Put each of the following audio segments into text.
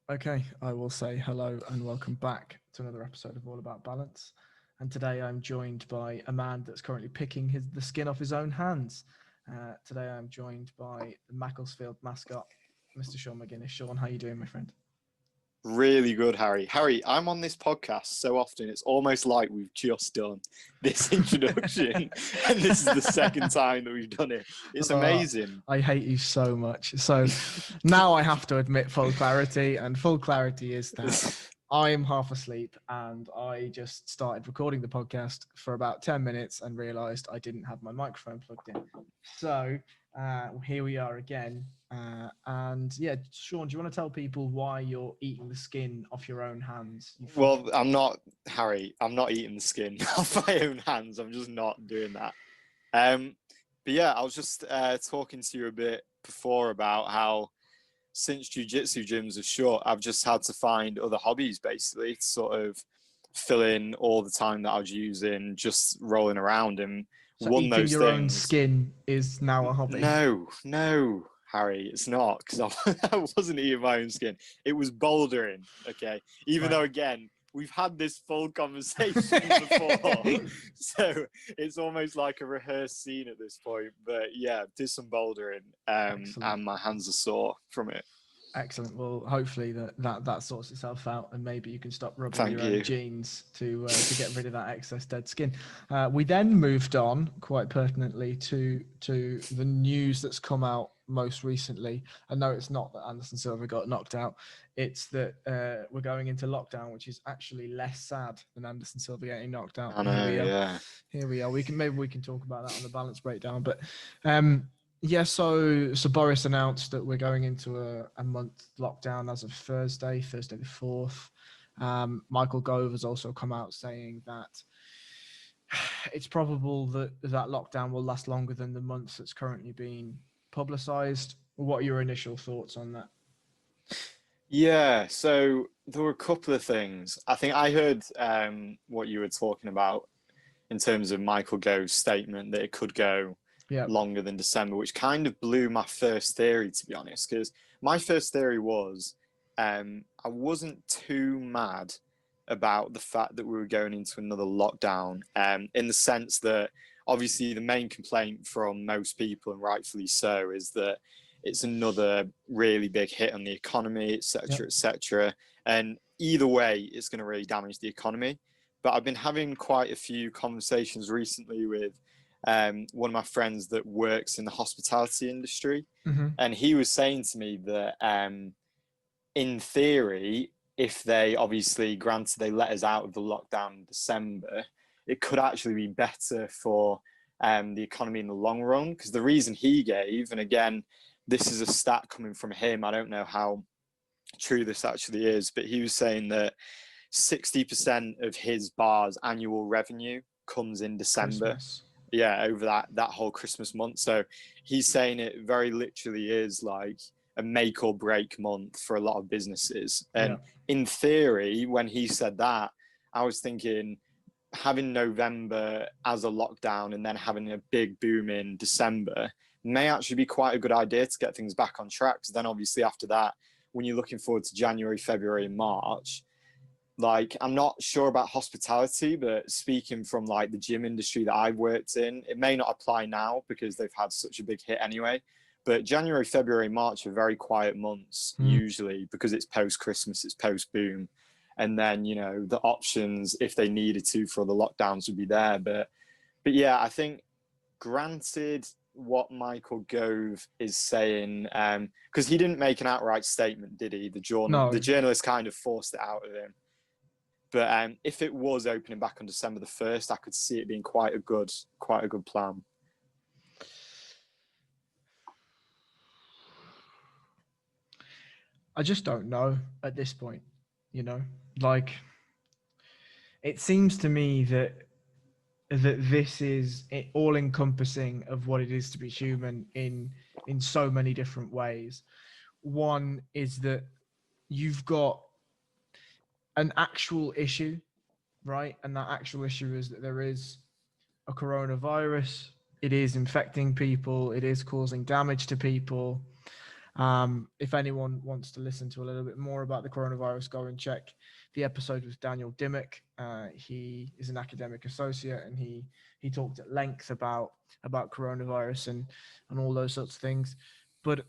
Okay, I will say hello and welcome back to another episode of All About Balance. And today I'm joined by a man that's currently picking the skin off his own hands. Today I'm joined by the Macclesfield mascot, Mr. Sean Maguiness. Sean, how you doing, my friend? Really good, Harry. Harry, I'm on this podcast so often, it's almost like we've just done this introduction, and this is the second time that we've done it. It's amazing. I hate you so much. So now I have to admit full clarity, and full clarity is that I am half asleep and I just started recording the podcast for about 10 minutes and realized I didn't have my microphone plugged in. So here we are again. And yeah, Sean, do you want to tell people why you're eating the skin off your own hands? Well, I'm not, Harry, I'm not eating the skin off my own hands. I'm just not doing that. But yeah, I was just talking to you a bit before about how since jiu-jitsu gyms are shut, I've just had to find other hobbies basically to sort of fill in all the time that I was using just rolling around. And So one of eating those your own things. skin is now a hobby. No, Harry, it's not, because I wasn't eating my own skin. It was bouldering, okay? Even though, again, we've had this full conversation before, so it's almost like a rehearsed scene at this point. But yeah, did some bouldering, and my hands are sore from it. Excellent. Well, hopefully that sorts itself out, and maybe you can stop rubbing Thank your you. own jeans to get rid of that excess dead skin. We then moved on, quite pertinently, to the news that's come out most recently. And no, it's not that Anderson Silva got knocked out. It's that we're going into lockdown, which is actually less sad than Anderson Silva getting knocked out. I know, yeah. Here we are. Maybe we can talk about that on the balance breakdown, but. Yeah, so Boris announced that we're going into a month lockdown as of Thursday the 4th. Michael Gove has also come out saying that it's probable that lockdown will last longer than the month that's currently being publicised. What are your initial thoughts on that? Yeah, so there were a couple of things. I think I heard what you were talking about in terms of Michael Gove's statement that it could go longer than December, which kind of blew my first theory, to be honest, because my first theory was I wasn't too mad about the fact that we were going into another lockdown, in the sense that obviously the main complaint from most people, and rightfully so, is that it's another really big hit on the economy, etc., etc. And either way, it's going to really damage the economy. But I've been having quite a few conversations recently with one of my friends that works in the hospitality industry. Mm-hmm. And he was saying to me that in theory, if they obviously granted they let us out of the lockdown in December, it could actually be better for the economy in the long run. Because the reason he gave, and again, this is a stat coming from him, I don't know how true this actually is, but he was saying that 60% of his bar's annual revenue comes in December. Christmas. Yeah, over that whole Christmas month. So he's saying it very literally is like a make or break month for a lot of businesses. And in theory, when he said that, I was thinking having November as a lockdown and then having a big boom in December may actually be quite a good idea to get things back on track. Because then obviously after that, when you're looking forward to January, February, and March, like, I'm not sure about hospitality, but speaking from like the gym industry that I've worked in, it may not apply now because they've had such a big hit anyway. But January, February, March are very quiet months usually, because it's post-Christmas, it's post-boom. And then, you know, the options, if they needed to for the lockdowns, would be there. But yeah, I think granted what Michael Gove is saying, because he didn't make an outright statement, did he? The journalist kind of forced it out of him. But if it was opening back on December the 1st, I could see it being quite a good plan. I just don't know at this point, you know, like it seems to me that this is all encompassing of what it is to be human in so many different ways. One is that you've got an actual issue, right? And that actual issue is that there is a coronavirus. It is infecting people. It is causing damage to people. If anyone wants to listen to a little bit more about the coronavirus, go and check the episode with Daniel Dimmock. He is an academic associate, and he talked at length about coronavirus and all those sorts of things. But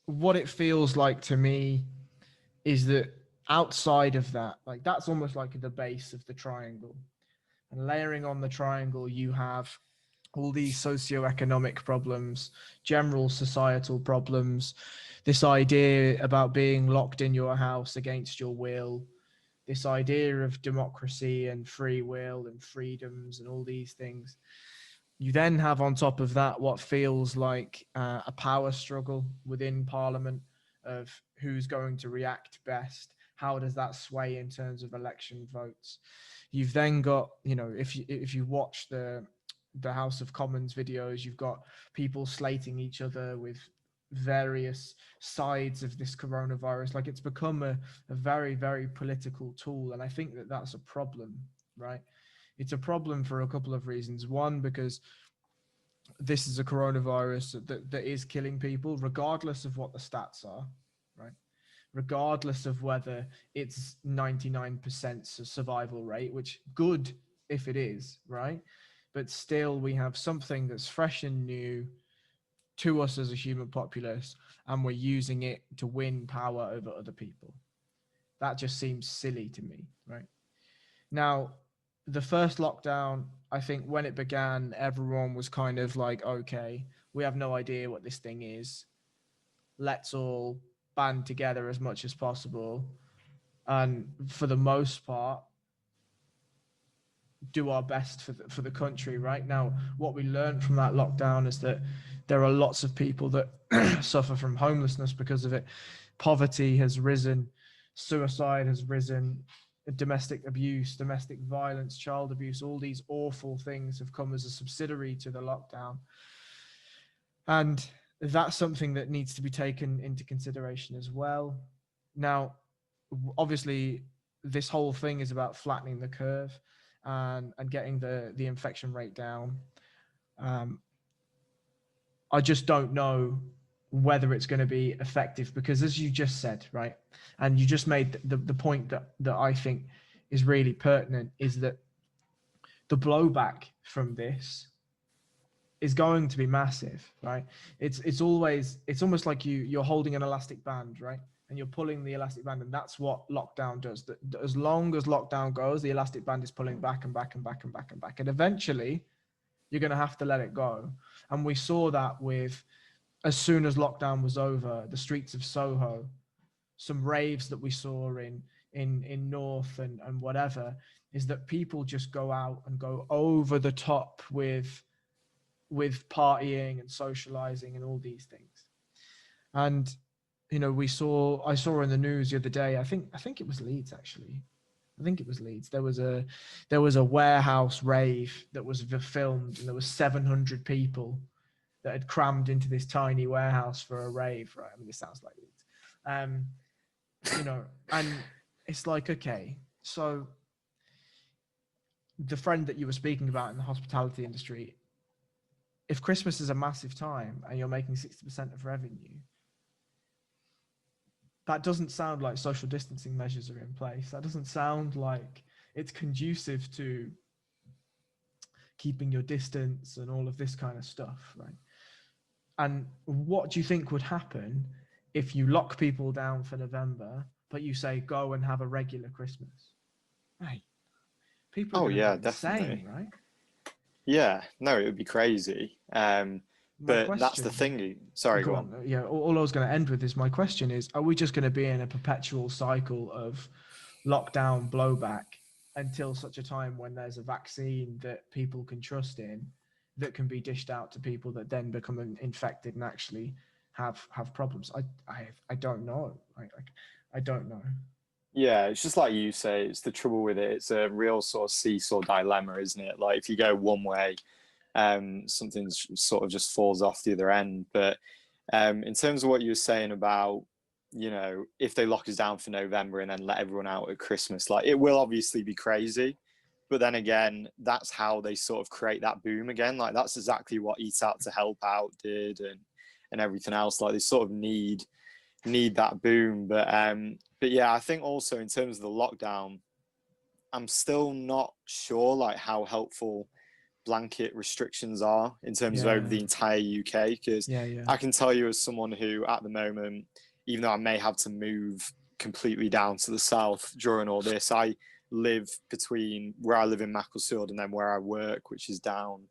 what it feels like to me is that outside of that, like that's almost like the base of the triangle. And layering on the triangle, you have all these socioeconomic problems, general societal problems, this idea about being locked in your house against your will, this idea of democracy and free will and freedoms and all these things. You then have on top of that what feels like a power struggle within Parliament of who's going to react best. How does that sway in terms of election votes? You've then got, if you watch the House of Commons videos, you've got people slating each other with various sides of this coronavirus. Like it's become a very, very political tool. And I think that that's a problem, right? It's a problem for a couple of reasons. One, because this is a coronavirus that is killing people, regardless of what the stats are, right? Regardless of whether it's 99% survival rate, which good if it is, right? But still, we have something that's fresh and new to us as a human populace, and we're using it to win power over other people. That just seems silly to me, right? Now, the first lockdown, I think when it began, everyone was kind of like, okay, we have no idea what this thing is. Let's all band together as much as possible. And for the most part, do our best for the country. Right now, what we learned from that lockdown is that there are lots of people that suffer from homelessness because of it. Poverty has risen, suicide has risen, domestic abuse, domestic violence, child abuse, all these awful things have come as a subsidiary to the lockdown. And that's something that needs to be taken into consideration as well. Now, obviously, this whole thing is about flattening the curve and getting the infection rate down. I just don't know whether it's going to be effective because, as you just said, right, and you just made the point that I think is really pertinent is that the blowback from this is going to be massive, right? It's almost like you're holding an elastic band, right? And you're pulling the elastic band, and that's what lockdown does. That as long as lockdown goes, the elastic band is pulling back and back and back and back and back, and eventually you're going to have to let it go. And we saw that with, as soon as lockdown was over, the streets of Soho, some raves that we saw in North and whatever, is that people just go out and go over the top with partying and socializing and all these things. And I saw in the news the other day, I think it was Leeds actually. I think it was Leeds. There was a warehouse rave that was filmed, and there was 700 people that had crammed into this tiny warehouse for a rave, right? I mean, this sounds like Leeds. And it's like, okay, so the friend that you were speaking about in the hospitality industry, if Christmas is a massive time and you're making 60% of revenue, that doesn't sound like social distancing measures are in place. That doesn't sound like it's conducive to keeping your distance and all of this kind of stuff, right? And what do you think would happen if you lock people down for November, but you say, go and have a regular Christmas? Right. People are going to go insane, definitely. right? Yeah, no, it would be crazy. But that's the thing. Sorry, go on. Yeah, all I was going to end with is my question is, are we just going to be in a perpetual cycle of lockdown blowback until such a time when there's a vaccine that people can trust in that can be dished out to people that then become infected and actually have problems? I don't know. I don't know. Yeah, it's just like you say, it's the trouble with it. It's a real sort of seesaw dilemma, isn't it? Like if you go one way, something sort of just falls off the other end. But in terms of what you were saying about, if they lock us down for November and then let everyone out at Christmas, like it will obviously be crazy. But then again, that's how they sort of create that boom again. Like that's exactly what Eat Out to Help Out did, and everything else. Like they sort of need that boom. But yeah, I think also in terms of the lockdown, I'm still not sure like how helpful blanket restrictions are in terms of over the entire UK, because I can tell you as someone who at the moment, even though I may have to move completely down to the south during all this, I live between where I live in Macclesfield and then where I work, which is down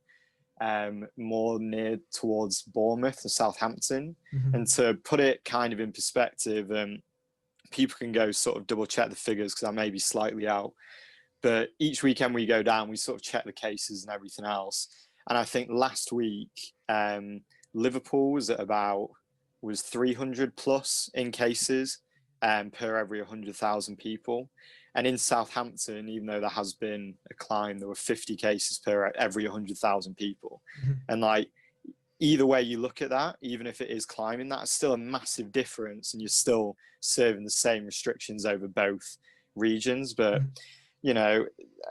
more near towards Bournemouth and Southampton. And to put it kind of in perspective, people can go sort of double check the figures because I may be slightly out, but each weekend we go down, we sort of check the cases and everything else. And I think last week, Liverpool was at was 300 plus in cases per every 100,000 people. And in Southampton, even though there has been a climb, there were 50 cases per every 100,000 people. And like, either way you look at that, even if it is climbing, that's still a massive difference. And you're still serving the same restrictions over both regions. But, you know,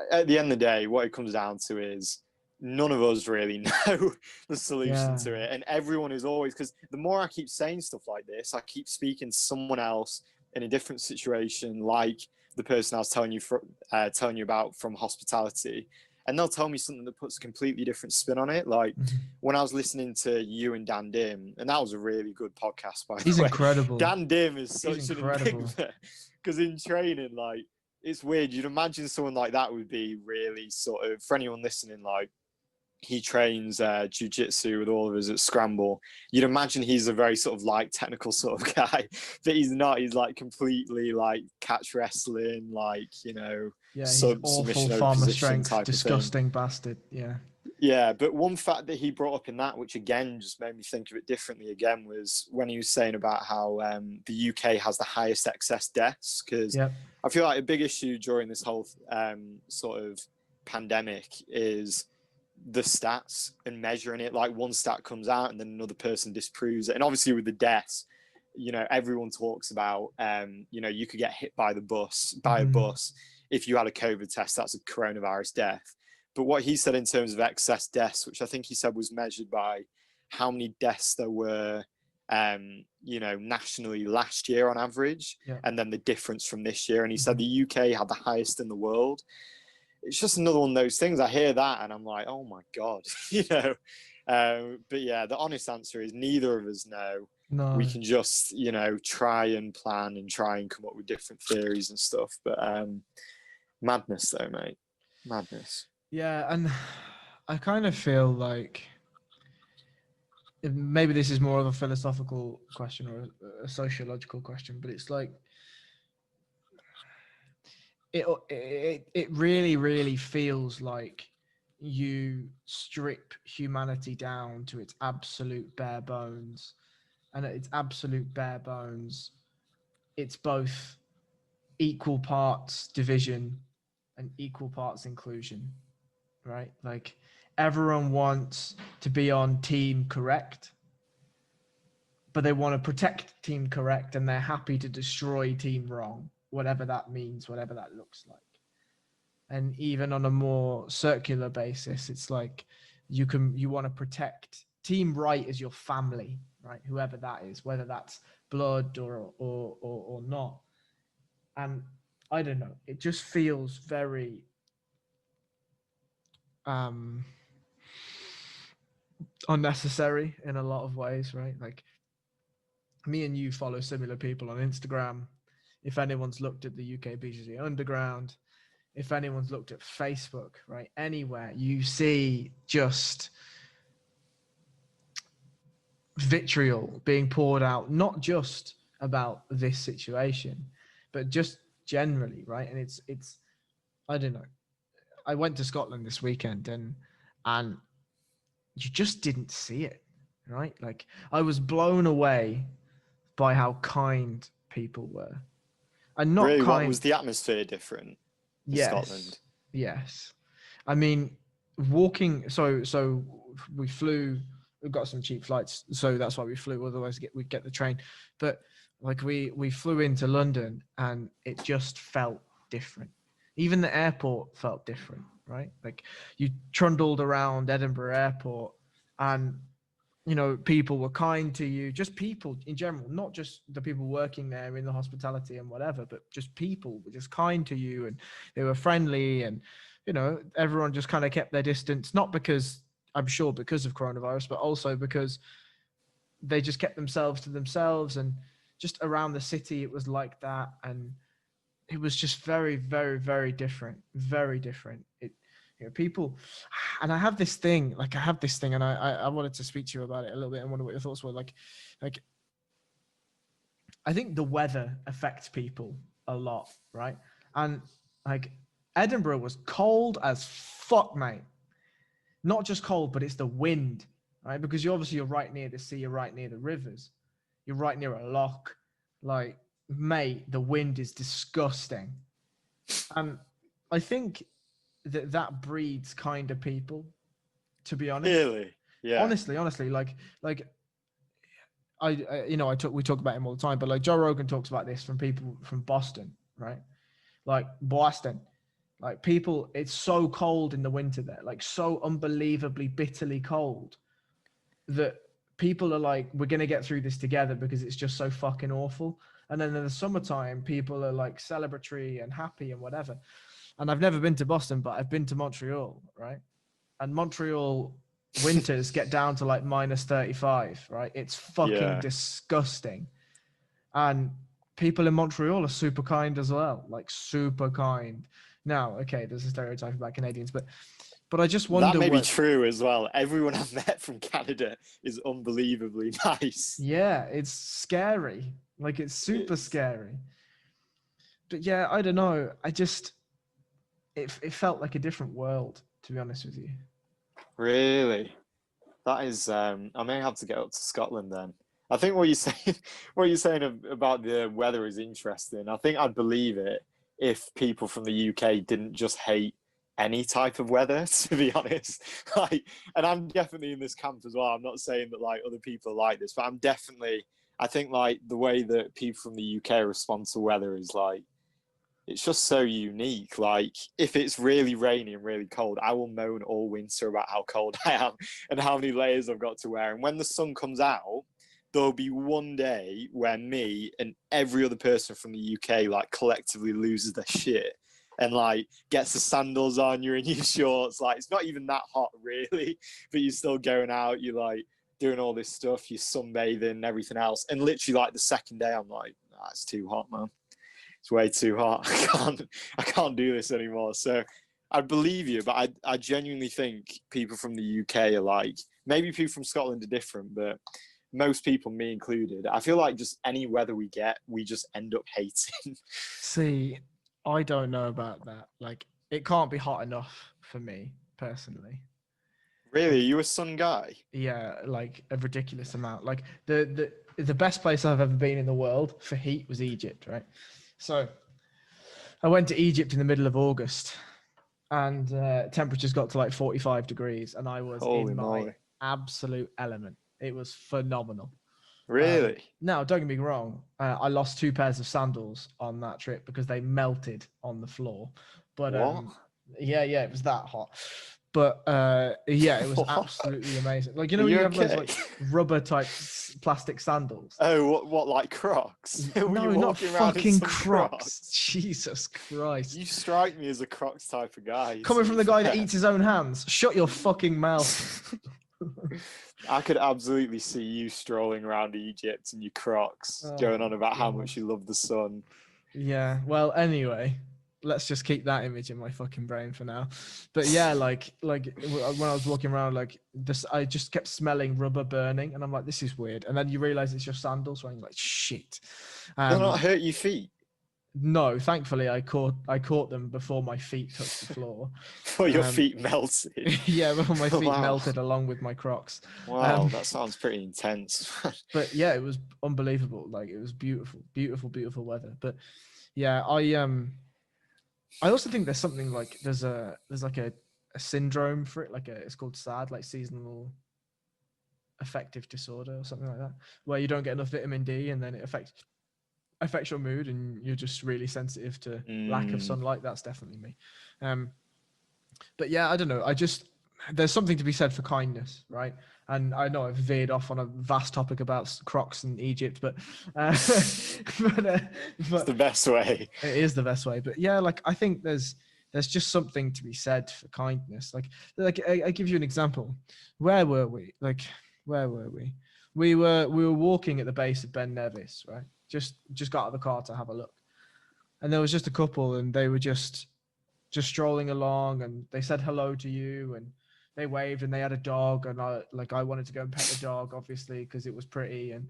at the end of the day, what it comes down to is none of us really know the solution to it. And everyone is always, because the more I keep saying stuff like this, I keep speaking to someone else in a different situation, like the person I was telling you about from hospitality, and they'll tell me something that puts a completely different spin on it. Like when I was listening to you and Dan Dim, and that was a really good podcast, by the way. He's incredible. Dan Dim is such an enigma, because in training, like, it's weird. You'd imagine someone like that would be really sort of, for anyone listening, like, he trains jiu-jitsu with all of us at Scramble. You'd imagine he's a very sort of like technical sort of guy, but he's not. He's like completely like catch wrestling, like, you know, he's awful farmer strength, disgusting bastard. Yeah, but one fact that he brought up in that, which again just made me think of it differently again, was when he was saying about how the UK has the highest excess deaths, because I feel like a big issue during this whole sort of pandemic is the stats and measuring it. Like one stat comes out and then another person disproves it. And obviously with the deaths, you know, everyone talks about, you know, you could get hit by a bus. If you had a COVID test, that's a coronavirus death. But what he said in terms of excess deaths, which I think he said was measured by how many deaths there were, you know, nationally last year on average, and then the difference from this year. And he said the UK had the highest in the world. It's just another one of those things. I hear that and I'm like, oh my God, you know. But yeah, the honest answer is neither of us know. No. We can just, you know, try and plan and try and come up with different theories and stuff. But madness though, mate. Madness. Yeah, and I kind of feel like maybe this is more of a philosophical question or a sociological question, but it's like, it really feels like you strip humanity down to its absolute bare bones, and at its absolute bare bones, it's both equal parts division and equal parts inclusion, right? Like everyone wants to be on team correct, but they want to protect team correct, and they're happy to destroy team wrong, whatever that means, whatever that looks like. And even on a more circular basis, it's like you want to protect team right as your family, right? Whoever that is, whether that's blood or not. And I don't know, it just feels very unnecessary in a lot of ways, right? Like me and you follow similar people on Instagram. If anyone's looked at the UK BJJ Underground, if anyone's looked at Facebook, right, anywhere, you see just vitriol being poured out, not just about this situation, but just generally, right? And it's I don't know. I went to Scotland this weekend and you just didn't see it, right? Like I was blown away by how kind people were. And not really, kind. what was the atmosphere different in Scotland? Yes. I mean, walking. So we got some cheap flights, so that's why we flew. Otherwise, we'd get the train. But like we flew into London, and it just felt different. Even the airport felt different, right? Like you trundled around Edinburgh Airport, and you know, people were kind to you, just people in general, not just the people working there in the hospitality and whatever, but just people were just kind to you, and they were friendly, and, you know, everyone just kind of kept their distance, not because, I'm sure because of coronavirus, but also because they just kept themselves to themselves. And just around the city, it was like that. And it was just very, very, very different, very different. It, you know, people, and I have this thing, and I wanted to speak to you about it a little bit and wonder what your thoughts were. Like I think the weather affects people a lot, right? And like Edinburgh was cold as fuck, mate. Not just cold, but it's the wind, right? Because you're right near the sea, you're right near the rivers, you're right near a loch. Like, mate, the wind is disgusting. And I think that breeds kind of people, to be honest. Really? Yeah. Honestly, like you know, we talk about him all the time, but like Joe Rogan talks about this from people from Boston, right? Like Boston, like people, it's so cold in the winter there, like so unbelievably bitterly cold, that people are like, we're gonna get through this together because it's just so fucking awful. And then in the summertime, people are like celebratory and happy and whatever. And I've never been to Boston, but I've been to Montreal, right? And Montreal winters get down to like minus 35, right? It's fucking Yeah. disgusting. And people in Montreal are super kind as well, like super kind. Now, okay, there's a stereotype about Canadians, but I just That wonder may be what. true as well. Everyone I've met from Canada is unbelievably nice. Yeah, it's scary. Like it's super It's scary. But yeah, I don't know. I just it felt like a different world, to be honest with you. really. That is, I may have to get up to Scotland then. I think what you're saying, what you're saying about the weather is interesting. I think I'd believe it if people from the UK didn't just hate any type of weather. To be honest, like, and I'm definitely in this camp as well. I'm not saying that like other people are like this, but I'm definitely. I think like the way that people from the UK respond to weather is like it's just so unique. Like, if it's really rainy and really cold, I will moan all winter about how cold I am and how many layers I've got to wear. And when the sun comes out, there'll be one day where me and every other person from the UK like collectively loses their shit and like gets the sandals on, you're in your shorts. Like, it's not even that hot, really, but you're still going out, you're like doing all this stuff, you're sunbathing and everything else. And literally, like, the second day, I'm like, nah, it's too hot, man, it's way too hot. I can't do this anymore. So I believe you, but I genuinely think people from the UK are like, maybe people from Scotland are different, but most people, me included, I feel like just any weather we get, we just end up hating. See, I don't know about that. Like, it can't be hot enough for me personally. Really, are you a sun guy? Yeah, like a ridiculous amount. Like the best place I've ever been in the world for heat was Egypt, right? So I went to Egypt in the middle of August, and temperatures got to like 45 degrees, and I was Holy in my moly! absolute element. It was phenomenal. Really? Now, don't get me wrong, I lost two pairs of sandals on that trip because they melted on the floor. But What? yeah, it was that hot. But yeah, it was What? absolutely amazing. Like, you Are know, when you you have those okay? like rubber type plastic sandals. Oh, what like Crocs? Were you No, not walking around in fucking some Crocs. Crocs? Jesus Christ. You strike me as a Crocs type of guy, to Coming be from the guy that fair. eats his own hands. Shut your fucking mouth. I could absolutely see you strolling around Egypt in your Crocs, Oh going my on about how God. much you love the sun. Yeah. Well, anyway, let's just keep that image in my fucking brain for now. But yeah, like when I was walking around, like this, I just kept smelling rubber burning, and I'm like, this is weird. And then you realize it's your sandals, and you're like, shit. They'll not Um, hurt your feet no, thankfully I caught them before my feet touched the floor. before your Um, feet melted. yeah, before my feet Wow. melted along with my Crocs. Wow, Um, that sounds pretty intense. but yeah, it was unbelievable. Like it was beautiful, beautiful, beautiful weather. But yeah, I also think there's something like there's like a syndrome for it, like it's called SAD, like seasonal affective disorder or something like that, where you don't get enough vitamin D and then it affects your mood and you're just really sensitive to lack of Mm, sunlight. That's definitely me. Um, but yeah, I don't know. I just there's something to be said for kindness, right? And I know I've veered off on a vast topic about Crocs in Egypt, but It's but the best way. it is the best way. But yeah, like I think there's just something to be said for kindness. Like I give you an example. Where were we? Like where were we? We were walking at the base of Ben Nevis, right? Just got out of the car to have a look, and there was just a couple, and they were just strolling along, and they said hello to you, and they waved, and they had a dog, and I wanted to go and pet the dog, obviously, because it was pretty, and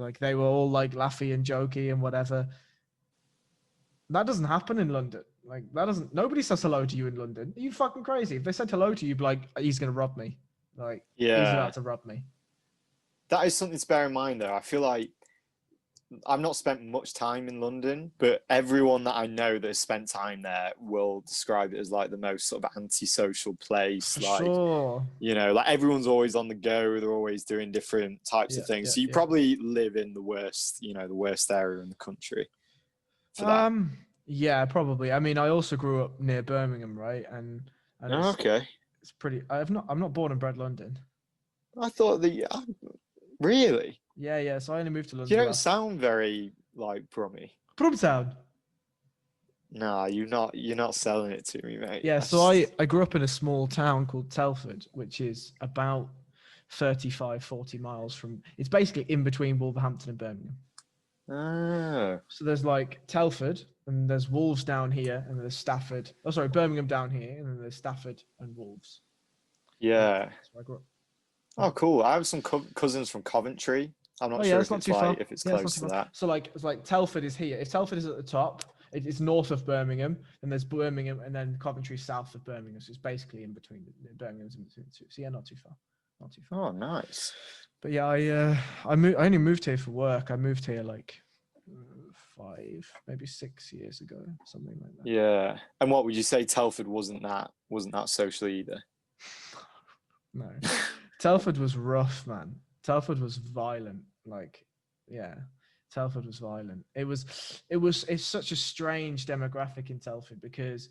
like they were all like laughy and jokey and whatever. That doesn't happen in London. Like that doesn't. Nobody says hello to you in London. Are you fucking crazy? If they said hello to you, you'd be like, he's gonna rob me. Like he's about to rob me. That is something to bear in mind, though. I feel like I've not spent much time in London, but everyone that I know that has spent time there will describe it as like the most sort of antisocial place. For like, sure. like everyone's always on the go. They're always doing different types of things. So you probably live in the worst, the worst area in the country for that. Yeah, probably. I mean, I also grew up near Birmingham, right? And okay. It's pretty. I'm not born and bred London. I thought really? Yeah. So I only moved to London. You don't sound very like Brummy. Brumtown. Nah, you're not selling it to me, mate. Yeah, so I grew up in a small town called Telford, which is about 35, 40 miles from. It's basically in between Wolverhampton and Birmingham. Oh. So there's like Telford, and there's Wolves down here, and there's Stafford. Oh, sorry, Birmingham down here, and then there's Stafford and Wolves. Yeah. That's where I grew up. Oh, cool. I have some cousins from Coventry. I'm not sure if it's close to that. So it's like Telford is here. If Telford is at the top, it's north of Birmingham, and there's Birmingham, and then Coventry south of Birmingham. So it's basically in between. Birmingham's in between the two. So yeah, not too far. Oh, nice. But yeah, I only moved here for work. I moved here like 5, maybe 6 years ago, something like that. Yeah. And what would you say? Telford wasn't that social either? No. Telford was rough, man. Telford was violent. Like, yeah, Telford was violent. It's such a strange demographic in Telford because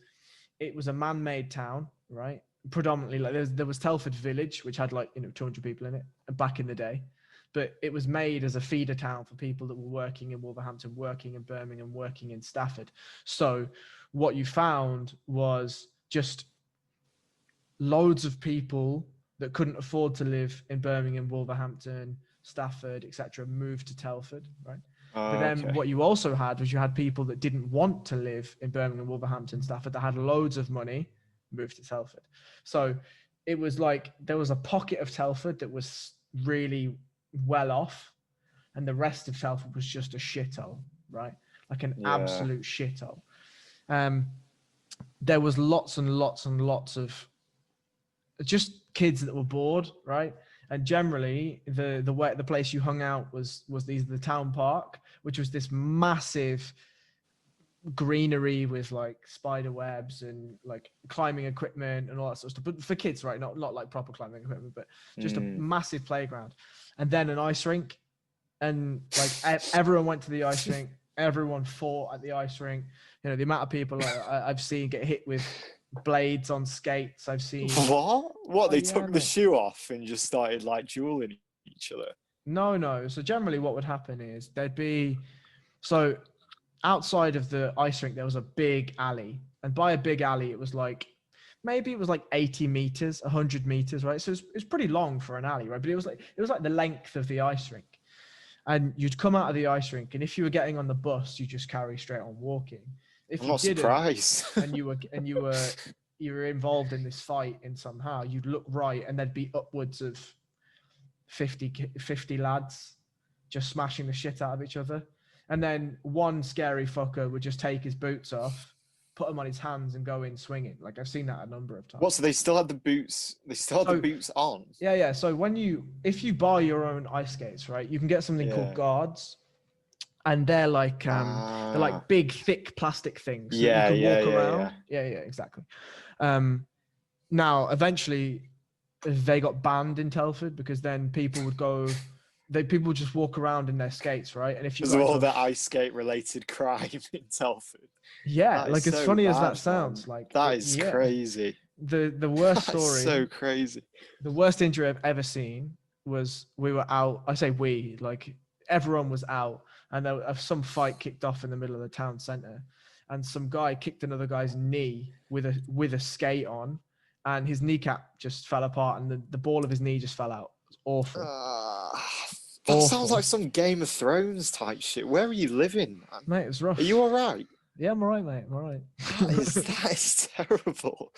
it was a man-made town, right? Predominantly, like there was Telford Village, which had like 200 people in it back in the day, but it was made as a feeder town for people that were working in Wolverhampton, working in Birmingham, working in Stafford. So what you found was just loads of people that couldn't afford to live in Birmingham, Wolverhampton, Stafford, etc., moved to Telford, right? But then what you also had was you had people that didn't want to live in Birmingham, Wolverhampton, Stafford, that had loads of money, moved to Telford. So it was like there was a pocket of Telford that was really well off, and the rest of Telford was just a shithole, right? Like an absolute shithole. There was lots and lots and lots of just kids that were bored, right? And generally, the place you hung out was the town park, which was this massive greenery with like spider webs and like climbing equipment and all that sort of stuff. But for kids, right? Not like proper climbing equipment, but just a massive playground. And then an ice rink. And like everyone went to the ice rink. Everyone fought at the ice rink. The amount of people I've seen get hit with blades on skates. I've seen what they took the shoe off and just started like dueling each other. No. So generally what would happen is there'd be outside of the ice rink there was a big alley, and by a big alley it was like 80 meters, 100 meters, right? So it's pretty long for an alley, right? But it was like the length of the ice rink. And you'd come out of the ice rink, and if you were getting on the bus, you just carry straight on walking. If I'm not surprised. and you were involved in this fight in somehow, you'd look right, and there'd be upwards of 50 lads just smashing the shit out of each other. And then one scary fucker would just take his boots off, put them on his hands, and go in swinging. Like I've seen that a number of times. What? So they still had the boots? They still had the boots on? Yeah. So if you buy your own ice skates, right, you can get something called guards, and they're like big, thick plastic things. So you can walk around. Yeah, exactly. Now, eventually, they got banned in Telford because then people would just walk around in their skates, right? And if you all the ice skate related crime in Telford. Yeah, like as funny as that sounds, like that is crazy. The worst That's story, so crazy. the worst injury I've ever seen was we were out. I say we, like everyone was out, and there was some fight kicked off in the middle of the town centre, and some guy kicked another guy's knee with a skate on, and his kneecap just fell apart, and the ball of his knee just fell out. It was awful. That sounds Awful. like some Game of Thrones type shit. Where are you living, man? Mate, it was rough. Are you all right? Yeah, I'm all right, mate. I'm all right. That is terrible.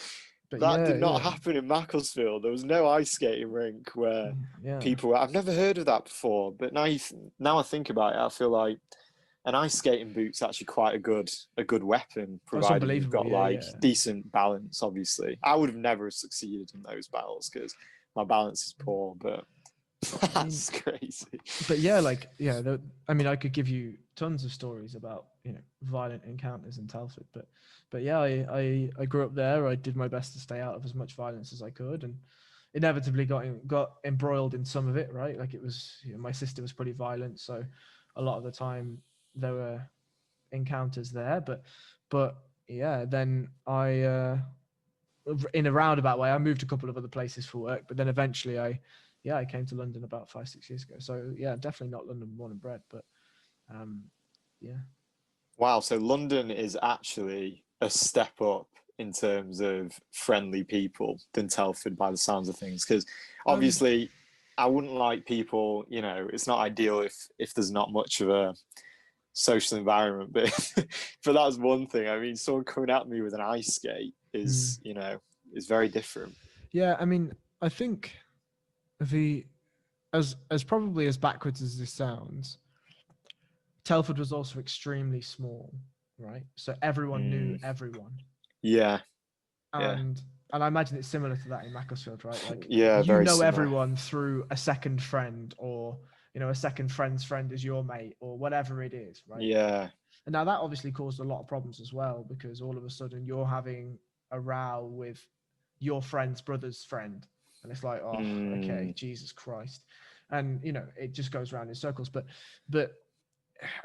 But That yeah, did not yeah. happen in Macclesfield. There was no ice skating rink where Yeah. people. I've never heard of that before. But now I think about it, I feel like an ice skating boot's actually quite a good weapon, That's provided you've unbelievable. got Yeah, like yeah. decent balance. Obviously, I would have never succeeded in those battles because my balance is poor. But that's crazy. But yeah, like yeah, I mean, I could give you tons of stories about violent encounters in Telford, but yeah, I grew up there. I did my best to stay out of as much violence as I could, and inevitably got embroiled in some of it. Right, like it was my sister was pretty violent, so a lot of the time there were encounters there. But yeah, then I in a roundabout way, I moved a couple of other places for work, but then eventually I came to London about 5-6 years ago. So yeah, definitely not London born and bred, but yeah. Wow, so London is actually a step up in terms of friendly people than Telford by the sounds of things. Because obviously, I wouldn't like people. It's not ideal if there's not much of a social environment, but that's one thing. I mean, someone coming at me with an ice skate is very different. Yeah, I mean, I think the as probably as backwards as this sounds, Telford was also extremely small, right? So everyone knew everyone. Yeah. And I imagine it's similar to that in Macclesfield, right? Like yeah, you very know similar. everyone through a second friend, or a second friend's friend is your mate, or whatever it is, right? Yeah. And now that obviously caused a lot of problems as well, because all of a sudden you're having a row with your friend's brother's friend, and it's like, oh, okay, Jesus Christ, and it just goes around in circles. But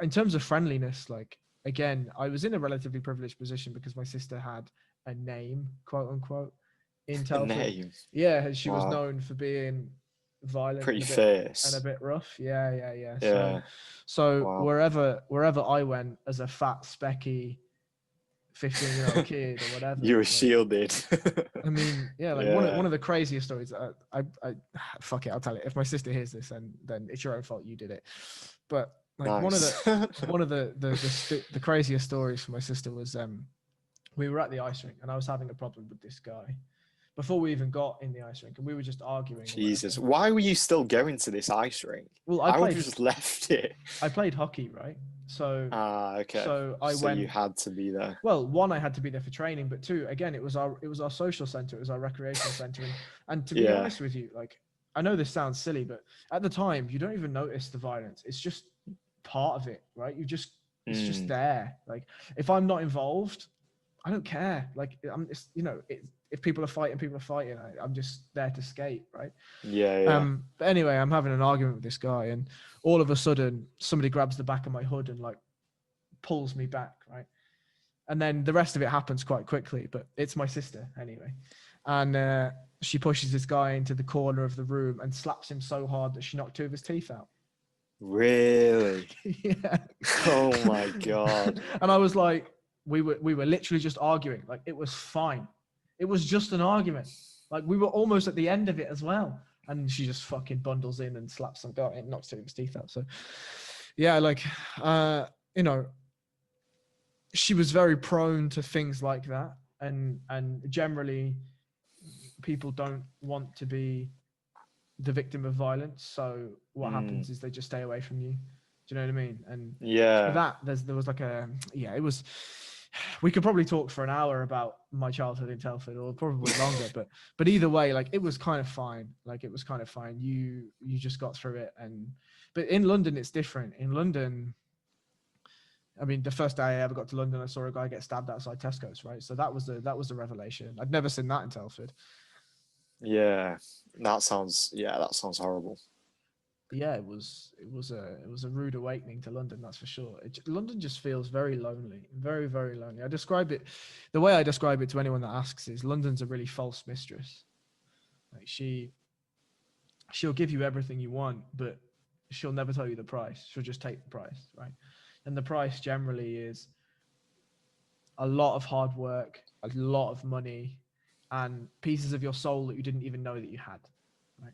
in terms of friendliness, like again, I was in a relatively privileged position because my sister had a name, quote unquote, in Telford. A name. Yeah, she was known for being violent, pretty and fierce, and a bit rough. Yeah. Yeah. So Wow. wherever I went as a fat, specky 15-year-old kid or whatever, you were like, shielded. I mean, yeah, like one of the craziest stories. I fuck it, I'll tell it. If my sister hears this, then it's your own fault. You did it. But like nice. one of the craziest stories for my sister was we were at the ice rink and I was having a problem with this guy before we even got in the ice rink, and we were just arguing. Jesus, why were you still going to this ice rink? Well, I would have just left it. I played hockey, right? So okay. So you had to be there. Well, one, I had to be there for training, but two, again, it was our social center, it was our recreation center, and to be honest with you, like, I know this sounds silly, but at the time, you don't even notice the violence. It's just part of it, right? It's just there. Like, if I'm not involved, I don't care. Like, if people are fighting, I'm just there to skate, right? Yeah. But anyway, I'm having an argument with this guy, and all of a sudden, somebody grabs the back of my hood and like pulls me back, right? And then the rest of it happens quite quickly, but it's my sister anyway. And she pushes this guy into the corner of the room and slaps him so hard that she knocked 2 of his teeth out. Really? Yeah. Oh my God. And I was like, we were literally just arguing. Like, it was fine. It was just an argument. Like, we were almost at the end of it as well. And she just fucking bundles in and slaps some guy and knocks 2 of his teeth out. So yeah, like, she was very prone to things like that. And generally people don't want to be the victim of violence. So what happens is they just stay away from you. Do you know what I mean? And there was like it was, we could probably talk for an hour about my childhood in Telford, or probably longer, but either way, like, it was kind of fine. Like, it was kind of fine. You just got through it. But in London, it's different. In London, I mean, the first day I ever got to London, I saw a guy get stabbed outside Tesco's, right? So that was the revelation. I'd never seen that in Telford. Yeah, that sounds horrible. yeah, it was a rude awakening to London, that's for sure. London just feels very lonely, very, very lonely. The way I describe it to anyone that asks is London's a really false mistress. Like she'll give you everything you want, but she'll never tell you the price. She'll just take the price, right? And the price generally is a lot of hard work, a lot of money, and pieces of your soul that you didn't even know that you had. Right?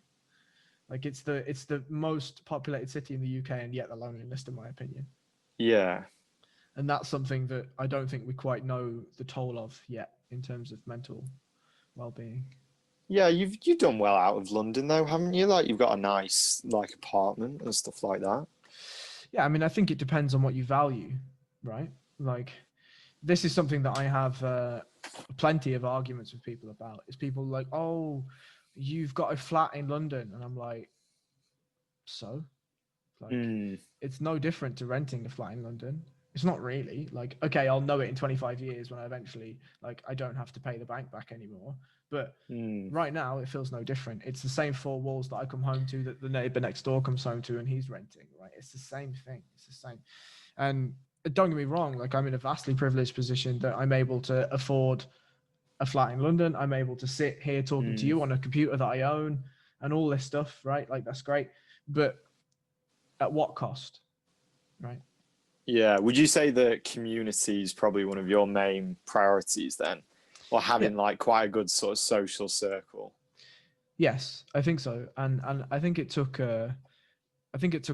Like it's the most populated city in the UK, and yet the loneliest, in my opinion. Yeah. And that's something that I don't think we quite know the toll of yet in terms of mental well-being. Yeah, you've done well out of London though, haven't you? Like you've got a nice like apartment and stuff like that. Yeah, I mean, I think it depends on what you value, right? Like, this is something that I have plenty of arguments with people about. Is people like, oh, you've got a flat in London, and I'm like, so, like, Mm, it's no different to renting a flat in London. It's not really. Like, okay, I'll know it in 25 years when I eventually, like, I don't have to pay the bank back anymore. But mm. right now, it feels no different. It's the same four walls that I come home to, that the neighbor next door comes home to, and he's renting, right? It's the same thing. It's the same. And don't get me wrong, like, I'm in a vastly privileged position that I'm able to afford a flat in London. I'm able to sit here talking to Mm. you on a computer that I own and all this stuff, right? Like, that's great. But at what cost, right? Yeah. Would you say that community is probably one of your main priorities then? Or Yeah. having like quite a good sort of social circle? Yes, I think so. And I think it took a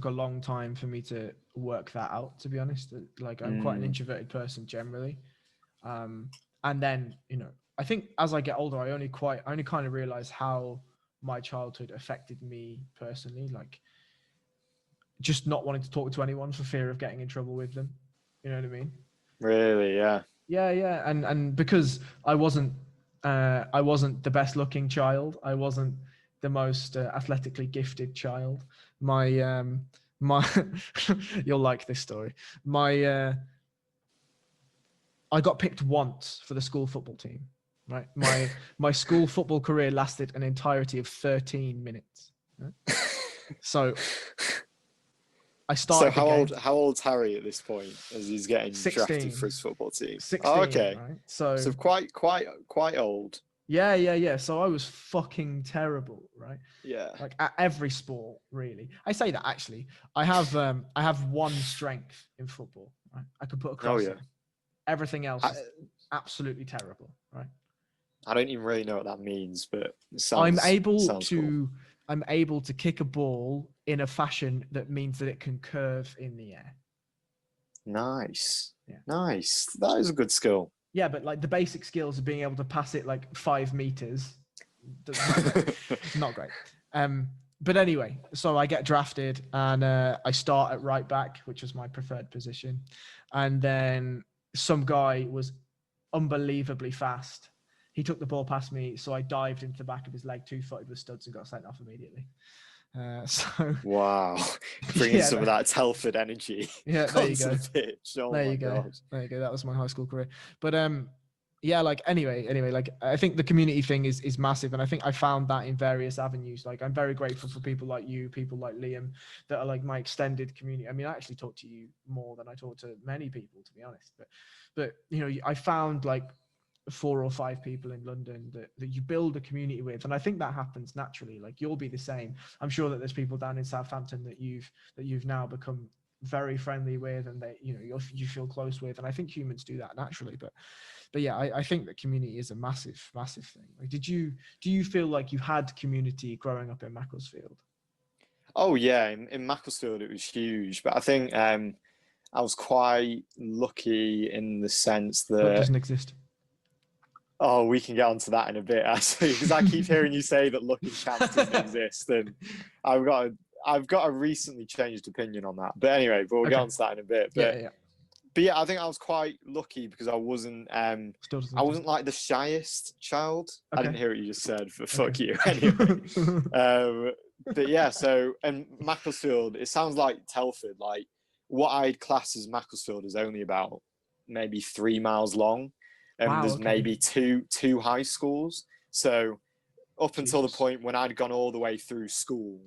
long time for me to work that out, to be honest. Like, I'm quite an Mm, introverted person generally. Um, and then, I think as I get older, I only kind of realize how my childhood affected me personally. Like, just not wanting to talk to anyone for fear of getting in trouble with them. You know what I mean? really, yeah. Yeah, yeah. And because I wasn't the best looking child. I wasn't the most athletically gifted child. My you'll like this story. I got picked once for the school football team. Right, my school football career lasted an entirety of 13 minutes. Right? So I So started the game how old's Harry at this point as he's getting drafted 16, for his football team? Oh, 16, okay. right? So So quite old. yeah, yeah, yeah. So I was fucking terrible, right? Yeah. Like, at every sport, really. I say that actually. I have one strength in football, right? I could put a Oh cross yeah. in. Everything else I, is absolutely terrible, right? I don't even really know what that means, but it I'm sounds able sounds cool. to I'm able to kick a ball in a fashion that means that it can curve in the air. Nice. Yeah. Nice. That is a good skill. Yeah, but like the basic skills of being able to pass it like 5 meters, not great. Not great. But anyway, so I get drafted and I start at right back, which was my preferred position. And then some guy was unbelievably fast. He took the ball past me, so I dived into the back of his leg, 2-footed with studs, and got sent off immediately. So Wow. Bringing yeah, some of that Telford energy yeah, there you onto go. the pitch. Oh There my you go. god. There you go. That was my high school career. But yeah, like anyway, like I think the community thing is massive, and I think I found that in various avenues. Like, I'm very grateful for people like you, people like Liam, that are like my extended community. I mean, I actually talk to you more than I talk to many people, to be honest. But I found like 4 or 5 people in London that you build a community with, and I think that happens naturally. Like, you'll be the same. I'm sure that there's people down in Southampton that you've now become very friendly with, and that you feel close with, and I think humans do that naturally. But yeah, I think that community is a massive thing. Like, do you feel like you had community growing up in Macclesfield? Oh yeah, in Macclesfield it was huge, but I think I was quite lucky in the sense That that doesn't exist. oh, we can get onto that in a bit actually, because I keep hearing you say that luck and chance doesn't exist, and I've got a recently changed opinion on that. But anyway, we'll get Okay. onto that in a bit. Yeah. But yeah, I think I was quite lucky because I wasn't Still doesn't I exist. wasn't like the shyest child. I Okay. didn't hear what you just said, but fuck you anyway. But yeah, so and Macclesfield, it sounds like Telford. Like what I'd class as Macclesfield is only about maybe 3 miles long, and Wow. there's Okay. maybe two high schools. So up until the Jesus. point when I'd gone all the way through school,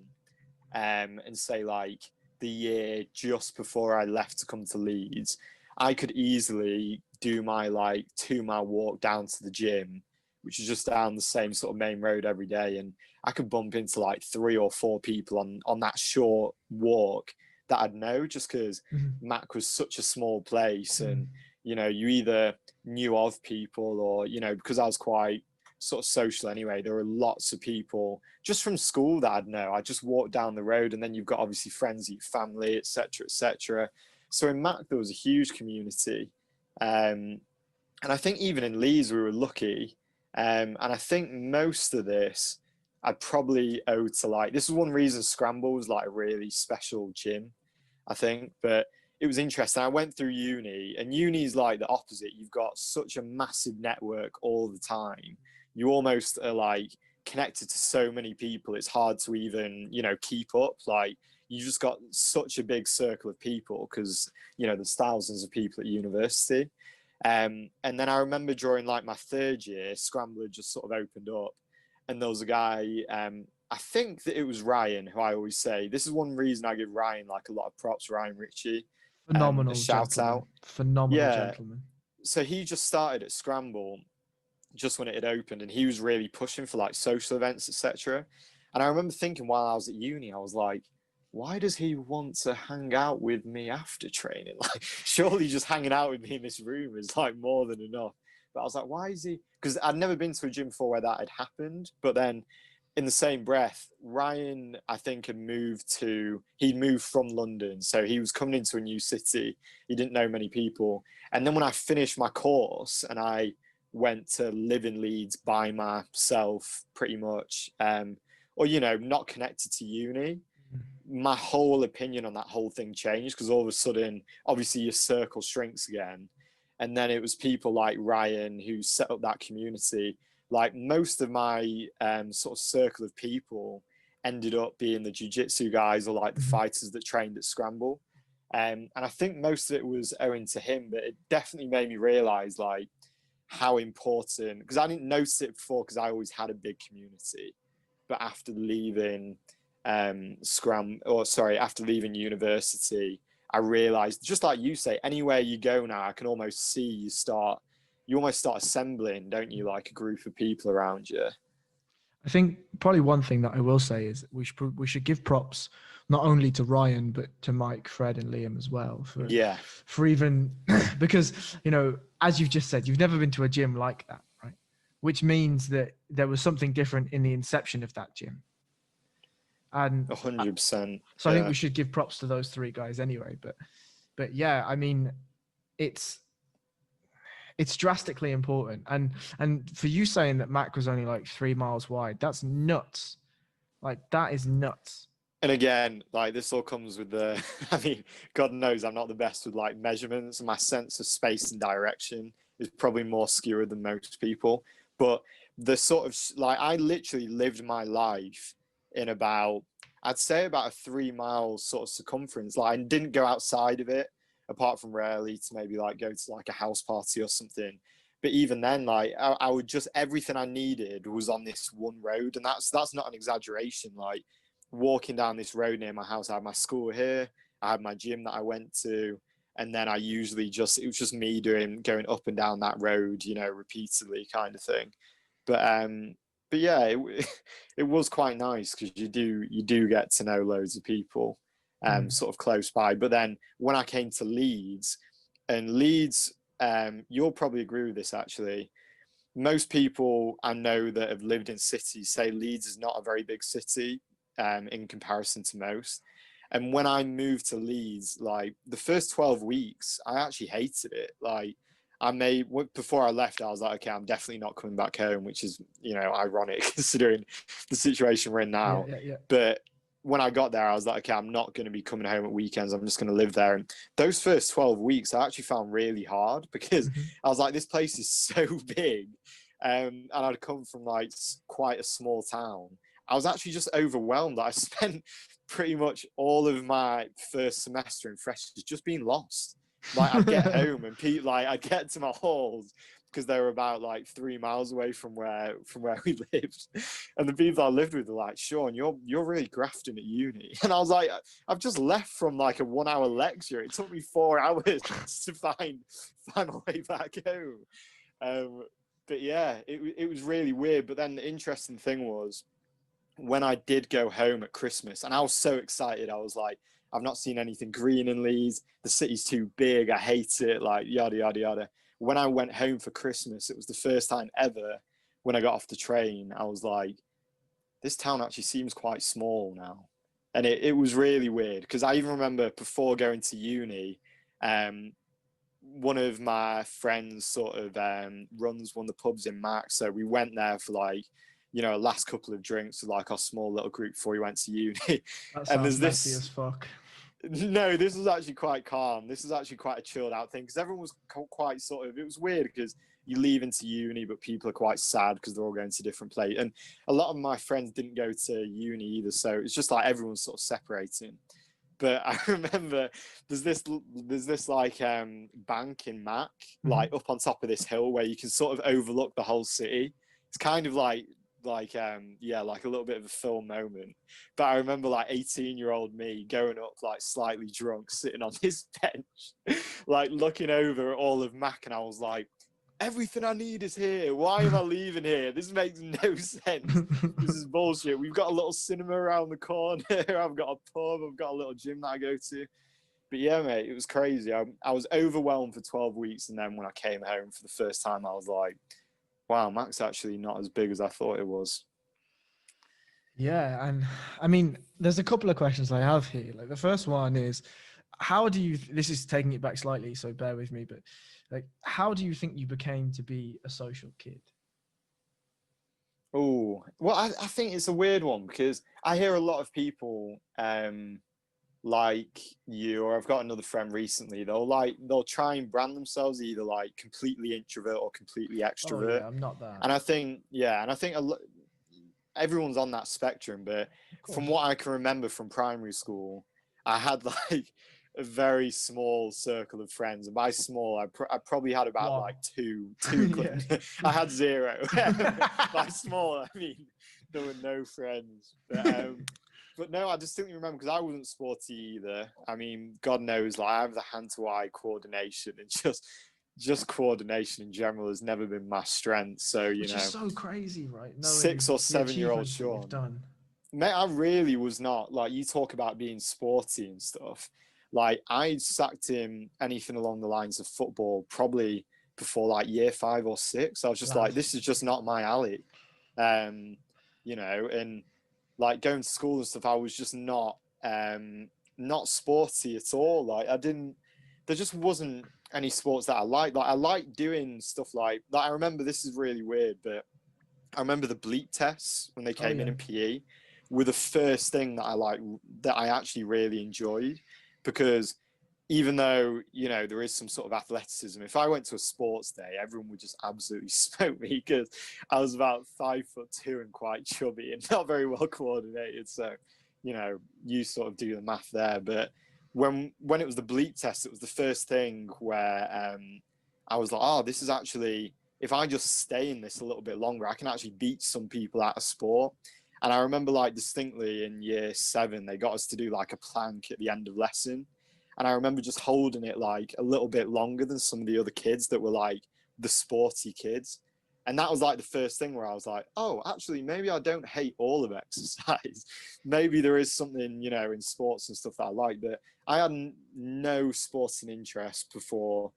and say like the year just before I left to come to Leeds, I could easily do my like 2 mile walk down to the gym, which is just down the same sort of main road every day, and I could bump into like 3 or 4 people on that short walk that I'd know, just because Mac was such a small place, and you either knew of people, or because I was quite sort of social anyway, there were lots of people just from school that I'd know. I just walked down the road, and then you've got obviously friends, your family, etc., etc. So in Mac there was a huge community, and I think even in Leeds we were lucky, and I think most of this I'd probably owe to like, this is one reason Scramble was like a really special gym, I think. But it was interesting. I went through uni, and uni is like the opposite. You've got such a massive network all the time. You almost are like connected to so many people. It's hard to even, keep up. Like, you just got such a big circle of people because, there's thousands of people at university. And then I remember during like my third year, Scrambler just sort of opened up, and there was a guy, I think that it was Ryan, who I always say, this is one reason I give Ryan like a lot of props, Ryan Ritchie, Phenomenal a shout gentleman. out. Phenomenal Yeah. gentleman. So he just started at Scramble just when it had opened, and he was really pushing for like social events, etc. And I remember thinking while I was at uni, I was like, why does he want to hang out with me after training? Like, surely just hanging out with me in this room is like more than enough. But I was like, why is he? Because I'd never been to a gym before where that had happened. But then in the same breath, Ryan, I think, he'd moved from London. So he was coming into a new city. He didn't know many people. And then when I finished my course and I went to live in Leeds by myself pretty much, or, not connected to uni, my whole opinion on that whole thing changed, because all of a sudden, obviously your circle shrinks again. And then it was people like Ryan who set up that community. Like, most of my sort of circle of people ended up being the jiu-jitsu guys, or like the fighters that trained at Scramble. And I think most of it was owing to him, but it definitely made me realize like how important, because I didn't notice it before because I always had a big community. But after leaving after leaving university, I realized, just like you say, anywhere you go now, I can almost see you almost start assembling, don't you, like a group of people around you. I think probably one thing that I will say is we should give props not only to Ryan but to Mike, Fred, and Liam as well for even because as you've just said, you've never been to a gym like that, right? Which means that there was something different in the inception of that gym. And 100%. So I think we should give props to those three guys anyway. But yeah, I mean, it's drastically important. And for you saying that Mac was only like 3 miles wide, that's nuts. Like, that is nuts. And again, like, this all comes with the, I mean, God knows I'm not the best with like measurements, and my sense of space and direction is probably more skewed than most people. But the sort of, like, I literally lived my life in I'd say about a 3 mile sort of circumference. Like, I didn't go outside of it, apart from rarely to maybe like go to like a house party or something. But even then, like, I would just, everything I needed was on this one road. And that's not an exaggeration. Like, walking down this road near my house, I had my school here, I had my gym that I went to, and then I usually it was just me going up and down that road, repeatedly, kind of thing. But yeah, it was quite nice, because you do get to know loads of people sort of close by. But then when I came to Leeds, you'll probably agree with this actually, most people I know that have lived in cities say Leeds is not a very big city in comparison to most. And when I moved to Leeds, like, the first 12 weeks, I actually hated it. Like, before I left, I was like, okay, I'm definitely not coming back home, which is, ironic considering the situation we're in now. Yeah. But when I got there, I was like, okay, I'm not going to be coming home at weekends. I'm just going to live there. And those first 12 weeks, I actually found really hard, because I was like, this place is so big. And I'd come from like quite a small town. I was actually just overwhelmed that I spent pretty much all of my first semester in freshers just being lost. Like, I'd get home and I'd get to my halls, because they were about like 3 miles away from where we lived. And the people I lived with were like, Sean, you're really grafting at uni. And I was like, I've just left from like a 1 hour lecture. It took me 4 hours to find my way back home. But yeah, it was really weird. But then the interesting thing was, when I did go home at Christmas, and I was so excited, I was like, I've not seen anything green in Leeds. The city's too big. I hate it. Like, yada, yada, yada. When I went home for Christmas, it was the first time ever when I got off the train, I was like, this town actually seems quite small now. And it was really weird, because I even remember before going to uni, one of my friends sort of runs one of the pubs in Max. So we went there for like, you know, last couple of drinks with like our small little group before we went to uni. That And sounds there's messy this. as fuck. No, this was actually quite calm. This was actually quite a chilled out thing, because everyone was quite sort of, it was weird because you leave into uni, but people are quite sad because they're all going to different places. And a lot of my friends didn't go to uni either. So it's just like everyone's sort of separating. But I remember there's this like bank in Mac, like up on top of this hill where you can sort of overlook the whole city. It's kind of like yeah, like a little bit of a film moment. But I remember like 18-year-old me going up like slightly drunk, sitting on this bench, like looking over at all of Mac, and I was like, everything I need is here. Why am I leaving here? This makes no sense. This is bullshit. We've got a little cinema around the corner. I've got a pub. I've got a little gym that I go to. But yeah, mate, it was crazy. I was overwhelmed for 12 weeks. And then when I came home for the first time, I was like, wow, Mac's actually not as big as I thought it was. Yeah, and I mean, there's a couple of questions I have here. Like the first one is, how do you? This is taking it back slightly, so bear with me. But like, how do you think you became to be a social kid? Oh, well, I think it's a weird one, because I hear a lot of people like you, or I've got another friend recently, they'll try and brand themselves either like completely introvert or completely Oh extrovert. yeah, I'm not that. And I think, yeah, and I think everyone's on that spectrum. But from what I can remember from primary school, I had like a very small circle of friends. And by small, I probably had about like two. Yeah. I had zero. By small, I mean there were no friends. But no, I distinctly remember, because I wasn't sporty either. I mean, God knows, like I have the hand-to-eye coordination, and just coordination in general has never been my strength. So, you Which know, is so crazy, right? Knowing 6 or the 7-year-old achievements that you've Sean, done. mate, I really was not. Like, you talk about being sporty and stuff. Like, I sacked him anything along the lines of football probably before like year 5 or 6. I was just like, this is just not my alley. You know, and like going to school and stuff, I was just not sporty at all. Like, there just wasn't any sports that I liked. Like, I liked doing stuff like I remember, this is really weird, but I remember the bleep tests when they came in PE were the first thing that I actually really enjoyed, because even though, you know, there is some sort of athleticism, if I went to a sports day, everyone would just absolutely smoke me, because I was about 5'2" and quite chubby and not very well coordinated. So, you know, you sort of do the math there. But when it was the bleep test, it was the first thing where I was like, oh, this is actually, if I just stay in this a little bit longer, I can actually beat some people at a sport. And I remember like distinctly in year 7, they got us to do like a plank at the end of lesson. And I remember just holding it like a little bit longer than some of the other kids that were like the sporty kids. And that was like the first thing where I was like, oh, actually, maybe I don't hate all of exercise. Maybe there is something, you know, in sports and stuff that I like. But I had no sporting interest before,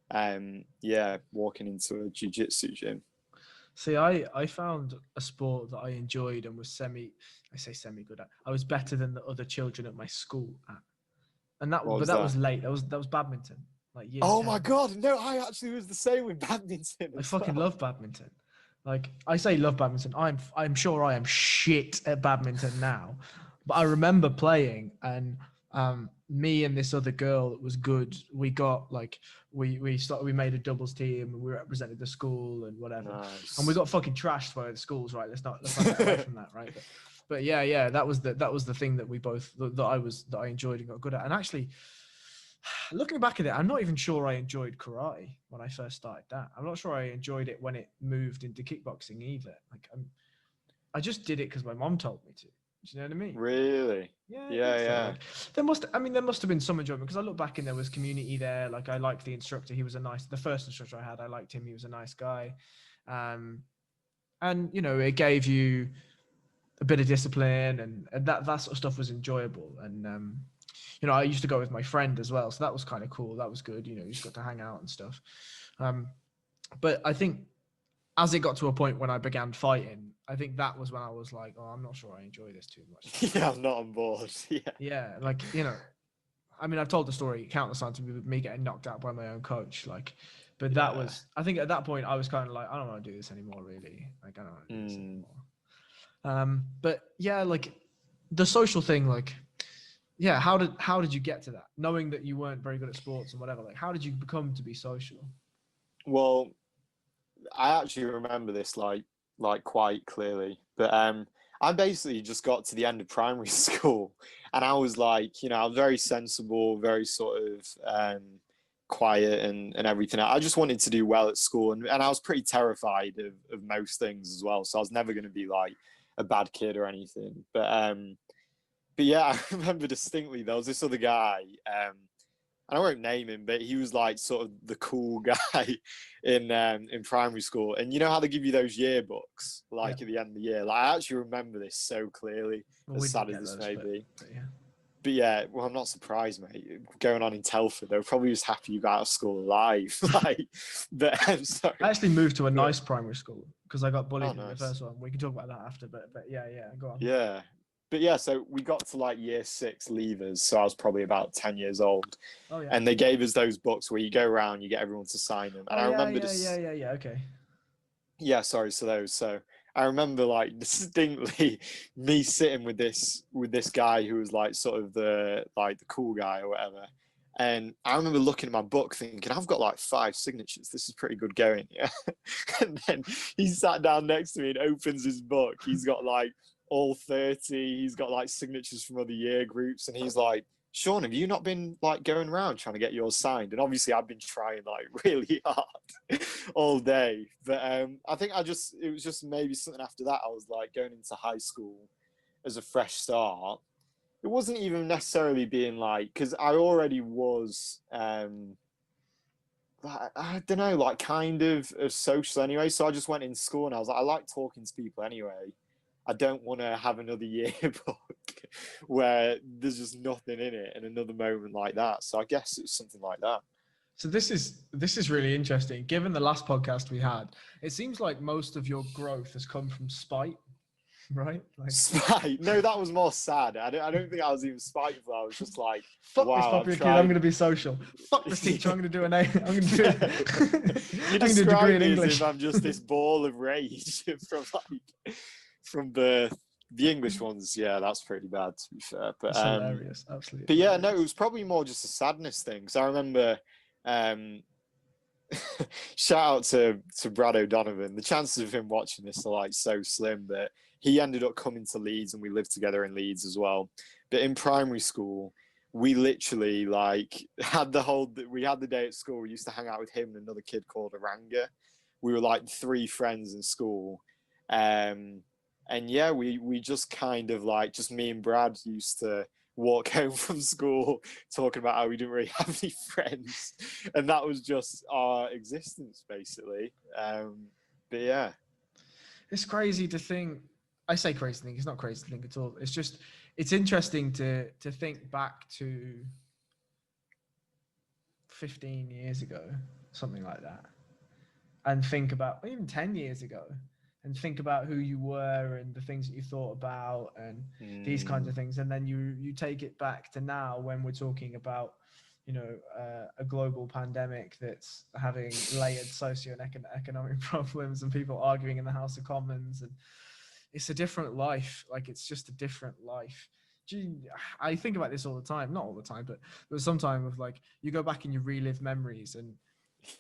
walking into a jiu-jitsu gym. See, I found a sport that I enjoyed and was semi good at. I was better than the other children at my school at. And that was late. That was badminton. Like year 10. My God, no, I actually was the same with badminton. I fucking love badminton. Like, I say love badminton. I'm sure I am shit at badminton now, but I remember playing, and me and this other girl that was good. We got like we made a doubles team, and we represented the school and whatever. Nice. And we got fucking trashed by the schools, right? Let's not get away from that, right? But yeah, that was the thing that we both that I enjoyed and got good at. And actually, looking back at it, I'm not even sure I enjoyed karate when I first started that. I'm not sure I enjoyed it when it moved into kickboxing either. Like I just did it because my mom told me to. Do you know what I mean? Really? Yeah, I think Yeah, so. yeah. Like there must have been some enjoyment because I look back and there was community there. Like I liked the instructor. He was the first instructor I had. I liked him. He was a nice guy. And it gave you a bit of discipline and that sort of stuff was enjoyable. And, I used to go with my friend as well. So that was kind of cool. That was good. You just got to hang out and stuff. But I think as it got to a point when I began fighting, I think that was when I was like, oh, I'm not sure I enjoy this too much. Yeah, I'm not on board. Yeah. Yeah. Like, I mean, I've told the story countless times with me getting knocked out by my own coach. Like, but that was, I think at that point I was kind of like, I don't want to do this anymore, really. Like, I don't want to do this anymore. But yeah, like the social thing, like, yeah, how did you get to that? Knowing that you weren't very good at sports and whatever, like, how did you become to be social? Well, I actually remember this like quite clearly, but I basically just got to the end of primary school, and I was like, I was very sensible, very sort of quiet and everything. I just wanted to do well at school, and I was pretty terrified of most things as well. So I was never going to be like a bad kid or anything. But yeah, I remember distinctly there was this other guy. I won't name him, but he was like sort of the cool guy in primary school. And you know how they give you those yearbooks, like at the end of the year? Like I actually remember this so clearly, as sad as this may be. But yeah, well, I'm not surprised, mate. Going on in Telford, they were probably just happy you got out of school alive. But I'm sorry. I actually moved to a nice primary school because I got bullied in the first one. We can talk about that after, but yeah, go on. Yeah. But yeah, so we got to like year 6 leavers, so I was probably about 10 years old. Oh yeah. And they gave us those books where you go around, you get everyone to sign them. And I remember okay. Yeah, sorry, so I remember like distinctly me sitting with this guy who was like sort of the cool guy or whatever. And I remember looking at my book thinking, I've got like 5 signatures. This is pretty good going, yeah. And then he sat down next to me and opens his book. He's got like all 30. He's got like signatures from other year groups. And he's like, Sean, have you not been like going around trying to get yours signed? And obviously I've been trying like really hard all day. But I think it was just maybe something after that. I was like going into high school as a fresh start. It wasn't even necessarily being like, because I already was, I don't know, like kind of social anyway. So I just went in school and I was like, I like talking to people anyway. I don't want to have another yearbook where there's just nothing in it and another moment like that. So I guess it's something like that. So this is really interesting. Given the last podcast we had, it seems like most of your growth has come from spite, right? Like, spite? No, that was more sad. I don't think I was even spiteful. I was just like, fuck this popular kid. I'm going to be social. Fuck this teacher. I'm going to do an A. I'm going to do You describe me as if I'm just this ball of rage from birth. The English ones, yeah, that's pretty bad to be fair. But it's hilarious, absolutely. But yeah, no, it was probably more just a sadness thing. Because I remember, shout out to Brad O'Donovan. The chances of him watching this are like so slim, but he ended up coming to Leeds and we lived together in Leeds as well. But in primary school, we literally like had the day at school. We used to hang out with him and another kid called Aranga. We were like 3 friends in school. And yeah, we just kind of like, just me and Brad used to walk home from school talking about how we didn't really have any friends. And that was just our existence, basically. But yeah. It's crazy to think. I say crazy to think. It's not crazy to think at all. It's just, it's interesting to think back to 15 years ago, something like that. And think about, even 10 years ago. And think about who you were and the things that you thought about and these kinds of things. And then you take it back to now when we're talking about, a global pandemic that's having layered socio-economic problems and people arguing in the House of Commons. And it's a different life. Like, it's just a different life. I think about this all the time. Not all the time, but there's some time of like, you go back and you relive memories and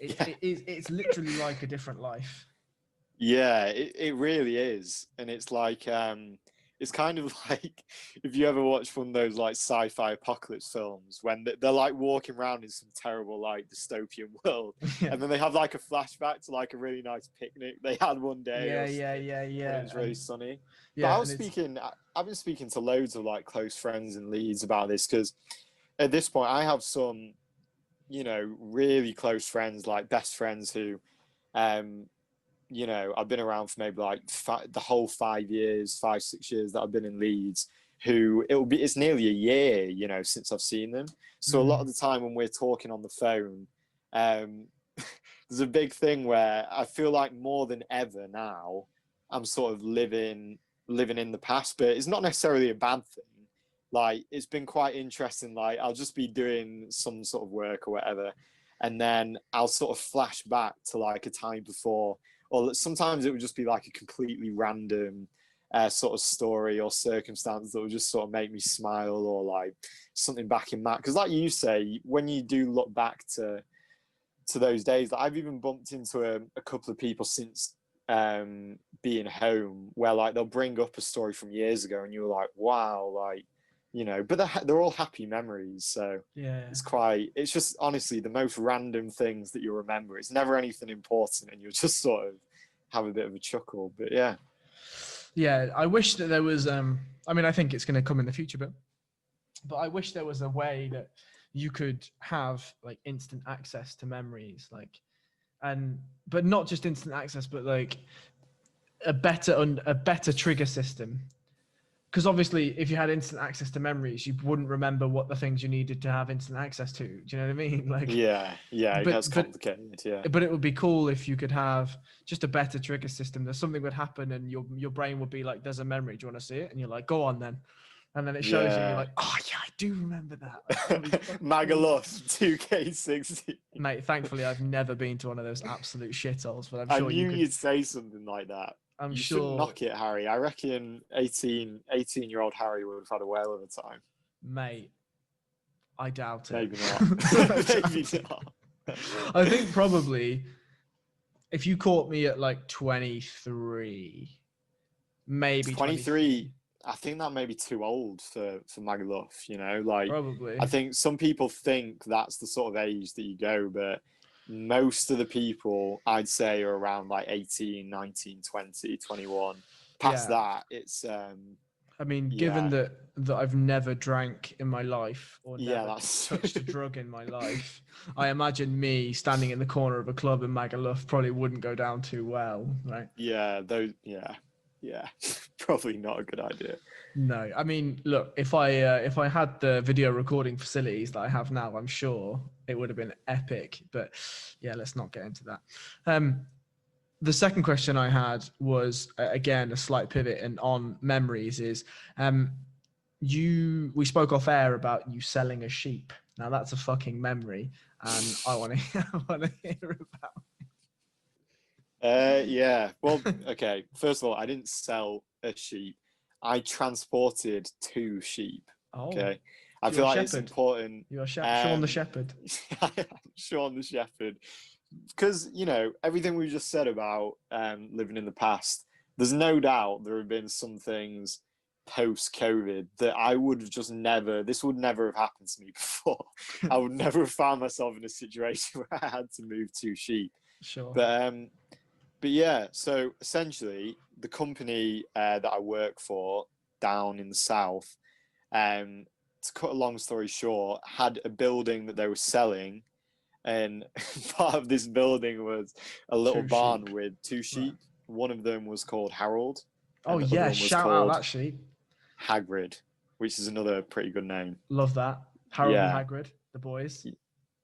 it's literally like a different life. Yeah, it really is. And it's like, it's kind of like if you ever watch one of those like sci-fi apocalypse films when they're like walking around in some terrible like dystopian world, Yeah. and then they have like a flashback to like a really nice picnic they had one day. Yeah. When it was really sunny. But Yeah, I've been speaking to loads of like close friends in Leeds about this, because at this point I have some, you know, really close friends, like best friends who, you know, I've been around for maybe like the whole 5 years, 5, 6 years that I've been in Leeds, who it's nearly a year, you know, since I've seen them. So a lot of the time when we're talking on the phone, there's a big thing where I feel like more than ever now, I'm sort of living in the past, but it's not necessarily a bad thing. Like, it's been quite interesting. Like, I'll just be doing some sort of work or whatever, and then I'll sort of flash back to like a time before, or sometimes it would just be like a completely random sort of story or circumstance that would just sort of make me smile, or like something back in that. Because like you say, when you do look back to those days, like I've even bumped into a couple of people since being home, where like they'll bring up a story from years ago and you're like, wow, like, you know, but they're all happy memories. So yeah. it's just honestly the most random things that you remember. It's never anything important, and you'll just sort of have a bit of a chuckle. But Yeah, I wish that there was I mean, I think it's going to come in the future, but I wish there was a way that you could have like instant access to memories, like, but not just instant access, but like a better trigger system. Because obviously, if you had instant access to memories, you wouldn't remember what the things you needed to have instant access to. Do you know what I mean? Like, it gets complicated. But it would be cool if you could have just a better trigger system. That something would happen, and your brain would be like, "There's a memory. Do you want to see it?" And you're like, "Go on then." And then it shows you, and you're like, "Oh yeah, I do remember that." Maguinness 2K60. Mate, thankfully, I've never been to one of those absolute shitholes. But I'm I sure knew could. you'd say something like that. I'm You sure. shouldn't knock it, Harry. I reckon 18-year-old Harry would have had a whale of a time. Mate, I doubt it. Maybe not. Maybe not. I think probably if you caught me at like 23, maybe 23. I think that may be too old for Magaluf, you know, like probably. I think some people think that's the sort of age that you go, but most of the people I'd say are around like 18, 19, 20, 21. Past that, it's I mean, given that I've never drank in my life or never touched a drug in my life, I imagine me standing in the corner of a club in Magaluf probably wouldn't go down too well, right? Yeah, probably not a good idea. No, I mean, look, if I had the video recording facilities that I have now, I'm sure it would have been epic. But yeah, let's not get into that. The second question I had was again a slight pivot and on memories is we spoke off air about you selling a sheep. Now that's a fucking memory, and I want to hear about. Yeah. Well, okay. First of all, I didn't sell a sheep. I transported 2 sheep. Okay. I feel like it's important. You're Sean the Shepherd. Sean the Shepherd. Because, you know, everything we just said about living in the past, there's no doubt there have been some things post-COVID that I would have just this would never have happened to me before. I would never have found myself in a situation where I had to move 2 sheep. Sure. But yeah, so essentially the company that I work for down in the south, to cut a long story short, had a building that they were selling, and part of this building was a little barn with 2 sheep. Right. One of them was called Harold. Oh yeah, shout out that sheep. Hagrid, which is another pretty good name. Love that. Harold and Hagrid, the boys.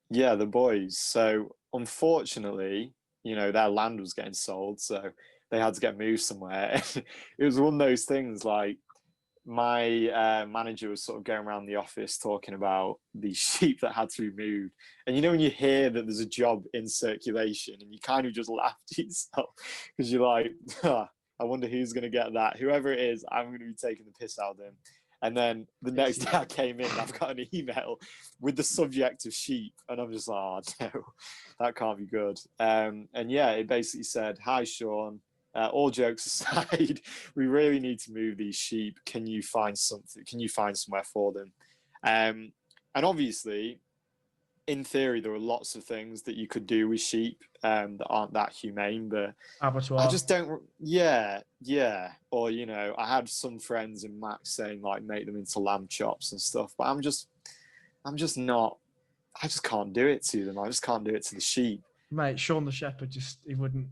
Yeah, the boys. So unfortunately, you know, their land was getting sold, so they had to get moved somewhere. It was one of those things, like my manager was sort of going around the office talking about these sheep that had to be moved. And you know, when you hear that there's a job in circulation and you kind of just laugh to yourself because you're like, I wonder who's going to get that. Whoever it is, I'm going to be taking the piss out of them. And then the next day I came in and I've got an email with the subject of sheep. And I'm just like, oh, no, that can't be good. And yeah, it basically said, hi, Sean. all jokes aside, we really need to move these sheep. Can you find something? Can you find somewhere for them? And obviously, in theory, there are lots of things that you could do with sheep that aren't that humane, but Abattoir. I just don't. Yeah, yeah. Or I had some friends in Max saying like make them into lamb chops and stuff, but I'm just not. I just can't do it to them. I just can't do it to the sheep. Mate, Sean the Shepherd he wouldn't.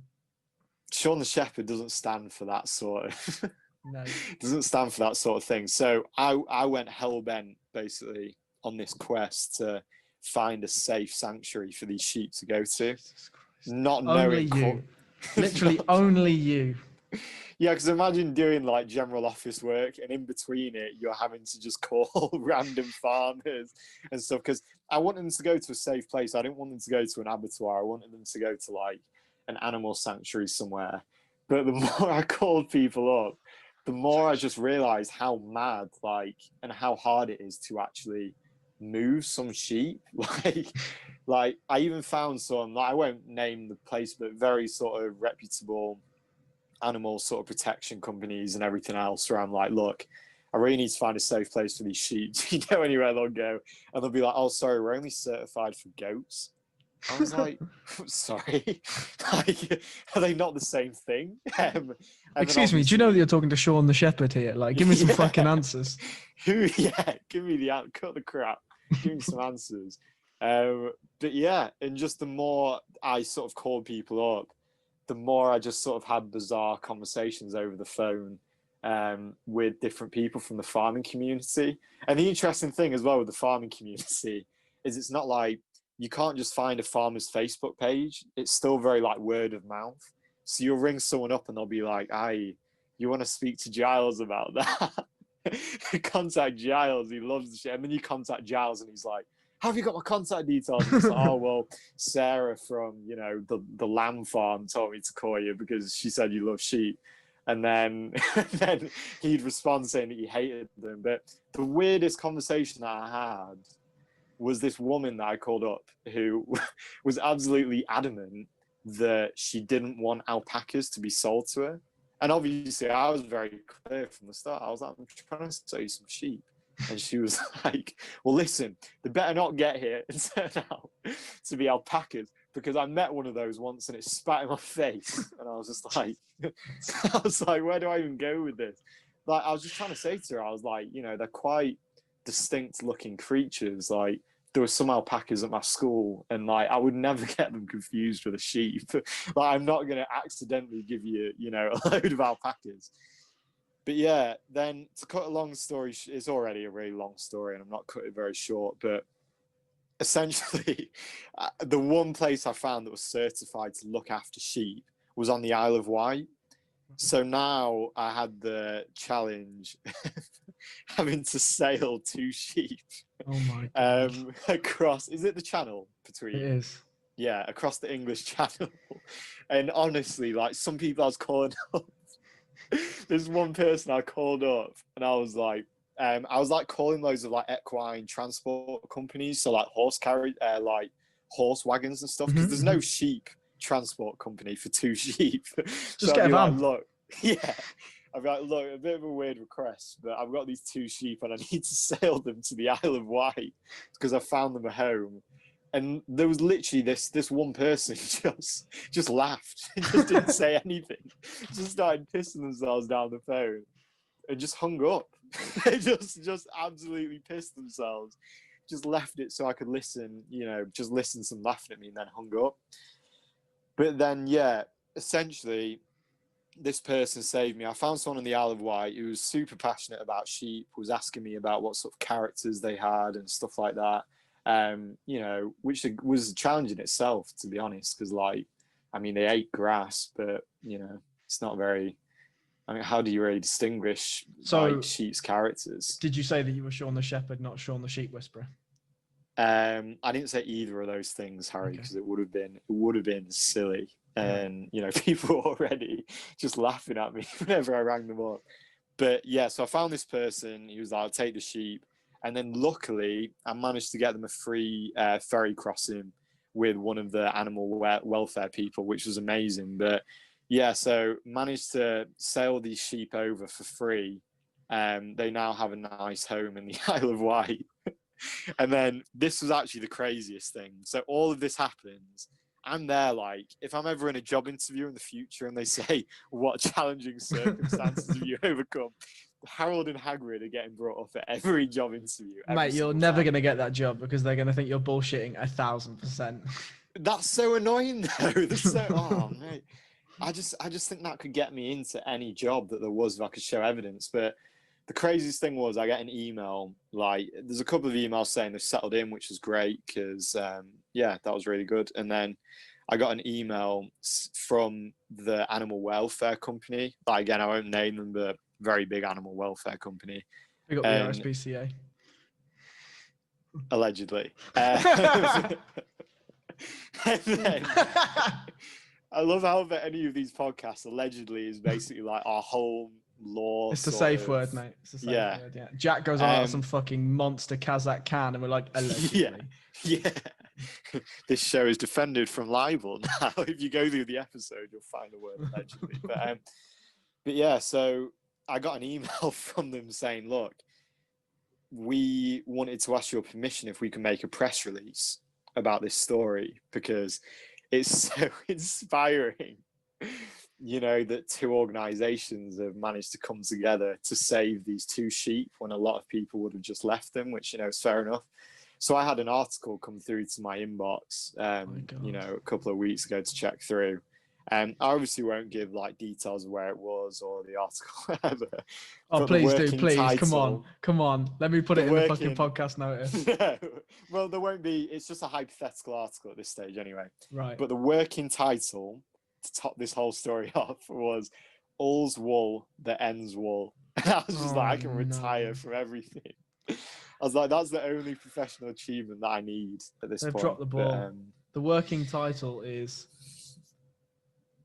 Sean the Shepherd doesn't stand for that sort of. No. Doesn't stand for that sort of thing. So I went hell bent basically on this quest to find a safe sanctuary for these sheep to go to. Not only knowing you. Literally only you. Yeah, because imagine doing like general office work and in between it, you're having to just call random farmers and stuff. Because I wanted them to go to a safe place. I didn't want them to go to an abattoir. I wanted them to go to like an animal sanctuary somewhere. But the more I called people up, the more I just realized how mad, and how hard it is to actually move some sheep. Like I even found some, I won't name the place, but very sort of reputable animal sort of protection companies and everything else where I'm like, look, I really need to find a safe place for these sheep. Do you know anywhere they'll go? And they'll be like, oh, sorry, we're only certified for goats. I was like, sorry, are they not the same thing? Excuse me, do you know that you're talking to Sean the Shepherd here? Like, give me some fucking answers. Give me cut the crap. Give me some answers. But yeah, and just the more I sort of called people up, the more I just sort of had bizarre conversations over the phone with different people from the farming community. And the interesting thing as well with the farming community is it's not like you can't just find a farmer's Facebook page. It's still very like word of mouth. So you'll ring someone up and they'll be like, "Hey, you want to speak to Giles about that?" Contact Giles. He loves the shit. And then you contact Giles and he's like, "How have you got my contact details?" And it's like, "Oh, well, Sarah from, the lamb farm told me to call you because she said you love sheep." And then, then he'd respond saying that he hated them. But the weirdest conversation that I had was this woman that I called up who was absolutely adamant that she didn't want alpacas to be sold to her. And obviously, I was very clear from the start. I was like, "I'm trying to sell you some sheep." And she was like, "Well, listen, they better not get here and turn out to be alpacas because I met one of those once and it spat in my face." And I was just like, where do I even go with this? Like, I was just trying to say to her, I was like, they're quite distinct looking creatures. Like, there were some alpacas at my school and like, I would never get them confused with a sheep. Like, I'm not going to accidentally give you, a load of alpacas. But yeah, then to cut a long story, it's already a really long story and I'm not cutting it very short, but essentially the one place I found that was certified to look after sheep was on the Isle of Wight. So now I had the challenge having to sail 2 sheep across, is it the channel between? It is. Yeah, across the English Channel. And honestly, like some people I was calling up, there's one person I called up and I was like calling loads of like equine transport companies, so like horse wagons and stuff, because there's no sheep transport company for 2 sheep. Just so get a van. Like, look, yeah. I'd be like, look, a bit of a weird request, but I've got these 2 sheep and I need to sail them to the Isle of Wight because I found them a home. And there was literally this one person just laughed, just didn't say anything, just started pissing themselves down the phone, and just hung up. They just absolutely pissed themselves. Just left it so I could listen, just listen to them laughing at me, and then hung up. But then, yeah, essentially, this person saved me. I found someone on the Isle of Wight who was super passionate about sheep, was asking me about what sort of characters they had and stuff like that. Which was a challenge in itself, to be honest, because they ate grass, but it's not very. How do you really distinguish sheep's characters? Did you say that you were Sean the Shepherd, not Sean the Sheep Whisperer? I didn't say either of those things, Harry, because it would have been silly, and people were already just laughing at me whenever I rang them up. But yeah, so I found this person. He was like, "I'll take the sheep." And then luckily, I managed to get them a free ferry crossing with one of the animal welfare people, which was amazing. But Yeah, so managed to sail these sheep over for free. They now have a nice home in the Isle of Wight. And then this was actually the craziest thing. So all of this happens. I'm there, like, if I'm ever in a job interview in the future and they say, what challenging circumstances have you overcome? Harold and Hagrid are getting brought up at every job interview. Mate, you're never going to get that job because they're going to think you're bullshitting 1,000%. That's so annoying, though. That's so, oh, mate. I just think that could get me into any job that there was if I could show evidence. But the craziest thing was I get an email, like, there's a couple of emails saying they've settled in, which was great because, yeah, that was really good. And then I got an email from the animal welfare company. Like, again, I won't name them, but very big animal welfare company. We got the RSPCA. Allegedly. And then, I love how that any of these podcasts allegedly is basically like our whole law. It's a safe word, mate. It's a safe word, yeah. Jack goes on about some fucking monster Kazakh can, and we're like, allegedly. Yeah. This show is defended from libel now. If you go through the episode, you'll find the word allegedly. But yeah, so I got an email from them saying, look, we wanted to ask your permission if we can make a press release about this story because it's so inspiring, you know, that two organizations have managed to come together to save these two sheep when a lot of people would have just left them, which, you know, is fair enough. So I had an article come through to my inbox, you know, a couple of weeks ago to check through. I obviously won't give like details of where it was or the article ever. Oh, please do, please. Title, come on. Let me put it in the fucking podcast notice. No. Well, there won't be. It's just a hypothetical article at this stage anyway. Right. But the working title to top this whole story off was "All's Wool That Ends Wool." And I was just like, I can retire from everything. I was like, that's the only professional achievement that I need at this point. They've dropped the ball. But, the working title is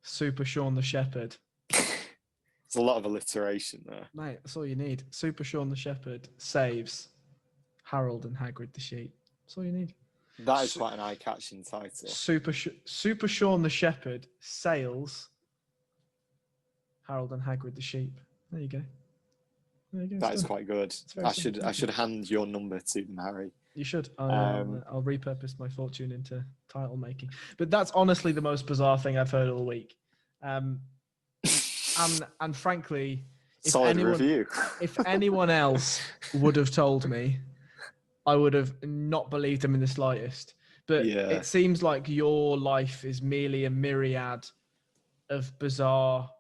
Super Sean the Shepherd. There's a lot of alliteration there. Mate, that's all you need. Super Sean the Shepherd saves Harold and Hagrid the sheep. That's all you need. That is quite an eye-catching title. Super Sean the Shepherd sails Harold and Hagrid the sheep. There you go. That is quite good. I should hand your number to them, Harry. You should. I'll repurpose my fortune into title making. But that's honestly the most bizarre thing I've heard all week. And frankly, if anyone else would have told me, I would have not believed them in the slightest. But it seems like your life is merely a myriad of bizarre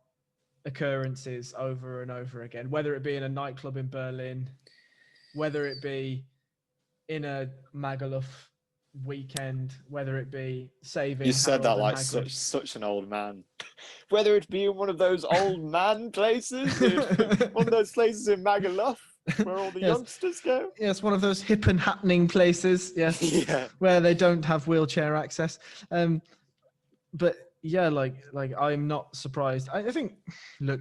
occurrences over and over again, whether it be in a nightclub in Berlin, whether it be in a Magaluf weekend, whether it be saving. You said that like such an old man. Whether it be in one of those old man places, one of those places in Magaluf where all the youngsters go. Yes, one of those hip and happening places. Yes, where they don't have wheelchair access. But yeah, like I'm not surprised. I think, look,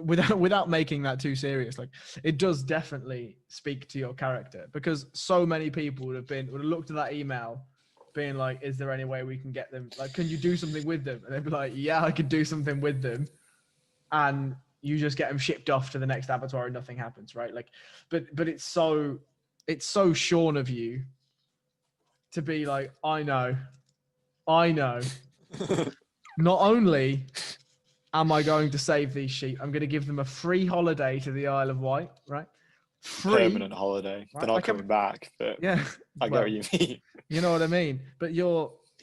without making that too serious, like it does definitely speak to your character because so many people would have looked at that email, being like, "Is there any way we can get them? Like, can you do something with them?" And they'd be like, "Yeah, I could do something with them," and you just get them shipped off to the next abattoir and nothing happens, right? Like, but it's so Sean of you to be like, I know. Not only am I going to save these sheep, I'm going to give them a free holiday to the Isle of Wight, right? Permanent holiday. Right? They're not coming back, but yeah, I get what you mean. You know what I mean? But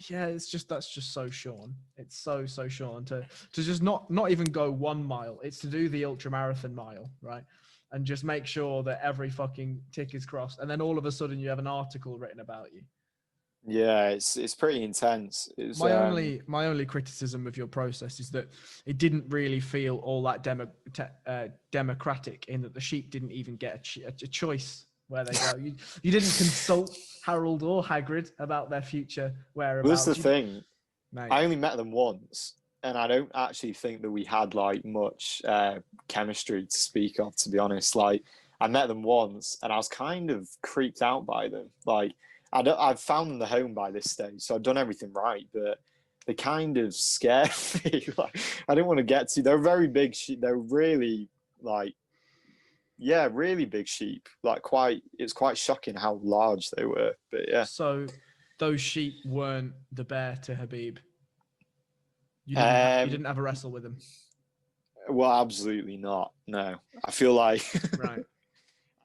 that's just so Sean. It's so Sean to just not even go 1 mile. It's to do the ultramarathon mile, right? And just make sure that every fucking tick is crossed. And then all of a sudden you have an article written about you. Yeah, it's pretty intense. My only criticism of your process is that it didn't really feel all that democratic in that the sheep didn't even get a choice where they go. You didn't consult Harold or Hagrid about their future whereabouts. Well, that's the thing. Mate. I only met them once, and I don't actually think that we had like much chemistry to speak of, to be honest. Like, I met them once, and I was kind of creeped out by them. Like, I've found them the home by this stage, so I've done everything right. But they kind of scare me. Like, I didn't want to get to. They're very big sheep. They're really like, yeah, really big sheep. Like it's quite shocking how large they were. But yeah. So those sheep weren't the bear to Habib. You Um, didn't have a wrestle with them. Well, absolutely not. No, I feel like Right.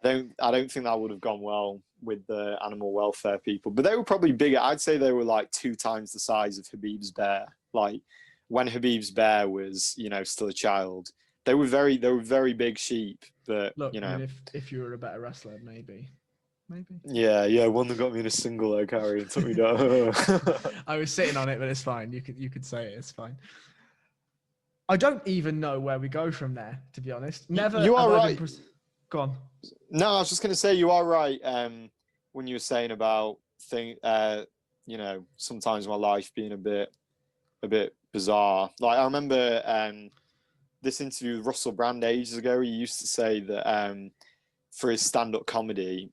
I don't think that would have gone well with the animal welfare people. But they were probably bigger. I'd say they were like 2 times the size of Habib's bear. Like when Habib's bear was, still a child, they were very big sheep. But Look, I mean, if you were a better wrestler, maybe. Yeah, one that got me in a single leg carry and took me down. I was sitting on it, but it's fine. You could say it. It's fine. I don't even know where we go from there, to be honest. Never. You are right. Go on. No, I was just going to say you are right. When you were saying about sometimes my life being a bit bizarre. Like I remember this interview with Russell Brand ages ago. He used to say that for his stand-up comedy,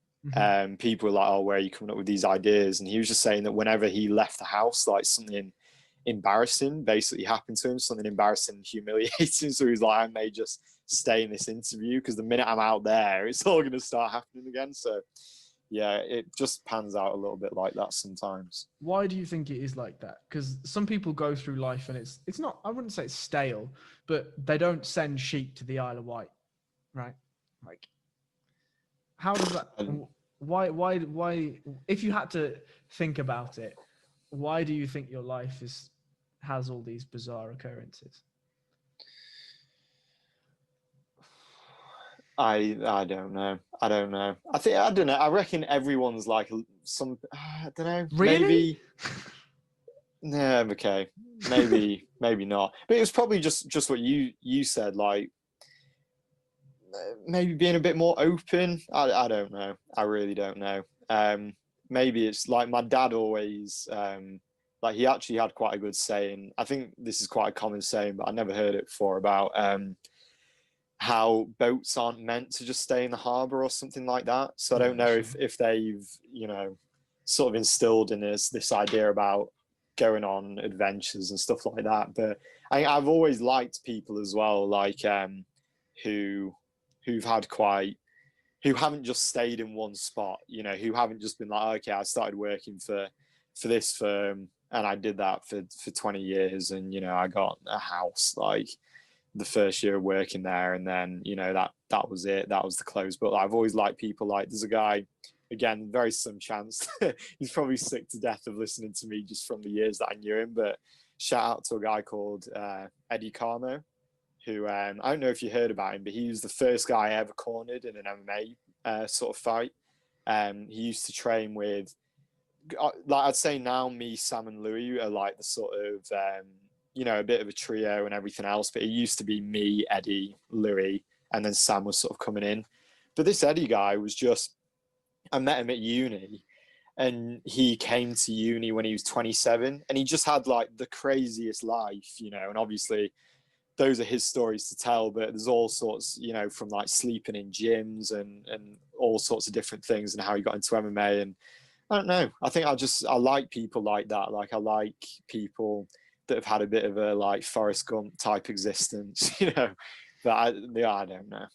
people were like, "Oh, where are you coming up with these ideas?" And he was just saying that whenever he left the house, like something embarrassing basically happened to him, something embarrassing and humiliating. So he's like, I may just stay in this interview because the minute I'm out there, it's all going to start happening again. So yeah, it just pans out a little bit like that sometimes. Why do you think it is like that? Because some people go through life and it's not, I wouldn't say it's stale, but they don't send sheep to the Isle of Wight, right? Like, how does that, why, if you had to think about it, why do you think your life has all these bizarre occurrences? I don't know. I don't know. I don't know. I reckon everyone's like some. I don't know. Really? Maybe. Yeah. Okay. Maybe. Maybe not. But it was probably just what you said. Like maybe being a bit more open. I don't know. I really don't know. Maybe it's like my dad always. Like he actually had quite a good saying. I think this is quite a common saying, but I never heard it before about how boats aren't meant to just stay in the harbour or something like that. So I don't know if they've, sort of instilled in us this idea about going on adventures and stuff like that. But I've always liked people as well, like who haven't just stayed in one spot, who haven't just been like, okay, I started working for this firm and I did that for 20 years and, I got a house like the first year of working there, and then that was it. That was the close. But I've always liked people like there's a guy, again, very slim chance. He's probably sick to death of listening to me just from the years that I knew him. But shout out to a guy called Eddie Carmo, who I don't know if you heard about him, but he was the first guy I ever cornered in an MMA sort of fight. He used to train with, like I'd say now, me, Sam, and Louis are like the sort of a bit of a trio and everything else, but it used to be me, Eddie, Louis, and then Sam was sort of coming in. But this Eddie guy was just, I met him at uni and he came to uni when he was 27 and he just had like the craziest life, and obviously those are his stories to tell, but there's all sorts, from like sleeping in gyms and all sorts of different things and how he got into MMA. And I don't know, I think I like people like that. Like I like people that have had a bit of a like Forrest Gump type existence, but I don't know.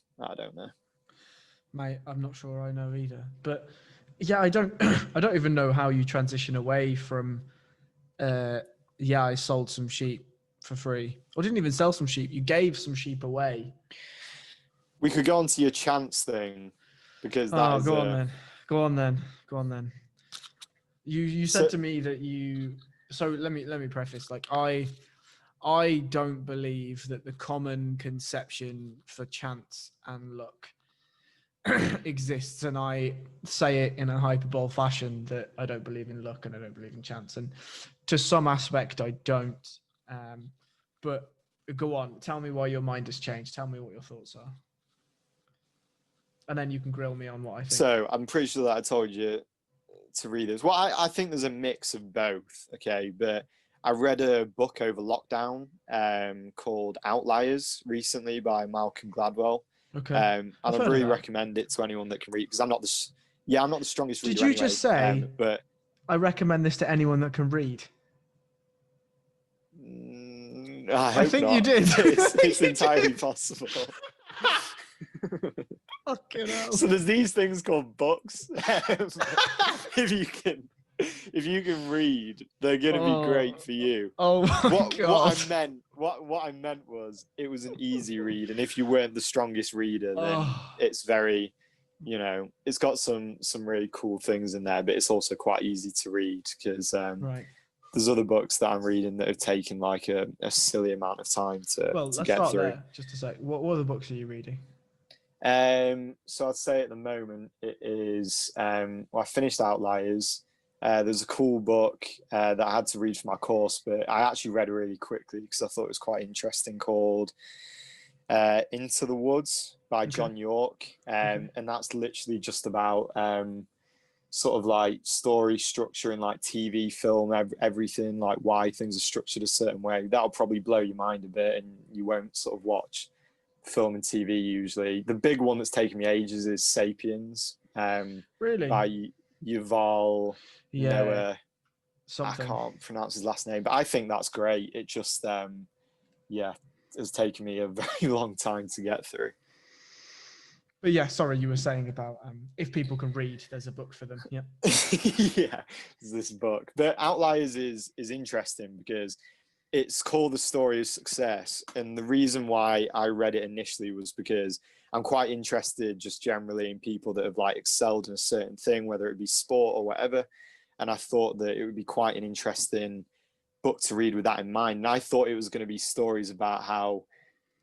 Mate, I'm not sure I know either. But yeah, I don't even know how you transition away from, I sold some sheep for free. Or didn't even sell some sheep. You gave some sheep away. We could go on to your chance thing because that go on then. You said to me that so let me preface, like I don't believe that the common conception for chance and luck exists, and I say it in a hyperbole fashion that I don't believe in luck and I don't believe in chance, and to some aspect I don't. But go on, tell me why your mind has changed. Tell me what your thoughts are, and then you can grill me on what I think. So I'm pretty sure that I told you to read this. Well, I think there's a mix of both, okay? But I read a book over lockdown called Outliers recently by Malcolm Gladwell. Okay. And I really recommend it to anyone that can read, because I'm not the strongest reader. Did you just say, but I recommend this to anyone that can read? I I hope think not. you did. It's entirely possible. Fucking hell. So there's these things called books. If you can read, they're gonna be great for you. Oh my God. What I meant was it was an easy read, and if you weren't the strongest reader, then Oh. it's very, it's got some really cool things in there, but it's also quite easy to read because Right. there's other books that I'm reading that have taken like a silly amount of time to Let's get start through. there. Just a sec. What other books are you reading? So I'd say at the moment it is. I finished Outliers. There's a cool book that I had to read for my course, but I actually read really quickly because I thought it was quite interesting, called Into the Woods by John York. And that's literally just about sort of like story structure and like TV, film, everything, like why things are structured a certain way. That'll probably blow your mind a bit, and you won't sort of watch film and TV usually. The big one that's taken me ages is Sapiens. Really? By Yuval Noah. Something. I can't pronounce his last name, but I think that's great. It just has taken me a very long time to get through. But yeah, sorry, you were saying about if people can read, there's a book for them. Yeah. Yeah, there's this book. But Outliers is interesting because it's called The Story of Success. And the reason why I read it initially was because I'm quite interested just generally in people that have like excelled in a certain thing, whether it be sport or whatever. And I thought that it would be quite an interesting book to read with that in mind. And I thought it was going to be stories about how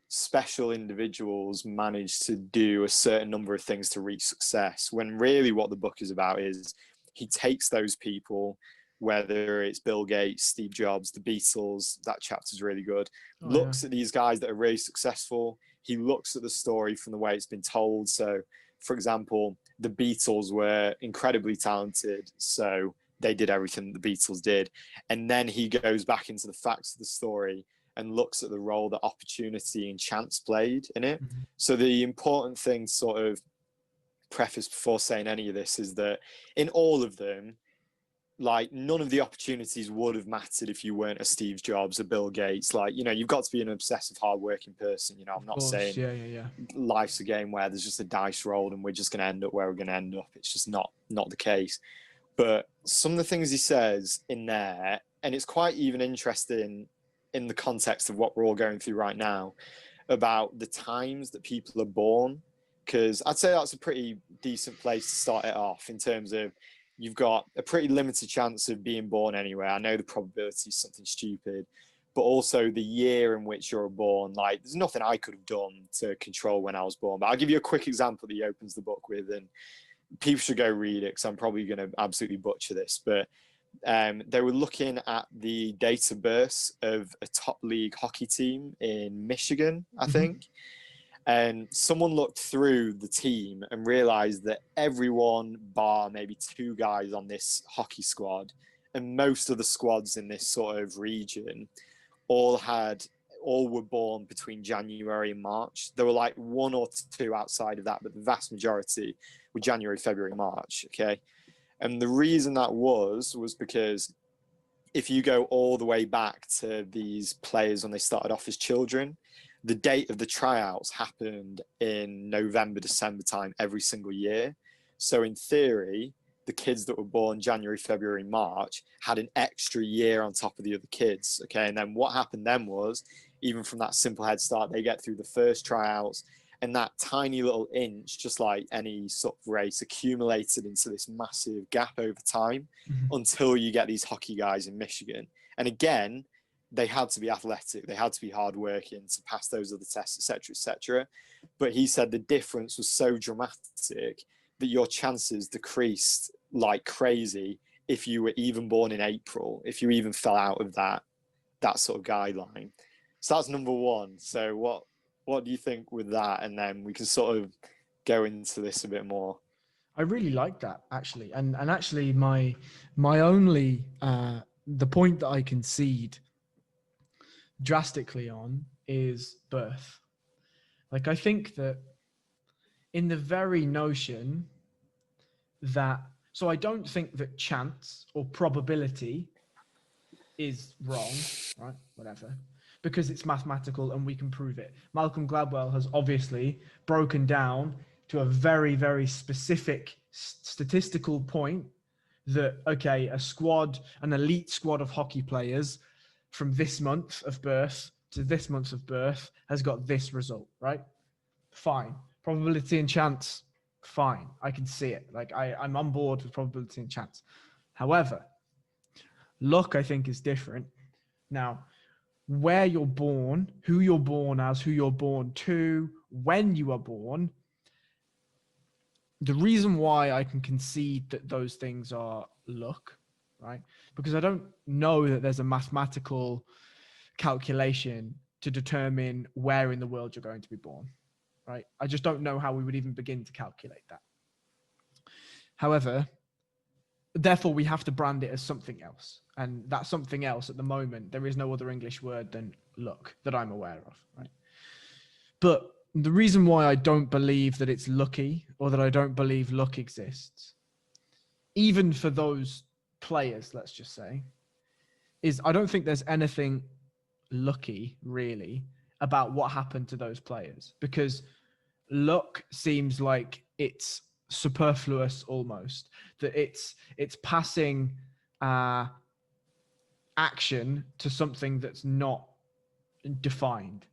special individuals manage to do a certain number of things to reach success, when really what the book is about is he takes those people, whether it's Bill Gates, Steve Jobs, the Beatles, that chapter's really good, looks at these guys that are really successful. He looks at the story from the way it's been told. So, for example, the Beatles were incredibly talented, so they did everything the Beatles did. And then he goes back into the facts of the story and looks at the role that opportunity and chance played in it. Mm-hmm. So the important thing to sort of preface before saying any of this is that in all of them, like none of the opportunities would have mattered if you weren't a Steve Jobs, a Bill Gates. Like, you've got to be an obsessive, hardworking person. I'm not saying life's a game where there's just a dice roll and we're just going to end up where we're going to end up. It's just not the case. But some of the things he says in there, and it's quite even interesting in the context of what we're all going through right now, about the times that people are born, because I'd say that's a pretty decent place to start it off in terms of you've got a pretty limited chance of being born anywhere. I know the probability is something stupid, but also the year in which you're born, like there's nothing I could have done to control when I was born. But I'll give you a quick example that he opens the book with, and people should go read it because I'm probably going to absolutely butcher this, but they were looking at the date of birth of a top league hockey team in Michigan, I think. And someone looked through the team and realized that everyone bar maybe two guys on this hockey squad, and most of the squads in this sort of region all were born between January and March. There were like one or two outside of that, but the vast majority were January, February, March. Okay. And the reason that was because if you go all the way back to these players when they started off as children, the date of the tryouts happened in November, December time every single year. So in theory, the kids that were born January, February, March had an extra year on top of the other kids. Okay. And then what happened then was, even from that simple head start, they get through the first tryouts, and that tiny little inch, just like any sort of race, accumulated into this massive gap over time until you get these hockey guys in Michigan. And again, they had to be athletic, they had to be hardworking to pass those other tests, etc., etc. But he said the difference was so dramatic that your chances decreased like crazy if you were even born in April, if you even fell out of that sort of guideline. So that's number one. So what do you think with that? And then we can sort of go into this a bit more. I really like that, actually. And actually my only, the point that I concede drastically on is birth. Like, I think that in the very notion that, so I don't think that chance or probability is wrong, right? Whatever. because it's mathematical and we can prove it. Malcolm Gladwell has obviously broken down to a very, very specific statistical point that, okay, an elite squad of hockey players from this month of birth to this month of birth has got this result, right? Fine. Probability and chance, fine. I can see it. Like I'm on board with probability and chance. However, luck, I think, is different. Now, where you're born, who you're born as, who you're born to, when you are born, the reason why I can concede that those things are luck, right? Because I don't know that there's a mathematical calculation to determine where in the world you're going to be born, right? I just don't know how we would even begin to calculate that. However, therefore we have to brand it as something else. And that something else at the moment, there is no other English word than luck that I'm aware of, right? But the reason why I don't believe that it's lucky, or that I don't believe luck exists, even for those players, let's just say, is I don't think there's anything lucky really about what happened to those players, because luck seems like it's superfluous almost, that it's passing action to something that's not defined,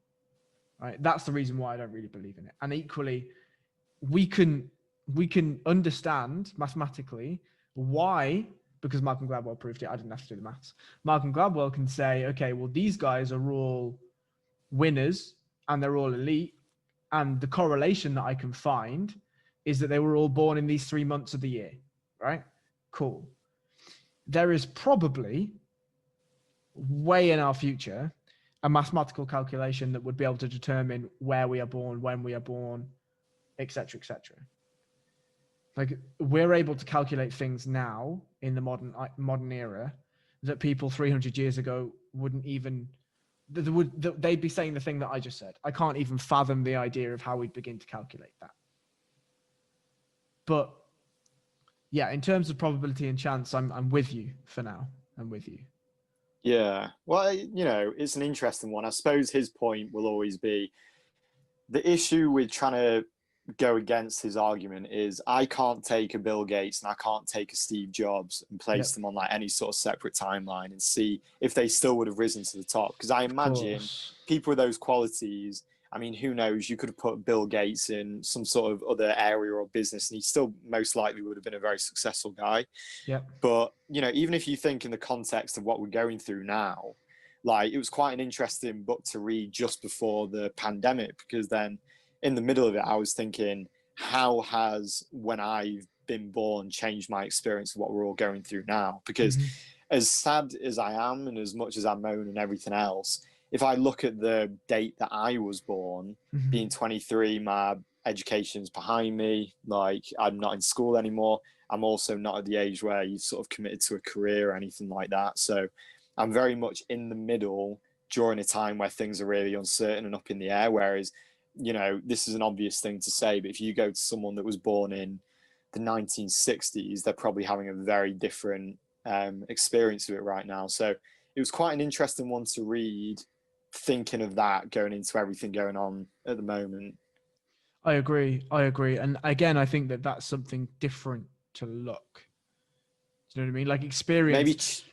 right? That's the reason why I don't really believe in it. And equally, we can understand mathematically why, because Malcolm Gladwell proved it. I didn't have to do the maths. Malcolm Gladwell can say, okay, well, these guys are all winners and they're all elite, and the correlation that I can find is that they were all born in these 3 months of the year, right? Cool. There is probably way in our future a mathematical calculation that would be able to determine where we are born, when we are born, etc., etc. Like, we're able to calculate things now in the modern era that people 300 years ago wouldn't even, they'd be saying the thing that I just said. I can't even fathom the idea of how we'd begin to calculate that. But yeah, in terms of probability and chance, I'm with you for now. I'm with you. Yeah. Well, it's an interesting one. I suppose his point will always be the issue with trying to go against his argument is I can't take a Bill Gates and I can't take a Steve Jobs and place them on like any sort of separate timeline and see if they still would have risen to the top. Because I imagine people with those qualities, I mean, who knows? You could have put Bill Gates in some sort of other area or business and he still most likely would have been a very successful guy. Yeah. But, even if you think in the context of what we're going through now, like it was quite an interesting book to read just before the pandemic, because then in the middle of it, I was thinking, how has when I've been born changed my experience of what we're all going through now? Because as sad as I am and as much as I moan and everything else, if I look at the date that I was born, being 23, my education's behind me, like I'm not in school anymore. I'm also not at the age where you've sort of committed to a career or anything like that. So I'm very much in the middle during a time where things are really uncertain and up in the air. Whereas, this is an obvious thing to say, but if you go to someone that was born in the 1960s, they're probably having a very different experience of it right now. So it was quite an interesting one to read, thinking of that going into everything going on at the moment. I agree. And again, I think that that's something different to luck. Do you know what I mean? Like experience.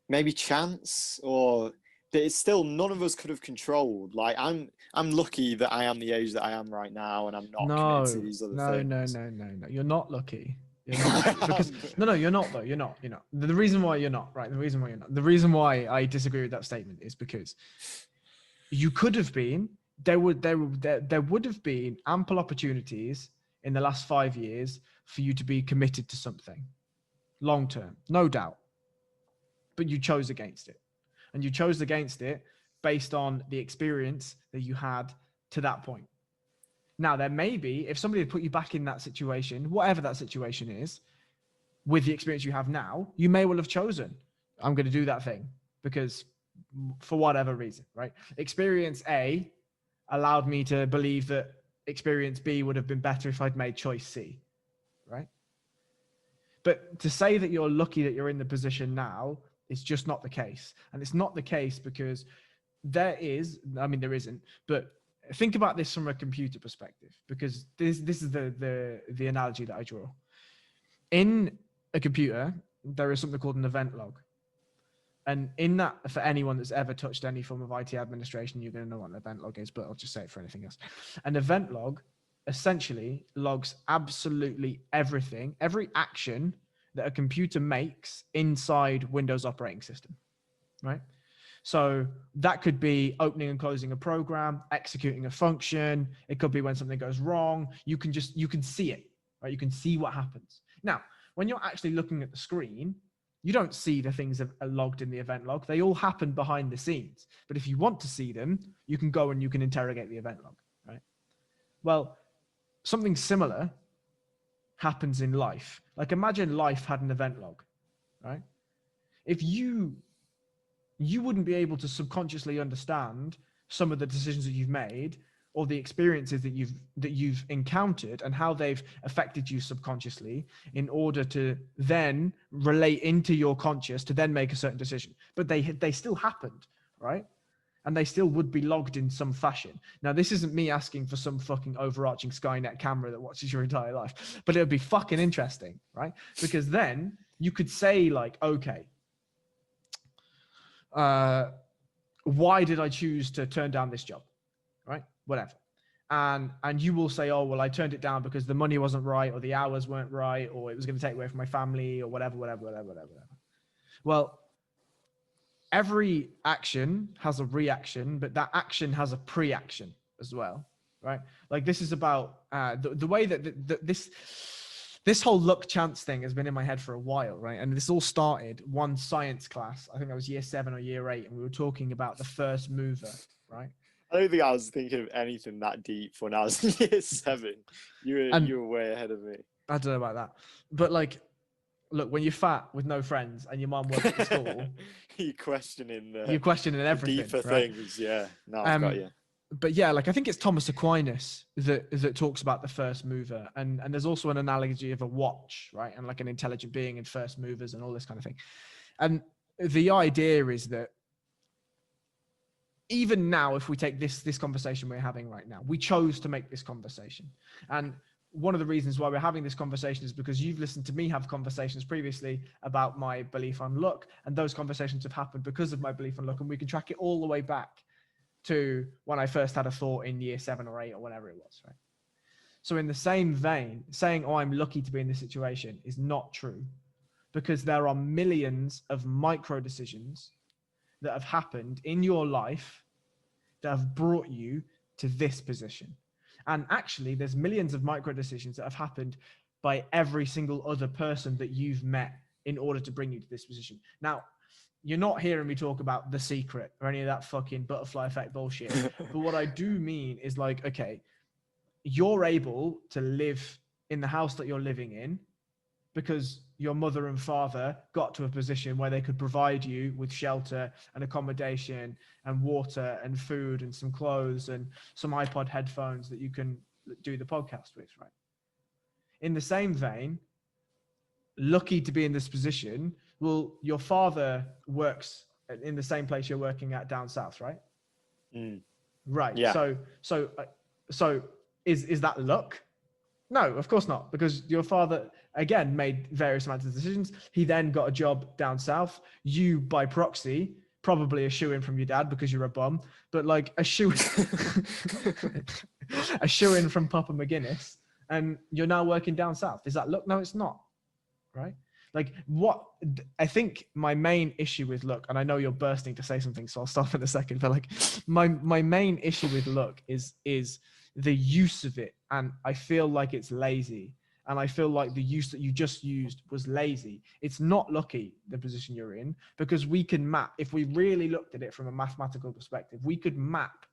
Maybe chance, or that it's still none of us could have controlled. Like I'm lucky that I am the age that I am right now, and I'm not committed to these other things. No. You're not lucky. You're not lucky because no, you're not though. You're not. The reason why you're not, right? The reason why you're not. The reason why I disagree with that statement is because you could have been. There would have been ample opportunities in the last 5 years for you to be committed to something long term, no doubt. But you chose against it. And you chose against it based on the experience that you had to that point. Now, there may be, if somebody had put you back in that situation, whatever that situation is, with the experience you have now, you may well have chosen, I'm going to do that thing because for whatever reason, right? Experience A allowed me to believe that experience B would have been better if I'd made choice C, right? But to say that you're lucky that you're in the position now, it's just not the case. And it's not the case because there is, I mean, there isn't, but think about this from a computer perspective, because this is the analogy that I draw. In a computer, there is something called an event log. And in that, for anyone that's ever touched any form of IT administration, you're going to know what an event log is, but I'll just say it for anything else. An event log essentially logs absolutely everything, every action that a computer makes inside Windows operating system, right? So that could be opening and closing a program, executing a function. It could be when something goes wrong. You can see it, right? You can see what happens. Now, when you're actually looking at the screen, you don't see the things that are logged in the event log. They all happen behind the scenes. But if you want to see them, you can go and you can interrogate the event log, right? Well, something similar happens in life. Like, imagine life had an event log, right? If you wouldn't be able to subconsciously understand some of the decisions that you've made, or the experiences that you've encountered and how they've affected you subconsciously, in order to then relate into your conscious to then make a certain decision. But they still happened, right? And they still would be logged in some fashion. Now, this isn't me asking for some fucking overarching Skynet camera that watches your entire life, but it would be fucking interesting, right? Because then you could say, like, okay, why did I choose to turn down this job, right? Whatever. And you will say, oh, well, I turned it down because the money wasn't right, or the hours weren't right, or it was going to take away from my family, or whatever. Well, every action has a reaction, but that action has a pre-action as well, right? Like, this is about the way that this whole luck chance thing has been in my head for a while, right? And this all started one science class. I think that was year 7 or year 8, and we were talking about the first mover, right? I don't think I was thinking of anything that deep when I was in year 7. You were way ahead of me. I don't know about that. But, like, look, when you're fat with no friends and your mum works at the school, you're questioning everything. Deeper right? things, yeah. No, I've got you. But yeah, like, I think it's Thomas Aquinas that talks about the first mover. And there's also an analogy of a watch, right? And like an intelligent being and first movers and all this kind of thing. And the idea is that even now, if we take this conversation we're having right now, we chose to make this conversation. And one of the reasons why we're having this conversation is because you've listened to me have conversations previously about my belief on luck. And those conversations have happened because of my belief on luck. And we can track it all the way back to when I first had a thought in year 7 or 8 or whatever it was, right? So in the same vein, saying, oh, I'm lucky to be in this situation is not true, because there are millions of micro decisions that have happened in your life that have brought you to this position. And actually, there's millions of micro decisions that have happened by every single other person that you've met in order to bring you to this position. Now, you're not hearing me talk about The Secret or any of that fucking butterfly effect bullshit. But what I do mean is, like, okay, you're able to live in the house that you're living in because your mother and father got to a position where they could provide you with shelter and accommodation and water and food and some clothes and some iPod headphones that you can do the podcast with, right? In the same vein, lucky to be in this position, well, your father works in the same place you're working at down south, right? Right. Yeah. So is that luck? No, of course not, because your father, again, made various amounts of decisions. He then got a job down south. You, by proxy, probably a shoe-in from your dad because you're a bum, but like a shoe-in from Papa Maguinness, and you're now working down south. Is that luck? No, it's not, right? Like, what I think my main issue with luck, and I know you're bursting to say something, so I'll stop in a second, but like my main issue with luck is the use of it. And I feel like it's lazy. And I feel like the use that you just used was lazy. It's not lucky, the position you're in, because we can map, if we really looked at it from a mathematical perspective, we could map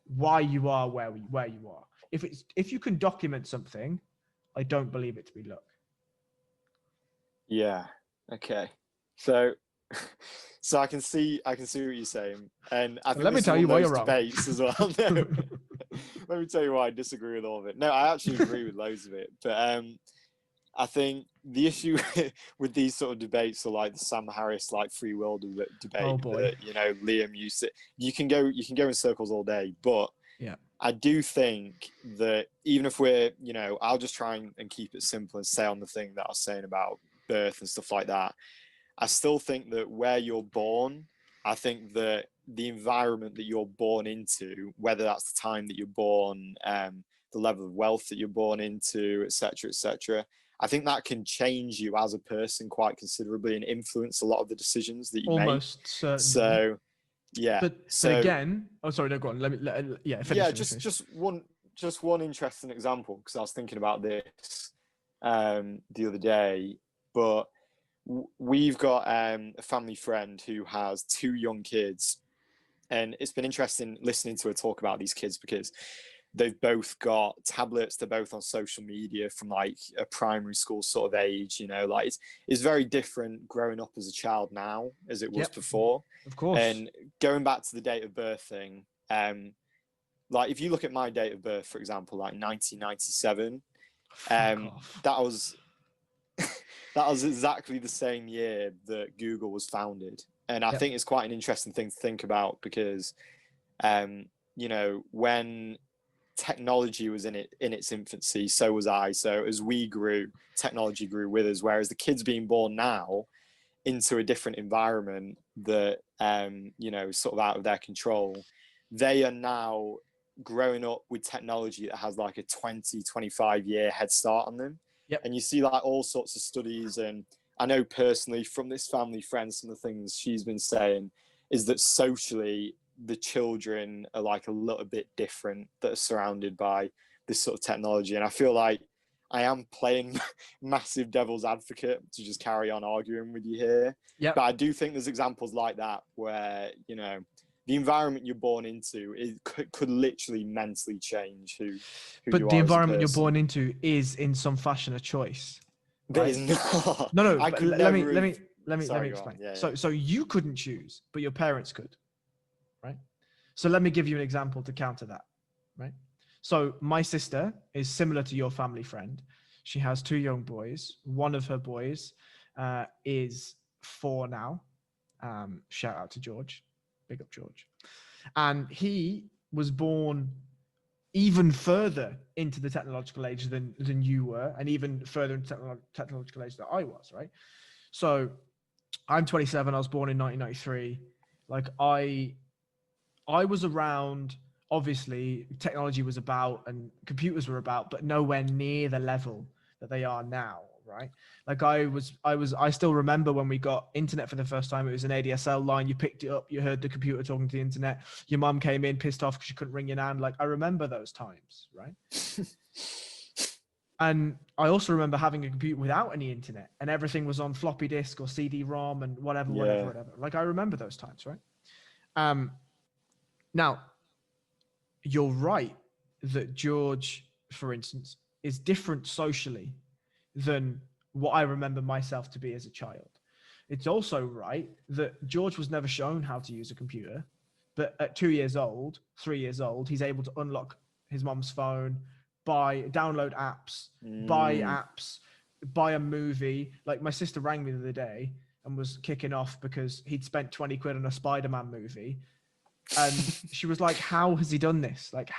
why you are where you are. If you can document something, I don't believe it to be luck. Yeah. Okay. So I can see what you're saying, and I think let me tell you why you're wrong. Debates as well. No. Let me tell you why I disagree with all of it. No, I actually agree with loads of it, but I think the issue with these sort of debates are like the Sam Harris like free will debate Oh boy. that Liam used to. You can go in circles all day, but Yeah. I do think that even if we're I'll just try and keep it simple and stay on the thing that I was saying about birth and stuff like that. I still think that where you're born, I think that the environment that you're born into, whether that's the time that you're born, the level of wealth that you're born into, etc., etc., I think that can change you as a person quite considerably and influence a lot of the decisions that you Almost make. certainly. So, yeah. But again, oh sorry, no, go on. Finish. Just one interesting example, because I was thinking about this the other day, but we've got a family friend who has 2 young kids, and it's been interesting listening to her talk about these kids because they've both got tablets. They're both on social media from like a primary school sort of age. Like it's very different growing up as a child now as it was before. Of course. And going back to the date of birth thing, like if you look at my date of birth, for example, like 1997, that was exactly the same year that Google was founded. And I think it's quite an interesting thing to think about because, when technology was in its infancy, so was I. So as we grew, technology grew with us. Whereas the kids being born now into a different environment that, sort of out of their control, they are now growing up with technology that has like a 20-25 year head start on them. And you see like all sorts of studies, and I know personally from this family friend, some of the things she's been saying is that socially the children are like a little bit different that are surrounded by this sort of technology. And I feel like I am playing massive devil's advocate to just carry on arguing with you here. But I do think there's examples like that where, the environment you're born into could literally mentally change who but you the are environment you're as a person. born into is in some fashion a choice. Right? That is not. No. I could let me Sorry, explain. Yeah. So you couldn't choose, but your parents could, right? So let me give you an example to counter that, right? So my sister is similar to your family friend. She has 2 young boys. One of her boys is 4 now. Shout out to George. Big up George. And he was born even further into the technological age than you were, and even further into technological age that I was, right? So I'm 27. I was born in 1993. Like I was around. Obviously, technology was about and computers were about, but nowhere near the level that they are now, right? Like I still remember when we got internet for the first time. It was an ADSL line. You picked it up, you heard the computer talking to the internet. Your mum came in pissed off because she couldn't ring your nan. Like I remember those times, right? And I also remember having a computer without any internet and everything was on floppy disk or CD-ROM and whatever. Like I remember those times, right? Now, you're right that George, for instance, is different socially than what I remember myself to be as a child. It's also right that George was never shown how to use a computer, but at 2 years old, 3 years old, he's able to unlock his mom's phone, download apps, buy apps, buy a movie. Like my sister rang me the other day and was kicking off because he'd spent 20 quid on a Spider-Man movie. And she was like, how has he done this? Like,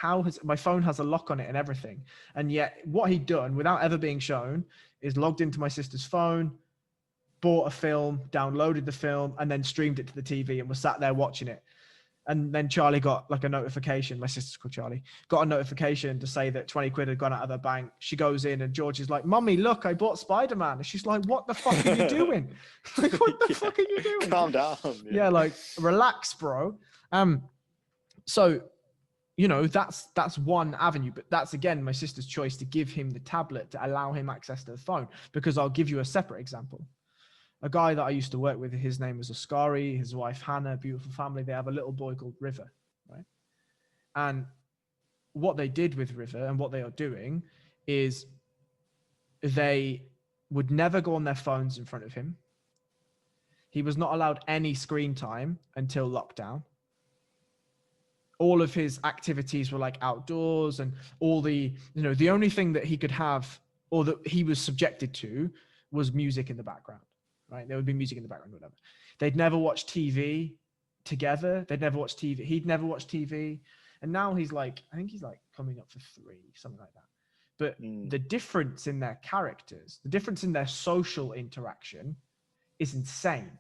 my phone has a lock on it and everything. And yet what he'd done without ever being shown is logged into my sister's phone, bought a film, downloaded the film, and then streamed it to the TV and was sat there watching it. And then Charlie got like a notification. My sister's called Charlie. Got a notification to say that 20 quid had gone out of her bank. She goes in and George is like, Mummy, look, I bought Spider-Man. And she's like, what the fuck are you doing? Like, what the fuck are you doing? Calm down. Yeah, like, relax, bro. So, that's one avenue, but that's again my sister's choice to give him the tablet to allow him access to the phone. Because I'll give you a separate example. A guy that I used to work with, his name was Oscari, his wife Hannah, beautiful family. They have a little boy called River, right? And what they did with River and what they are doing is they would never go on their phones in front of him. He was not allowed any screen time until lockdown. All of his activities were like outdoors and all the only thing that he could have or that he was subjected to was music in the background, right? There would be music in the background, whatever. They'd never watch TV together. They'd never watch TV. He'd never watched TV. And now he's like, I think he's like coming up for 3, something like that. But the difference in their characters, the difference in their social interaction is insane,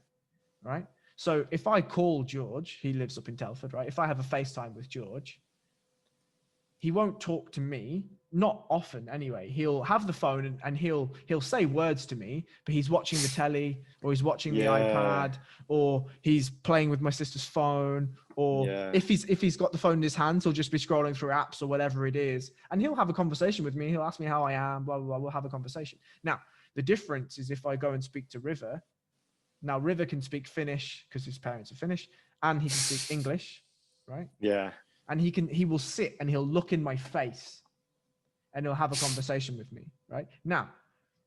right? So if I call George, he lives up in Telford, right? If I have a FaceTime with George, he won't talk to me, not often anyway. He'll have the phone and he'll say words to me, but he's watching the telly, or he's watching the iPad, or he's playing with my sister's phone, or if he's got the phone in his hands, he'll just be scrolling through apps or whatever it is. And he'll have a conversation with me. He'll ask me how I am, blah, blah, blah. We'll have a conversation. Now, the difference is if I go and speak to River. Now, River can speak Finnish because his parents are Finnish, and he can speak English, right? Yeah. And he will sit and he'll look in my face and he'll have a conversation with me, right? Now,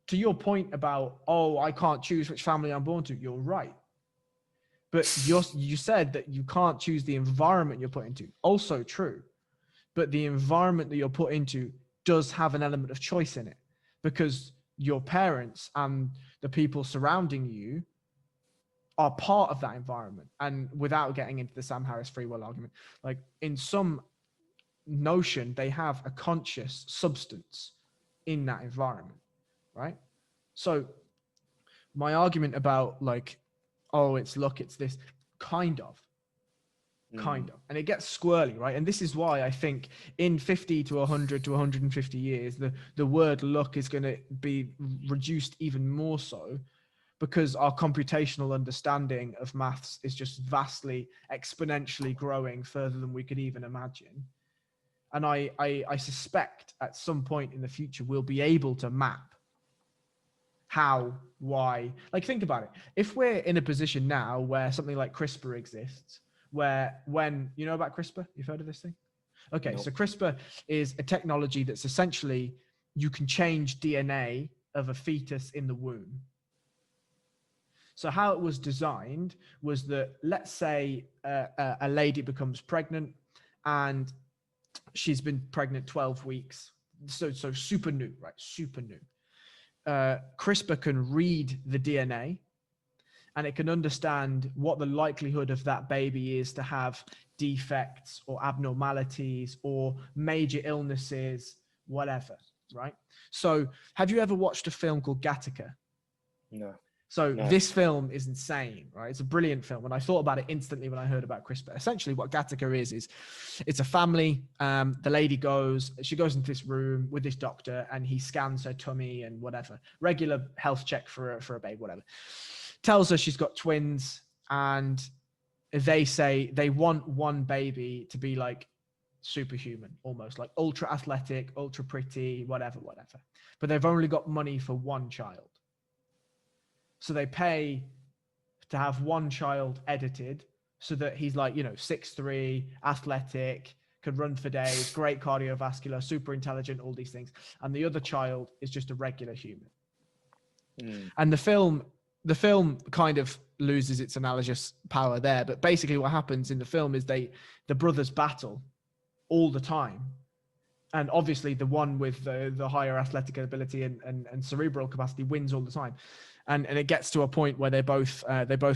to your point about, oh, I can't choose which family I'm born to, you're right. But you said that you can't choose the environment you're put into. Also true. But the environment that you're put into does have an element of choice in it, because your parents and the people surrounding you are part of that environment. And without getting into the Sam Harris free will argument, like in some notion, they have a conscious substance in that environment, right? So my argument about like, oh, it's luck, it's this, kind of. And it gets squirrely, right? And this is why I think in 50 to 100 to 150 years, the word luck is going to be reduced even more so, because our computational understanding of maths is just vastly, exponentially growing further than we could even imagine. And I suspect at some point in the future, we'll be able to map how, why. Like, think about it. If we're in a position now where something like CRISPR exists, where when, you know about CRISPR? You've heard of this thing? Okay, Nope. So CRISPR is a technology that's essentially, you can change DNA of a fetus in the womb. So how it was designed was that, let's say a lady becomes pregnant and she's been pregnant 12 weeks. So super new, right? Super new. CRISPR can read the DNA and it can understand what the likelihood of that baby is to have defects or abnormalities or major illnesses, whatever, right? So have you ever watched a film called Gattaca? No. So this film is insane, right? It's a brilliant film. And I thought about it instantly when I heard about CRISPR. Essentially what Gattaca is it's a family. The lady she goes into this room with this doctor and he scans her tummy and whatever. Regular health check for a babe, whatever. Tells her she's got twins, and they say they want one baby to be like superhuman, almost like ultra athletic, ultra pretty, whatever. But they've only got money for one child. So they pay to have one child edited so that he's like, 6'3", athletic, could run for days, great cardiovascular, super intelligent, all these things. And the other child is just a regular human. And the film kind of loses its analogous power there. But basically what happens in the film is the brothers battle all the time. And obviously the one with the higher athletic ability and cerebral capacity wins all the time. And it gets to a point where they both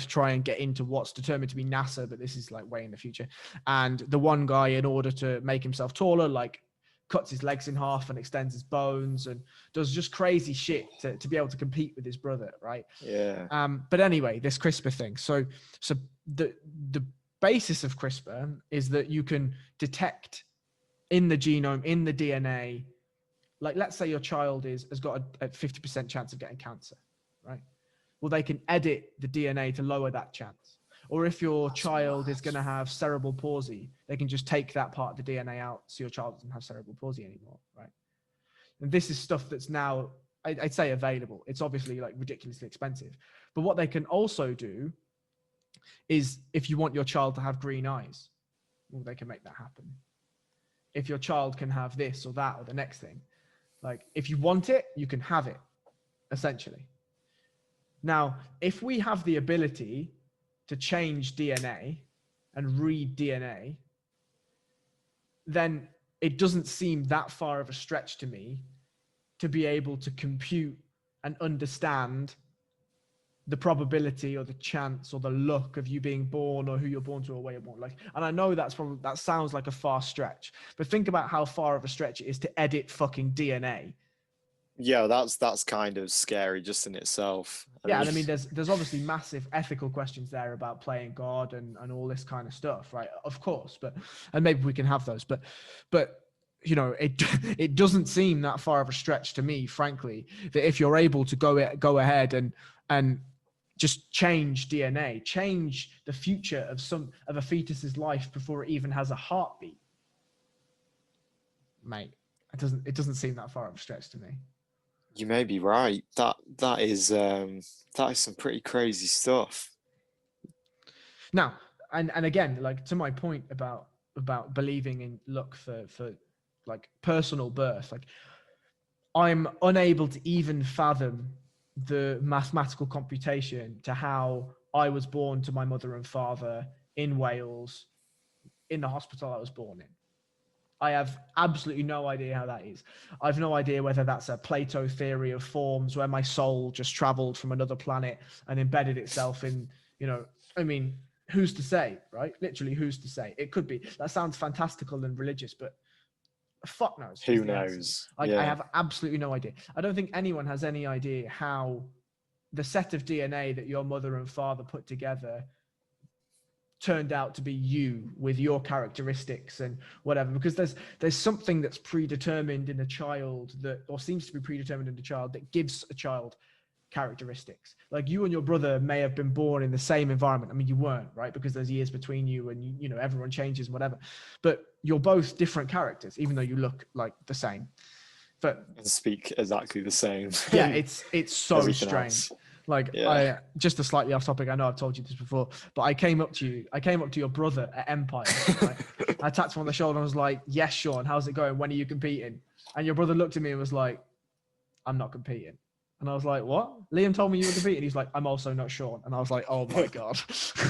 try and get into what's determined to be NASA, but this is like way in the future. And the one guy, in order to make himself taller, like cuts his legs in half and extends his bones and does just crazy shit to be able to compete with his brother, right? Yeah. But anyway, this CRISPR thing. So the basis of CRISPR is that you can detect in the genome, in the DNA, like let's say your child has got a 50% chance of getting cancer, right? Well, they can edit the DNA to lower that chance. Or if your child is going to have cerebral palsy, they can just take that part of the DNA out so your child doesn't have cerebral palsy anymore, right? And this is stuff that's now, I'd say, available. It's obviously like ridiculously expensive. But what they can also do is, if you want your child to have green eyes, well, they can make that happen. If your child can have this or that or the next thing, like if you want it, you can have it, essentially. Now, if we have the ability to change DNA and read DNA, then it doesn't seem that far of a stretch to me to be able to compute and understand the probability or the chance or the luck of you being born or who you're born to or where you're born. Like, and I know that sounds like a far stretch, but think about how far of a stretch it is to edit fucking DNA. Yeah, that's kind of scary just in itself. And I mean, there's obviously massive ethical questions there about playing God and all this kind of stuff, right? Of course, and maybe we can have those, but you know, it doesn't seem that far of a stretch to me, frankly, that if you're able to go ahead and just change DNA, change the future of a fetus's life before it even has a heartbeat, mate, it doesn't seem that far of a stretch to me. You may be right. That is some pretty crazy stuff. Now, and again, like, to my point about believing in luck for like personal birth, like, I'm unable to even fathom the mathematical computation to how I was born to my mother and father in Wales, in the hospital I was born in. I have absolutely no idea how that is. I've no idea whether that's a Plato theory of forms where my soul just traveled from another planet and embedded itself in, you know, I mean, who's to say, right? Literally, who's to say? It could be. That sounds fantastical and religious, but fuck knows. Who knows? Like, I have absolutely no idea. I don't think anyone has any idea how the set of DNA that your mother and father put together turned out to be you with your characteristics and whatever, because there's something that's predetermined in a child or seems to be predetermined in a child that gives a child characteristics. Like, you and your brother may have been born in the same environment. I mean, you weren't, right? Because there's years between you and you know, everyone changes and whatever, but you're both different characters, even though you look like the same. But and speak exactly the same. Yeah, it's so strange. Else. Like, yeah. I just a slightly off topic. I know I've told you this before, but I came up to your brother at Empire. Right? I tapped him on the shoulder and was like, "Yes, Sean, how's it going? When are you competing?" And your brother looked at me and was like, "I'm not competing." And I was like, "What? Liam told me you were competing." He's like, "I'm also not Sean." And I was like, "Oh my god."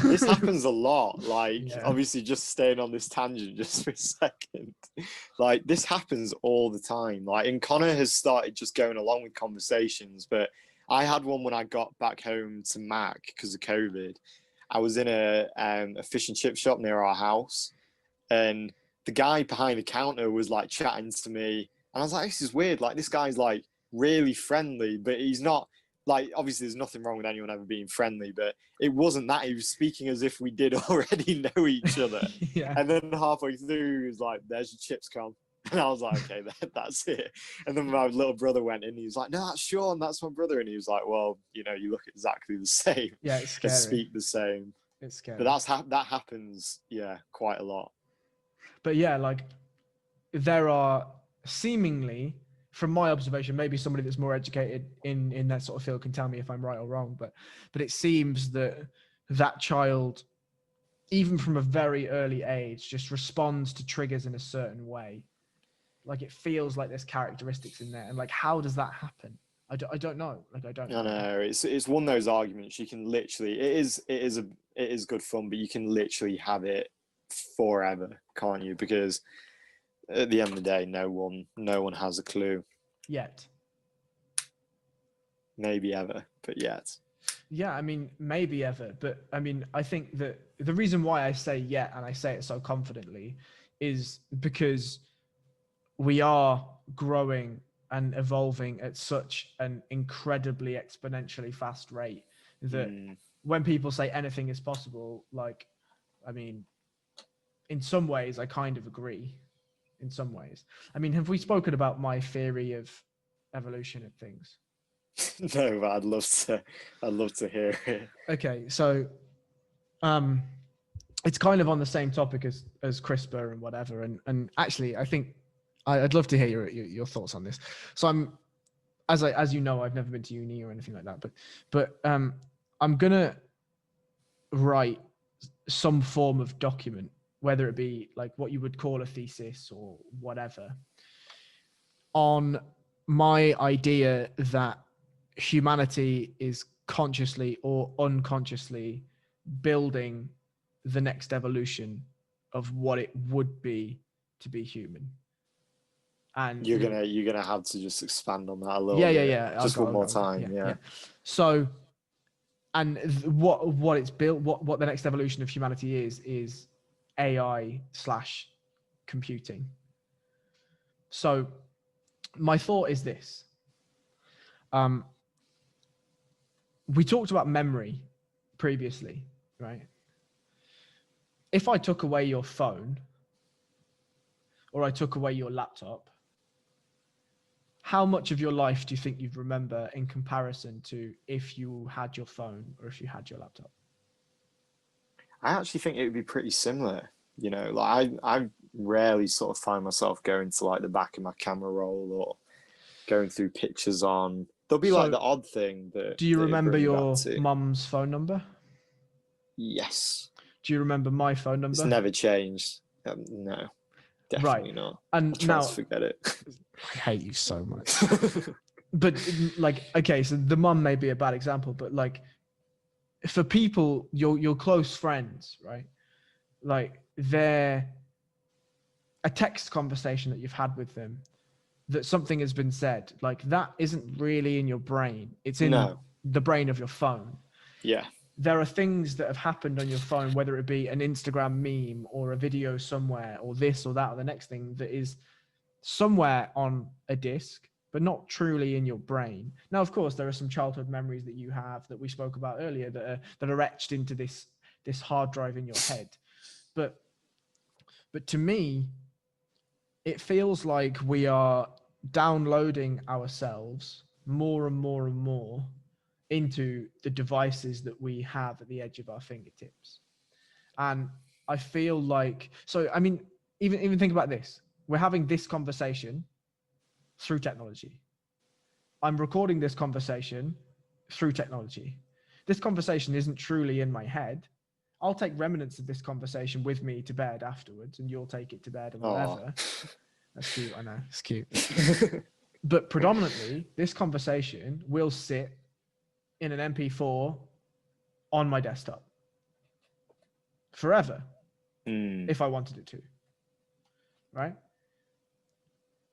This happens a lot. Like, obviously, just staying on this tangent just for a second. Like, this happens all the time. Like, and Connor has started just going along with conversations, but I had one when I got back home to Mac because of COVID. I was in a fish and chip shop near our house, and the guy behind the counter was like chatting to me, and I was like, "This is weird. Like, this guy's like really friendly, but he's not like, obviously there's nothing wrong with anyone ever being friendly, but it wasn't that. He was speaking as if we did already know each other." Yeah. And then halfway through, he was like, "There's your chips, come." And I was like, "Okay, that's it." And then my little brother went in. He was like, "No, that's Sean. That's my brother." And he was like, "Well, you know, you look exactly the same. Yeah, it's scary. Speak the same." It's scary. But that happens, yeah, quite a lot. But yeah, like, there are seemingly, from my observation, maybe somebody that's more educated in that sort of field can tell me if I'm right or wrong. But it seems that child, even from a very early age, just responds to triggers in a certain way. Like, it feels like there's characteristics in there, and like, how does that happen? I don't know. Like, I don't know. No, it's one of those arguments. You can literally, it is good fun, but you can literally have it forever, can't you? Because at the end of the day, no one has a clue yet. Maybe ever, but yet. Yeah, I mean, maybe ever, but I mean, I think that the reason why I say yet, and I say it so confidently, is because we are growing and evolving at such an incredibly exponentially fast rate that when people say anything is possible, like, I mean, in some ways, I kind of agree. In some ways, I mean, have we spoken about my theory of evolution and things? No, but I'd love to hear it. Okay, so it's kind of on the same topic as CRISPR and whatever, and actually, I think I'd love to hear your thoughts on this. So as you know, I've never been to uni or anything like that, but I'm gonna write some form of document, whether it be like what you would call a thesis or whatever, on my idea that humanity is consciously or unconsciously building the next evolution of what it would be to be human. And you're gonna have to just expand on that a little yeah, bit. yeah. Just one more time. Yeah. So, and what it's built, what the next evolution of humanity is AI / computing. So, my thought is this. We talked about memory previously, right? If I took away your phone or I took away your laptop, how much of your life do you think you'd remember in comparison to if you had your phone or if you had your laptop? I actually think it would be pretty similar. You know, like I rarely sort of find myself going to like the back of my camera roll or going through pictures on. There'll be like the odd thing that. Do you remember your to. mum's phone number? Yes. Do you remember my phone number? It's never changed. No, definitely not. And I'll try to forget it. I hate you so much. But like, okay, so the mum may be a bad example, but like, for people, your close friends, right? Like, they're a text conversation that you've had with them, that something has been said, like that isn't really in your brain. It's in the brain of your phone. Yeah. There are things that have happened on your phone, whether it be an Instagram meme or a video somewhere or this or that or the next thing, that is somewhere on a disk, but not truly in your brain. Now, of course, there are some childhood memories that you have that we spoke about earlier that are etched into this hard drive in your head. But to me, it feels like we are downloading ourselves more and more and more into the devices that we have at the edge of our fingertips. And I feel like, so, I mean, even think about this. We're having this conversation through technology. I'm recording this conversation through technology. This conversation isn't truly in my head. I'll take remnants of this conversation with me to bed afterwards, and you'll take it to bed and whatever. That's cute, I know. It's cute. But predominantly, this conversation will sit in an MP4 on my desktop forever, if I wanted it to, right?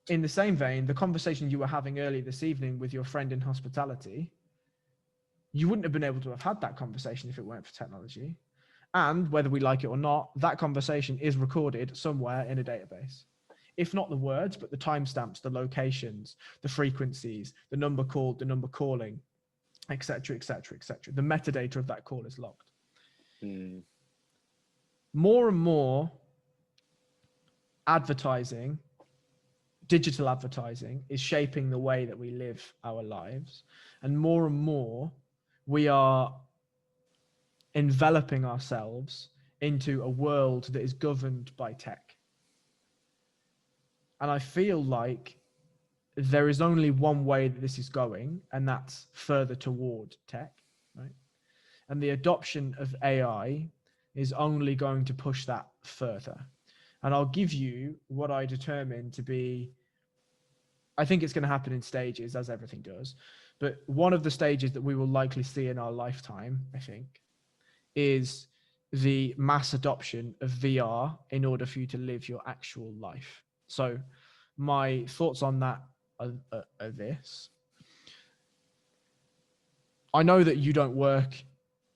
In the same vein, the conversation you were having earlier this evening with your friend in hospitality, you wouldn't have been able to have had that conversation if it weren't for technology. And whether we like it or not, that conversation is recorded somewhere in a database. If not the words, but the timestamps, the locations, the frequencies, the number called, the number calling, etc., etc., etc. The metadata of that call is logged. More and more advertising, digital advertising, is shaping the way that we live our lives. And more we are enveloping ourselves into a world that is governed by tech. And I feel like there is only one way that this is going, and that's further toward tech, right? And the adoption of AI is only going to push that further. And I'll give you what I determine to be, I think it's going to happen in stages, as everything does. But one of the stages that we will likely see in our lifetime, I think, is the mass adoption of VR in order for you to live your actual life. So my thoughts on that are this. I know that you don't work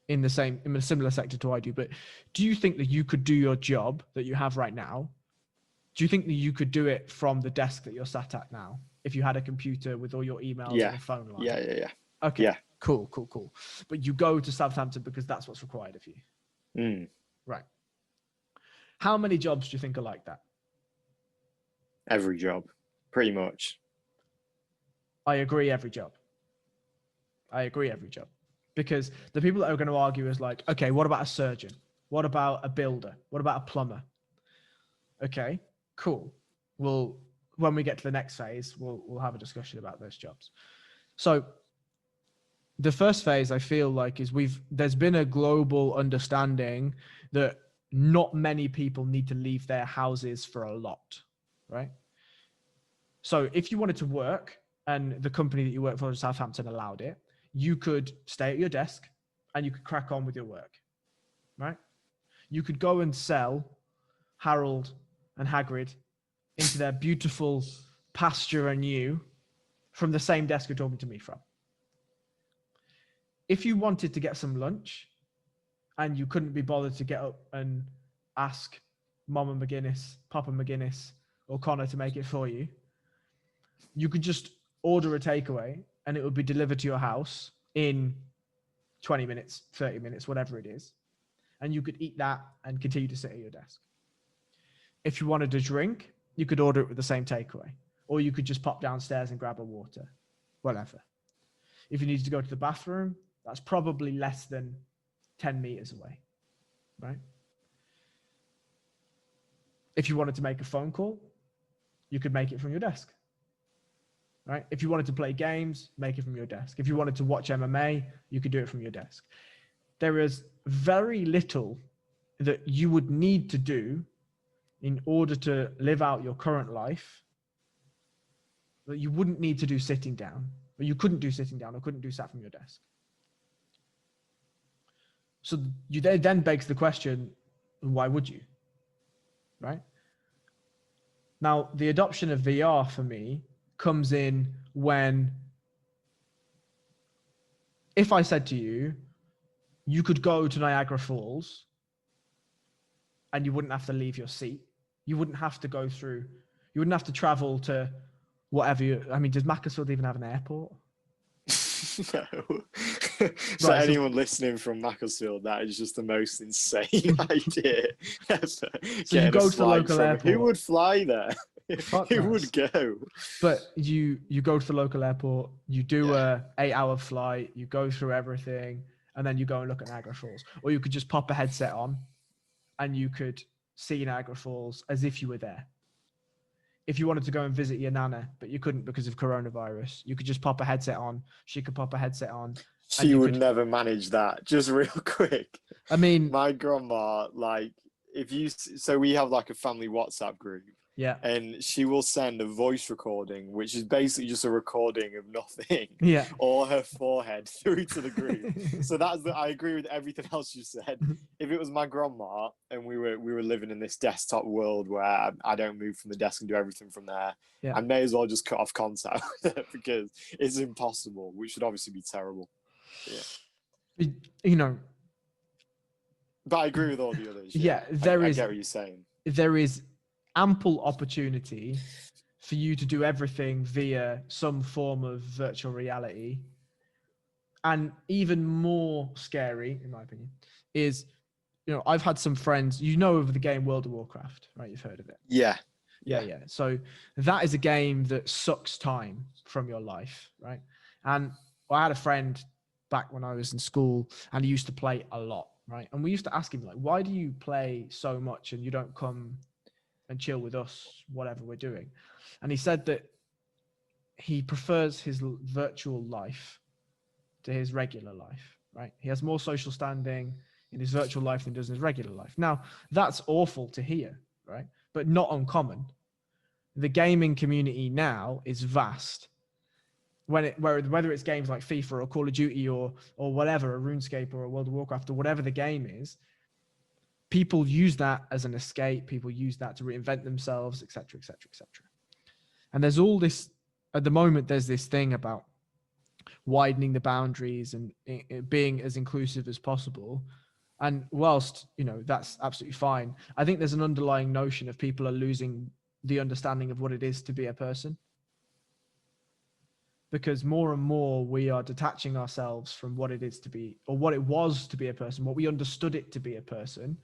in a similar sector to I do, but do you think that you could do your job that you have right now? Do you think that you could do it from the desk that you're sat at now if you had a computer with all your emails and a phone line? Yeah. Okay. Yeah. Cool. But you go to Southampton because that's what's required of you. Right. How many jobs do you think are like that? Every job, pretty much. I agree, every job. Because the people that are going to argue is like, okay, what about a surgeon? What about a builder? What about a plumber? Okay, cool. Well, when we get to the next phase, we'll have a discussion about those jobs. So the first phase, I feel like, is there's been a global understanding that not many people need to leave their houses for a lot, right? So if you wanted to work and the company that you work for in Southampton allowed it, you could stay at your desk and you could crack on with your work, right? You could go and sell Harold and Hagrid into their beautiful Pasture and you from the same desk you're talking to me from. If you wanted to get some lunch and you couldn't be bothered to get up and ask Mama Maguinness, Papa Maguinness, or Connor to make it for you, you could just order a takeaway and it would be delivered to your house in 20 minutes, 30 minutes, whatever it is. And you could eat that and continue to sit at your desk. If you wanted a drink, you could order it with the same takeaway. Or you could just pop downstairs and grab a water, whatever. If you needed to go to the bathroom, that's probably less than 10 meters away, right? If you wanted to make a phone call, you could make it from your desk, right? If you wanted to play games, make it from your desk. If you wanted to watch MMA, you could do it from your desk. There is very little that you would need to do in order to live out your current life that you wouldn't need to do sitting down, or you couldn't do sitting down, or couldn't do sat from your desk. So you then begs the question, why would you? Right? Now, the adoption of VR for me comes in when, if I said to you, you could go to Niagara Falls and you wouldn't have to leave your seat. You wouldn't have to go through, you wouldn't have to travel to whatever I mean, does Macclesfield even have an airport? No. So anyone listening from Macclesfield, that is just the most insane idea ever. So you go to the local airport. Who would fly there? Who would go? But you go to the local airport, you do a 8-hour flight, you go through everything, and then you go and look at Niagara Falls. Or you could just pop a headset on and you could see Niagara Falls as if you were there. If you wanted to go and visit your nana, but you couldn't because of coronavirus, you could just pop a headset on. She could pop a headset on. She would never manage that. Just real quick. I mean, my grandma, like, so we have like a family WhatsApp group. Yeah. And she will send a voice recording, which is basically just a recording of nothing. Yeah. Or her forehead through to the group. So I agree with everything else you said. If it was my grandma and we were living in this desktop world where I don't move from the desk and do everything from there, I may as well just cut off contact with it because it's impossible, which would obviously be terrible. Yeah. You know. But I agree with all the others. Yeah, I get what you're saying. There is ample opportunity for you to do everything via some form of virtual reality. And even more scary, in my opinion, is, I've had some friends, of the game World of Warcraft, right? You've heard of it. Yeah. So that is a game that sucks time from your life, right? And I had a friend back when I was in school and he used to play a lot, right? And we used to ask him, like, why do you play so much and you don't come and chill with us, whatever we're doing? And he said that he prefers his virtual life to his regular life, right? He has more social standing in his virtual life than does in his regular life. Now, that's awful to hear, right? But not uncommon. The gaming community now is vast. Whether it's games like FIFA or Call of Duty or whatever, a RuneScape or a World of Warcraft or whatever the game is, people use that as an escape. People use that to reinvent themselves, etc., etc., etc. And there's all this, at the moment, there's this thing about widening the boundaries and being as inclusive as possible. And whilst, that's absolutely fine, I think there's an underlying notion of people are losing the understanding of what it is to be a person. Because more and more we are detaching ourselves from what it is to be, or what it was to be a person, what we understood it to be a person.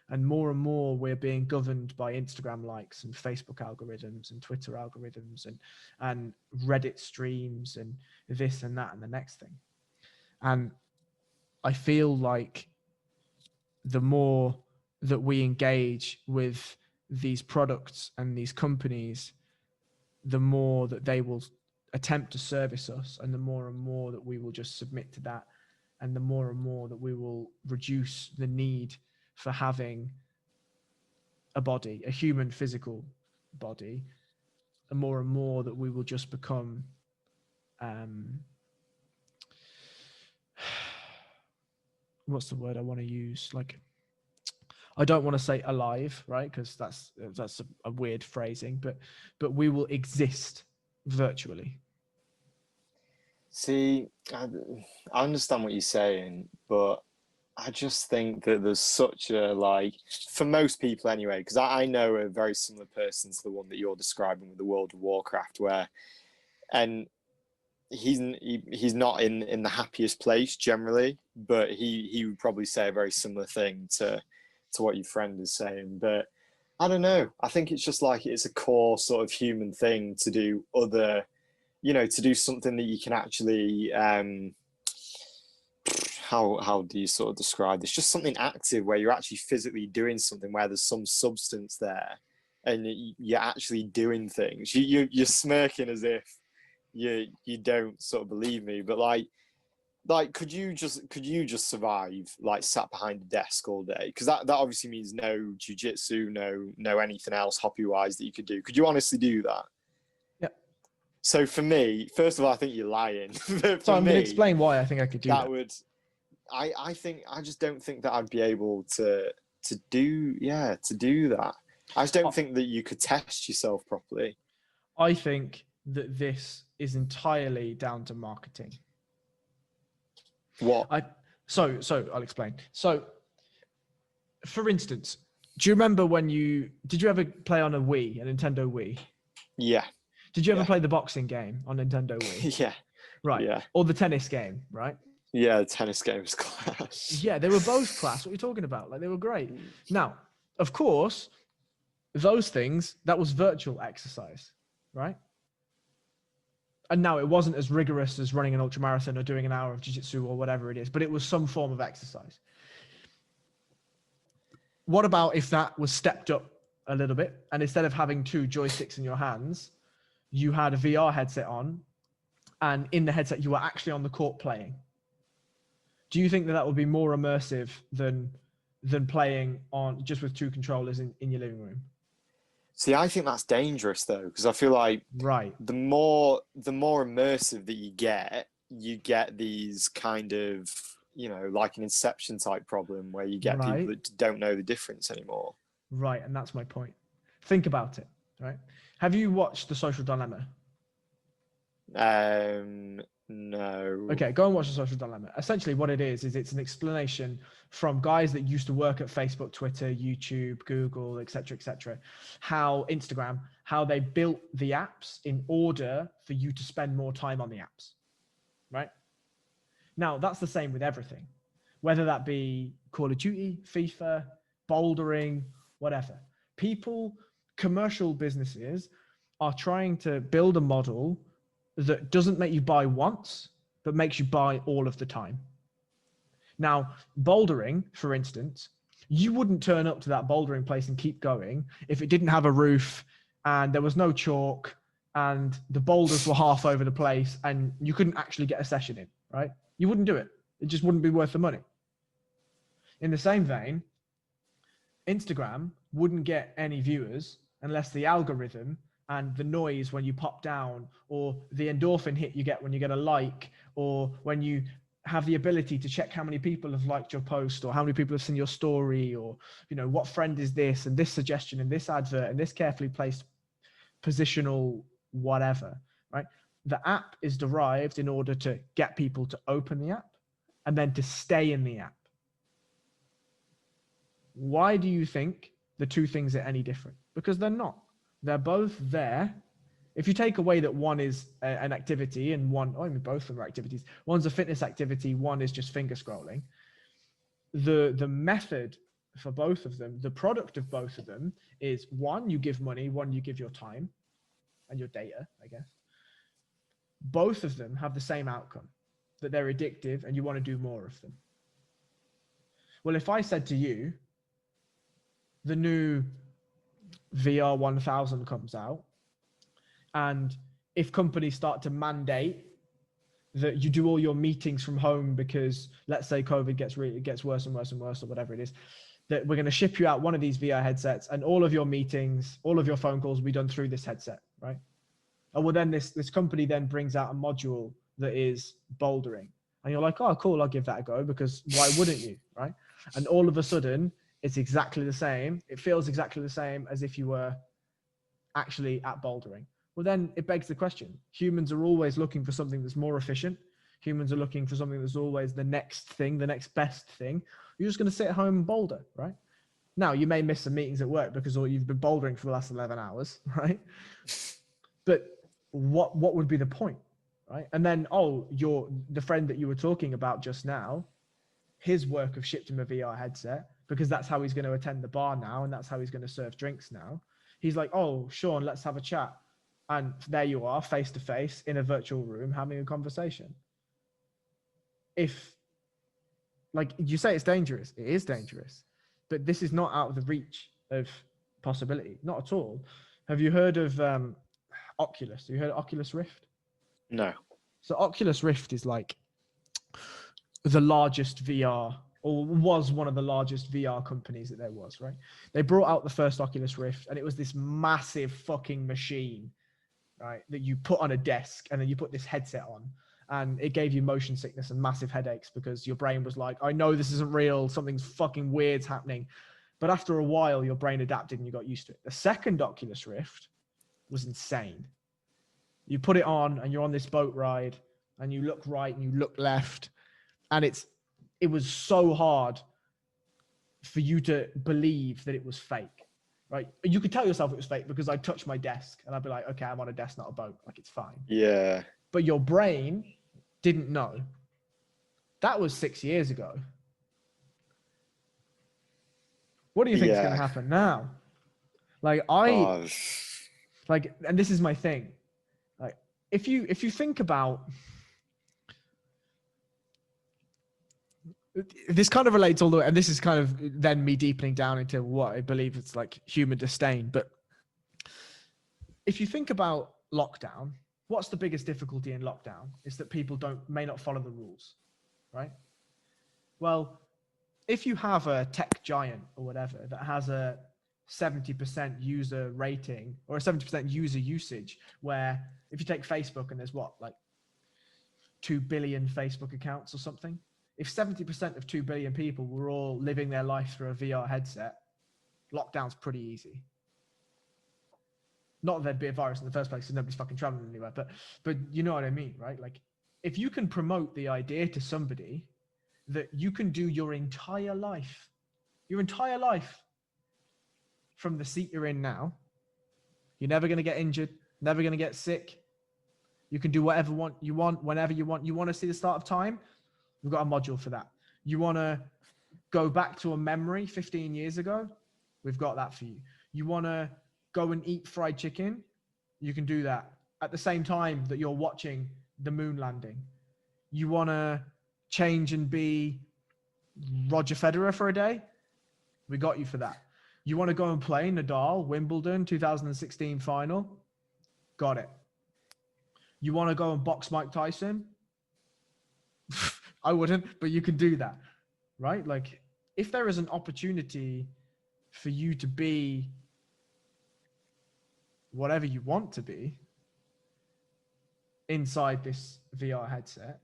And more we're being governed by Instagram likes and Facebook algorithms and Twitter algorithms and Reddit streams and this and that and the next thing. And I feel like the more that we engage with these products and these companies, the more that they will attempt to service us, and the more and more that we will just submit to that, and the more and more that we will reduce the need for having a body, a human physical body, and more that we will just become what's the word I want to use? Like I don't want to say alive, right? Because that's a weird phrasing, but we will exist virtually. See, I understand what you're saying, but I just think that there's such a, like, for most people anyway, because I know a very similar person to the one that you're describing with the World of Warcraft, and he's not in the happiest place generally, but he would probably say a very similar thing to what your friend is saying. But I don't know. I think it's just like it's a core sort of human thing to do to do something that you can actually how do you sort of describe this? Just something active where you're actually physically doing something, where there's some substance there, and you're actually doing things. You're smirking as if you don't sort of believe me, but like could you just survive like sat behind a desk all day? Because that obviously means no jiu-jitsu, no anything else hobby wise that you could do. Could you honestly do that? So for me, first of all, I think you're lying. So I'm going to explain why I think I could do that. I just don't think that I'd be able to do that. I just don't think that you could test yourself properly. I think that this is entirely down to marketing. What? So I'll explain. So, for instance, do you remember did you ever play on a Nintendo Wii? Yeah. Did you ever play the boxing game on Nintendo Wii? Yeah. Right. Yeah. Or the tennis game, right? Yeah, the tennis game was class. Yeah, they were both class. What are you talking about? Like, they were great. Now, of course, those things, that was virtual exercise, right? And now it wasn't as rigorous as running an ultramarathon or doing an hour of jiu-jitsu or whatever it is, but it was some form of exercise. What about if that was stepped up a little bit, and instead of having 2 joysticks in your hands, you had a VR headset on, and in the headset you were actually on the court playing? Do you think that would be more immersive than playing on just with 2 controllers in your living room? See, I think that's dangerous though, because I feel like the more immersive that you get these kind of, like an Inception type problem where you get people that don't know the difference anymore. Right, and that's my point. Think about it, right? Have you watched The Social Dilemma? No. Okay, go and watch The Social Dilemma. Essentially what it is it's an explanation from guys that used to work at Facebook, Twitter, YouTube, Google, etc., how they built the apps in order for you to spend more time on the apps, right? Now, that's the same with everything, whether that be Call of Duty, FIFA, bouldering, whatever. Commercial businesses are trying to build a model that doesn't make you buy once, but makes you buy all of the time. Now, bouldering, for instance, you wouldn't turn up to that bouldering place and keep going if it didn't have a roof and there was no chalk and the boulders were half over the place and you couldn't actually get a session in, right? You wouldn't do it. It just wouldn't be worth the money. In the same vein, Instagram wouldn't get any viewers unless the algorithm and the noise when you pop down, or the endorphin hit you get when you get a like, or when you have the ability to check how many people have liked your post, or how many people have seen your story, or what friend is this, and this suggestion, and this advert, and this carefully placed positional whatever, right? The app is derived in order to get people to open the app and then to stay in the app. Why do you think the 2 things are any different? Because they're not. They're both there. If you take away that one is an activity and both of them are activities. One's a fitness activity, one is just finger scrolling. The method for both of them, the product of both of them is, one, you give money, one, you give your time and your data, I guess. Both of them have the same outcome, that they're addictive and you want to do more of them. Well, if I said to you, the new VR 1000 comes out, and if companies start to mandate that you do all your meetings from home because, let's say, COVID gets worse and worse and worse, or whatever it is, that we're going to ship you out one of these VR headsets and all of your meetings, all of your phone calls will be done through this headset, right? Oh, well, then this company then brings out a module that is bouldering. And you're like, oh, cool, I'll give that a go, because why wouldn't you, right? And all of a sudden, It's exactly the same. It feels exactly the same as if you were actually at bouldering. Well, then it begs the question. Humans are always looking for something that's more efficient. Humans are looking for something that's always the next thing, the next best thing. You're just going to sit at home and boulder, right? Now, you may miss some meetings at work because you've been bouldering for the last 11 hours, right? But what would be the point, right? And then, the friend that you were talking about just now, his work have shipped him a VR headset because that's how he's going to attend the bar now, and that's how he's going to serve drinks now. He's like, oh, Sean, let's have a chat. And there you are, face to face in a virtual room having a conversation. If, like you say, it's dangerous, it is dangerous, but this is not out of the reach of possibility, not at all. Have you heard of Oculus? Have you heard of Oculus Rift? No. So Oculus Rift is like the largest VR, or was one of the largest VR companies that there was, right? They brought out the first Oculus Rift, and it was this massive fucking machine, right, that you put on a desk, and then you put this headset on, and it gave you motion sickness and massive headaches because your brain was like, I know this isn't real, something's fucking weird's happening. But after a while, your brain adapted and you got used to it. The second Oculus Rift was insane. You put it on and you're on this boat ride and you look right and you look left, and it was so hard for you to believe that it was fake, right? You could tell yourself it was fake because I'd touch my desk and I'd be like, okay, I'm on a desk, not a boat. Like, it's fine. Yeah. But your brain didn't know. That was 6 years ago. What do you think is going to happen now? Like, and this is my thing. Like, if you think about, this kind of relates all the way, and this is kind of then me deepening down into what I believe it's like human disdain. But if you think about lockdown, what's the biggest difficulty in lockdown? Is that people may not follow the rules, right? Well, if you have a tech giant or whatever that has a 70% user rating or a 70% user usage, where if you take Facebook and there's like 2 billion Facebook accounts or something, if 70% of 2 billion people were all living their life through a VR headset, lockdown's pretty easy. Not that there'd be a virus in the first place because nobody's fucking traveling anywhere, but you know what I mean, right? Like, if you can promote the idea to somebody that you can do your entire life from the seat you're in now, you're never going to get injured, never going to get sick. You can do whatever you want, whenever you want. You want to see the start of time? We've got a module for that. You want to go back to a memory 15 years ago? We've got that for you. You want to go and eat fried chicken? You can do that at the same time that you're watching the moon landing. You want to change and be Roger Federer for a day? We got you for that. You want to go and play Nadal, Wimbledon 2016 final? Got it. You want to go and box Mike Tyson? I wouldn't, but you can do that, right? Like, if there is an opportunity for you to be whatever you want to be inside this VR headset,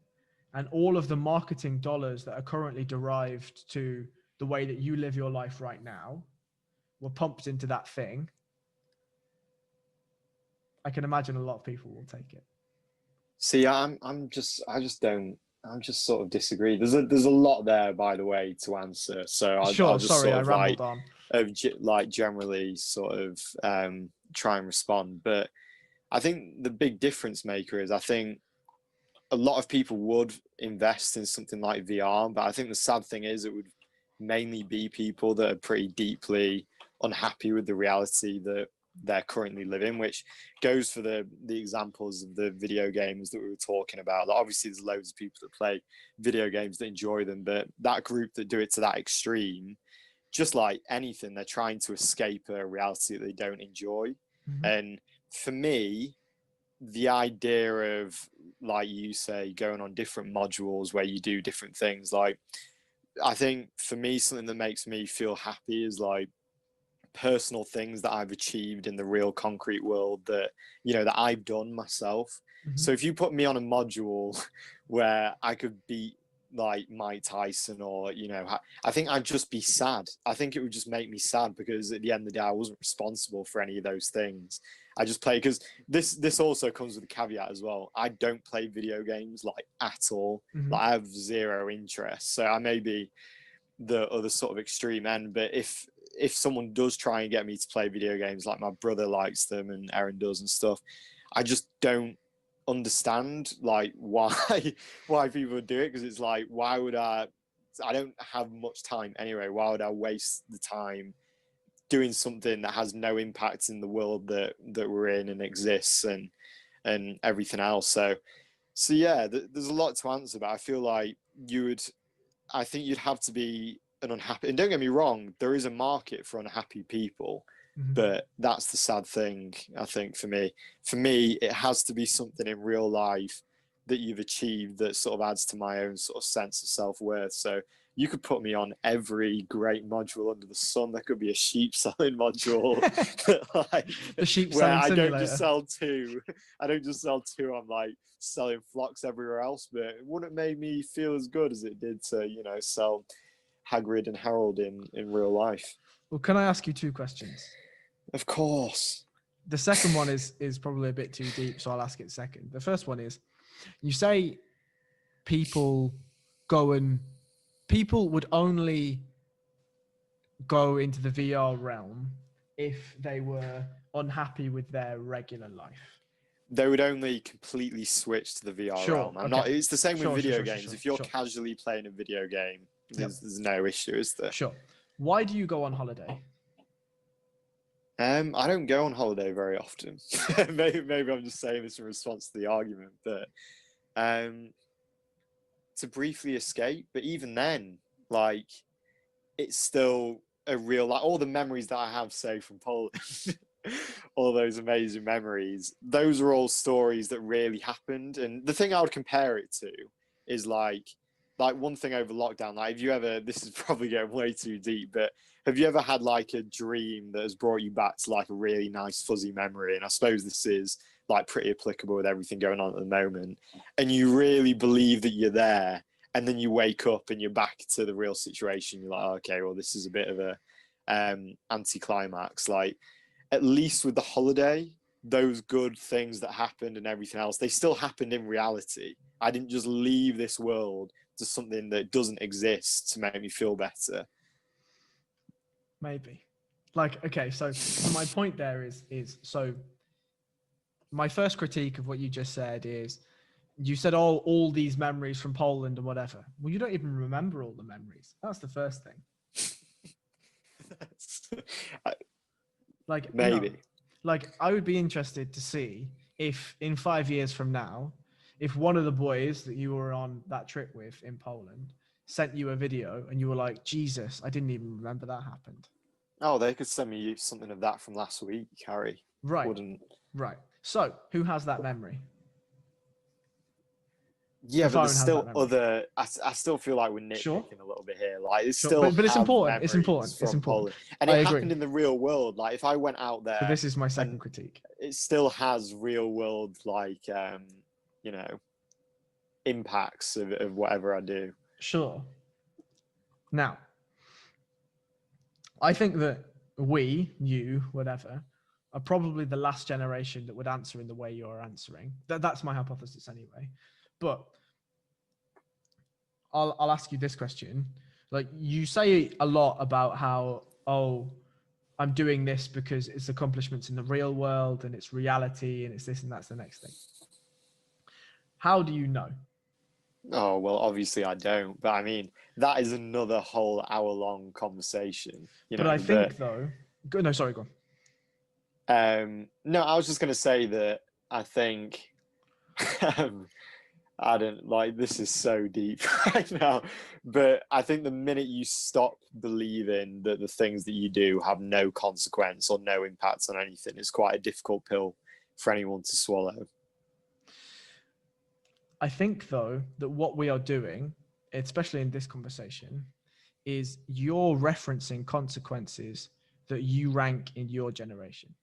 and all of the marketing dollars that are currently derived to the way that you live your life right now were pumped into that thing, I can imagine a lot of people will take it. See, I just sort of disagree. There's a lot there, by the way, to answer. So I'll just sorry, sort of I rambled on. Like generally sort of try and respond. But I think the big difference maker is, I think a lot of people would invest in something like VR, but I think the sad thing is it would mainly be people that are pretty deeply unhappy with the reality that they're currently living, which goes for the examples of the video games that we were talking about. Like, obviously there's loads of people that play video games that enjoy them, but that group that do it to that extreme, just like anything, they're trying to escape a reality that they don't enjoy. Mm-hmm. And for me, the idea of, like you say, going on different modules where you do different things, like, I think for me, something that makes me feel happy is like personal things that I've achieved in the real concrete world that, you know, that I've done myself. Mm-hmm. So if you put me on a module where I could beat like Mike Tyson, or I think I'd just be sad. I think it would just make me sad, because at the end of the day I wasn't responsible for any of those things. I just play, because this also comes with a caveat as well. I don't play video games like at all. Mm-hmm. Like I have zero interest. So I may be the other sort of extreme end, but if someone does try and get me to play video games, like my brother likes them and Aaron does and stuff, I just don't understand like why people would do it, because it's like, why would I don't have much time anyway. Why would I waste the time doing something that has no impact in the world that we're in and exists, and everything else? So yeah, there's a lot to answer, but I feel like I think you'd have to be an unhappy, and don't get me wrong, there is a market for unhappy people. Mm-hmm. But that's the sad thing, I think, for me. For me, it has to be something in real life that you've achieved that sort of adds to my own sort of sense of self-worth. So you could put me on every great module under the sun. There could be a sheep selling module, like, the sheep where selling simulator. I don't just sell two. I'm like selling flocks everywhere else. But it wouldn't make me feel as good as it did to, sell Hagrid and Harold in real life. Well, can I ask you two questions? Of course. The second one is probably a bit too deep, so I'll ask it second. The first one is, you say people would only go into the VR realm if they were unhappy with their regular life. They would only completely switch to the VR realm. It's the same with video games. If you're casually playing a video game, there's no issue, is there? Sure. Why do you go on holiday? I don't go on holiday very often. maybe I'm just saying this in response to the argument, but to briefly escape. But even then, like, it's still a real, like, all the memories that I have, say, from Poland, all those amazing memories, those are all stories that really happened. And the thing I would compare it to is like one thing over lockdown. Like, have you ever, this is probably getting way too deep, but have you ever had like a dream that has brought you back to like a really nice fuzzy memory? And I suppose this is like pretty applicable with everything going on at the moment. And you really believe that you're there, and then you wake up and you're back to the real situation. You're like, oh, okay, well, this is a bit of a anticlimax. Like, at least with the holiday, those good things that happened and everything else, they still happened in reality. I didn't just leave this world to something that doesn't exist to make me feel better. Maybe. Like, okay, so my point there is so my first critique of what you just said is, you said, oh, all these memories from Poland and whatever. Well, you don't even remember all the memories. That's the first thing. Like, maybe. Like, I would be interested to see if in 5 years from now, if one of the boys that you were on that trip with in Poland sent you a video and you were like, Jesus, I didn't even remember that happened. Oh, they could send me something of that from last week, Harry. Right. Wouldn't. Right. So who has that memory? Yeah, but there's still other. I still feel like we're nitpicking a little bit here. Like, it's still, but it's important. It's important. It's important. Poland. And it happened in the real world. Like, if I went out there, so this is my second critique. It still has real world, like, impacts of whatever I do. Sure. Now, I think that you, whatever, are probably the last generation that would answer in the way you're answering. That's my hypothesis anyway. But I'll ask you this question. Like, you say a lot about how, oh, I'm doing this because it's accomplishments in the real world and it's reality and it's this and that's the next thing. How do you know? Oh, well, obviously I don't. But I mean, that is another whole hour-long conversation. But I think, though... No, sorry, go on. No, I was just going to say that I think... I don't, like, this is so deep right now, but I think the minute you stop believing that the things that you do have no consequence or no impact on anything, it's quite a difficult pill for anyone to swallow. I think, though, that what we are doing, especially in this conversation, is you're referencing consequences that you rank in your generation.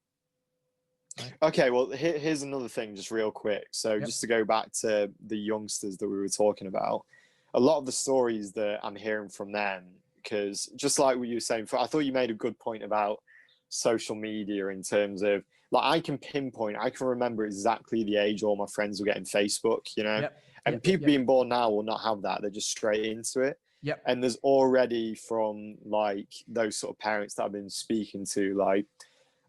Right. Okay, well, here's another thing, just real quick. So just to go back to the youngsters that we were talking about, a lot of the stories that I'm hearing from them, because just like what you were saying, I thought you made a good point about social media in terms of, like, I can remember exactly the age all my friends were getting Facebook, you know, and people being born now will not have that. They're just straight into it. Yep. And there's already, from like those sort of parents that I've been speaking to, like,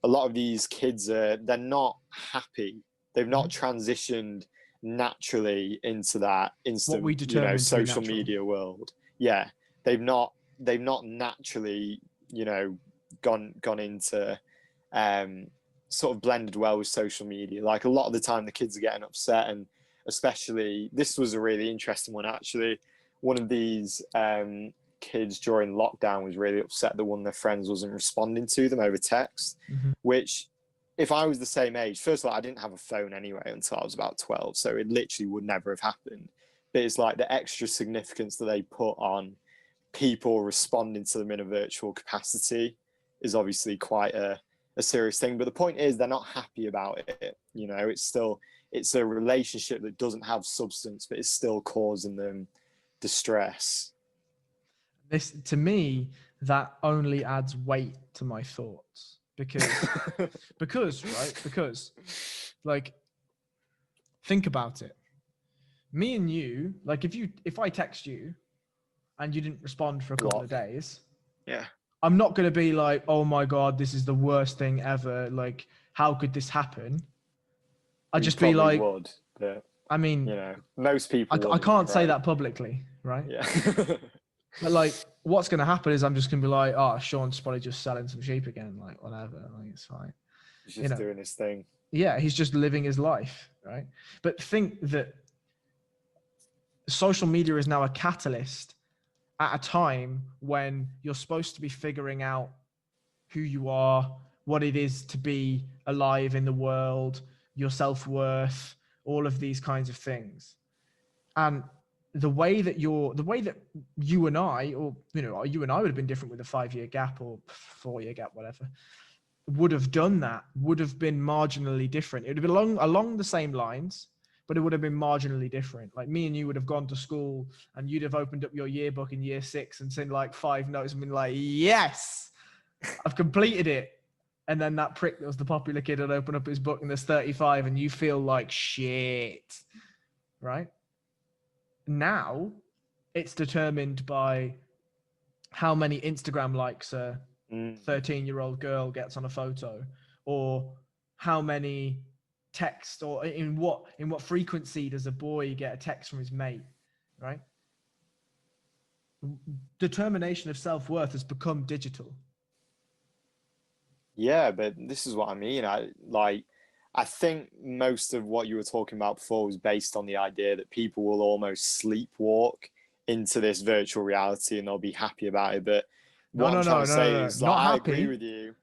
a lot of these kids they're not happy. They've not transitioned naturally into that instant, what we determine social media world. Yeah, they've not naturally, gone into sort of blended well with social media. Like, a lot of the time the kids are getting upset, and especially, this was a really interesting one actually. One of these kids during lockdown was really upset that one of their friends wasn't responding to them over text, which, if I was the same age, first of all, I didn't have a phone anyway until I was about 12, so it literally would never have happened. But it's like the extra significance that they put on people responding to them in a virtual capacity is obviously quite a serious thing. But the point is, they're not happy about it. It's a relationship that doesn't have substance, but it's still causing them distress. This, to me, that only adds weight to my thoughts, because like, think about it. Me and you, like, if I text you and you didn't respond for a couple of days, I'm not going to be like, oh my God, this is the worst thing ever. Like, how could this happen? I'd just be like, would, but, I mean, most people I can't say that publicly, right? Yeah. But like, what's going to happen is I'm just going to be like, oh, Sean's probably just selling some sheep again. Like, whatever, like, it's fine. He's just doing his thing. Yeah, he's just living his life, right? But think that social media is now a catalyst at a time when you're supposed to be figuring out who you are, what it is to be alive in the world, your self-worth, all of these kinds of things. And the way that you and I, or you and I would have been different with a 5-year gap or 4-year gap, whatever, would have done that, would have been marginally different. It would have been along the same lines, but it would have been marginally different. Like, me and you would have gone to school and you'd have opened up your yearbook in year 6 and seen like 5 notes and been like, yes, I've completed it. And then that prick that was the popular kid would open up his book and there's 35 and you feel like shit, right? Now it's determined by how many Instagram likes a 13-year-old girl gets on a photo, or how many text, or in what frequency does a boy get a text from his mate, right? Determination of self-worth has become digital. Yeah, but this is what I mean. I think most of what you were talking about before was based on the idea that people will almost sleepwalk into this virtual reality and they'll be happy about it. But what I'm trying to say is, like, I agree with you.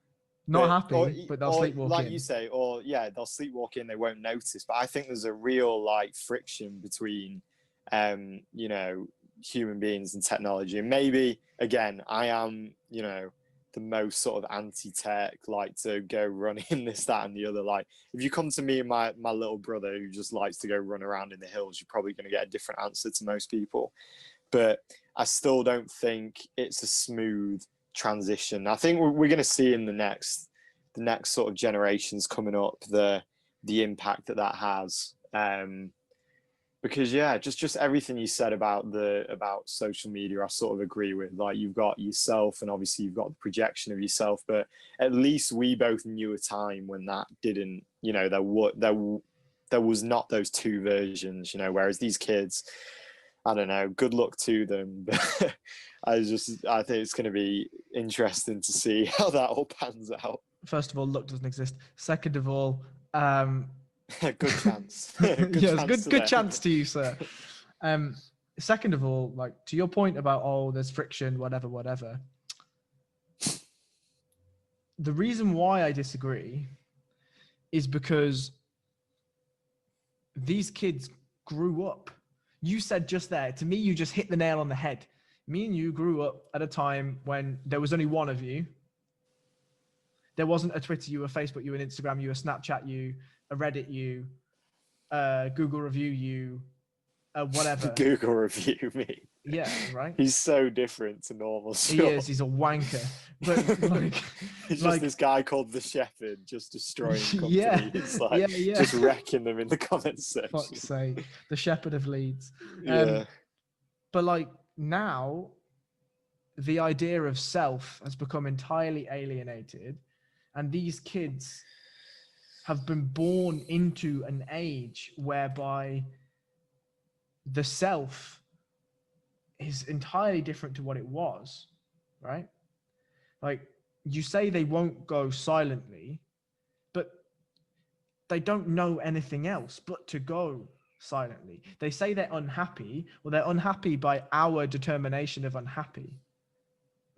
Not happy, but they'll sleepwalk in. Like you say, or yeah, they'll sleepwalk in, they won't notice. But I think there's a real, like, friction between, human beings and technology. And maybe, again, I am, the most sort of anti-tech, like to go running this, that, and the other. Like, if you come to me and my little brother who just likes to go run around in the hills, you're probably going to get a different answer to most people. But I still don't think it's a smooth transition. I think we're going to see in the next sort of generations coming up the impact that has. Because just everything you said about social media, I sort of agree with. Like, you've got yourself, and obviously you've got the projection of yourself, but at least we both knew a time when that didn't, there was not those two versions, whereas these kids, I don't know, good luck to them. But I think it's going to be interesting to see how that all pans out. First of all, luck doesn't exist. Second of all, good chance. Good chance to you, sir. Second of all, like, to your point about, there's friction, whatever. The reason why I disagree is because these kids grew up. You said just there, to me, you just hit the nail on the head. Me and you grew up at a time when there was only one of you. There wasn't a Twitter you, a Facebook you, an Instagram you, a Snapchat you, a Reddit you, Google review you, whatever. Google review me. Yeah, right. He's so different to normal He Sean. is. He's a wanker. But like, he's like, just this guy called the Shepherd, just destroying yeah, companies, like yeah. just wrecking them in the comments section. Fuck's sake, the Shepherd of Leeds. Yeah. But like now, the idea of self has become entirely alienated, and these kids have been born into an age whereby the self is entirely different to what it was, right? Like, you say they won't go silently, but they don't know anything else but to go silently. They say they're unhappy. Well, they're unhappy by our determination of unhappy.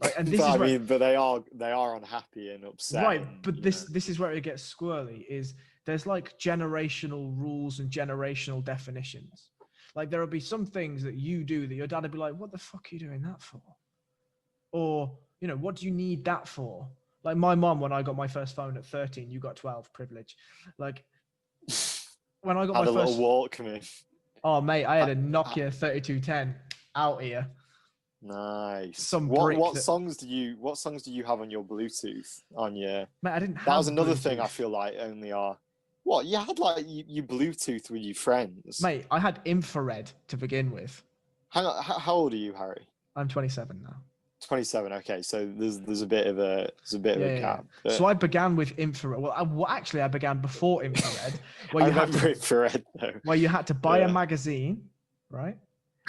Right? And this but they are unhappy and upset. Right, but this is where it gets squirrely. Is there's like generational rules and generational definitions. Like, there'll be some things that you do that your dad will be like, "What the fuck are you doing that for?" Or, you know, "What do you need that for?" Like my mom, when I got my first phone at 13, you got 12, privilege. Like, when I got had my a first little Walkman. Oh mate, I had a Nokia 3210 out here. Nice. What songs do you have on your Bluetooth on your? Mate, I didn't have. That was another Bluetooth. thing I feel like only are. What, you had like you Bluetooth with your friends? Mate, I had infrared to begin with. Hang on, how old are you, Harry? I'm 27 now. 27. Okay, so there's a bit of a gap. But... So I began with infrared. Well, actually, I began before infrared. Where you infrared though. Where you had to buy a magazine, right?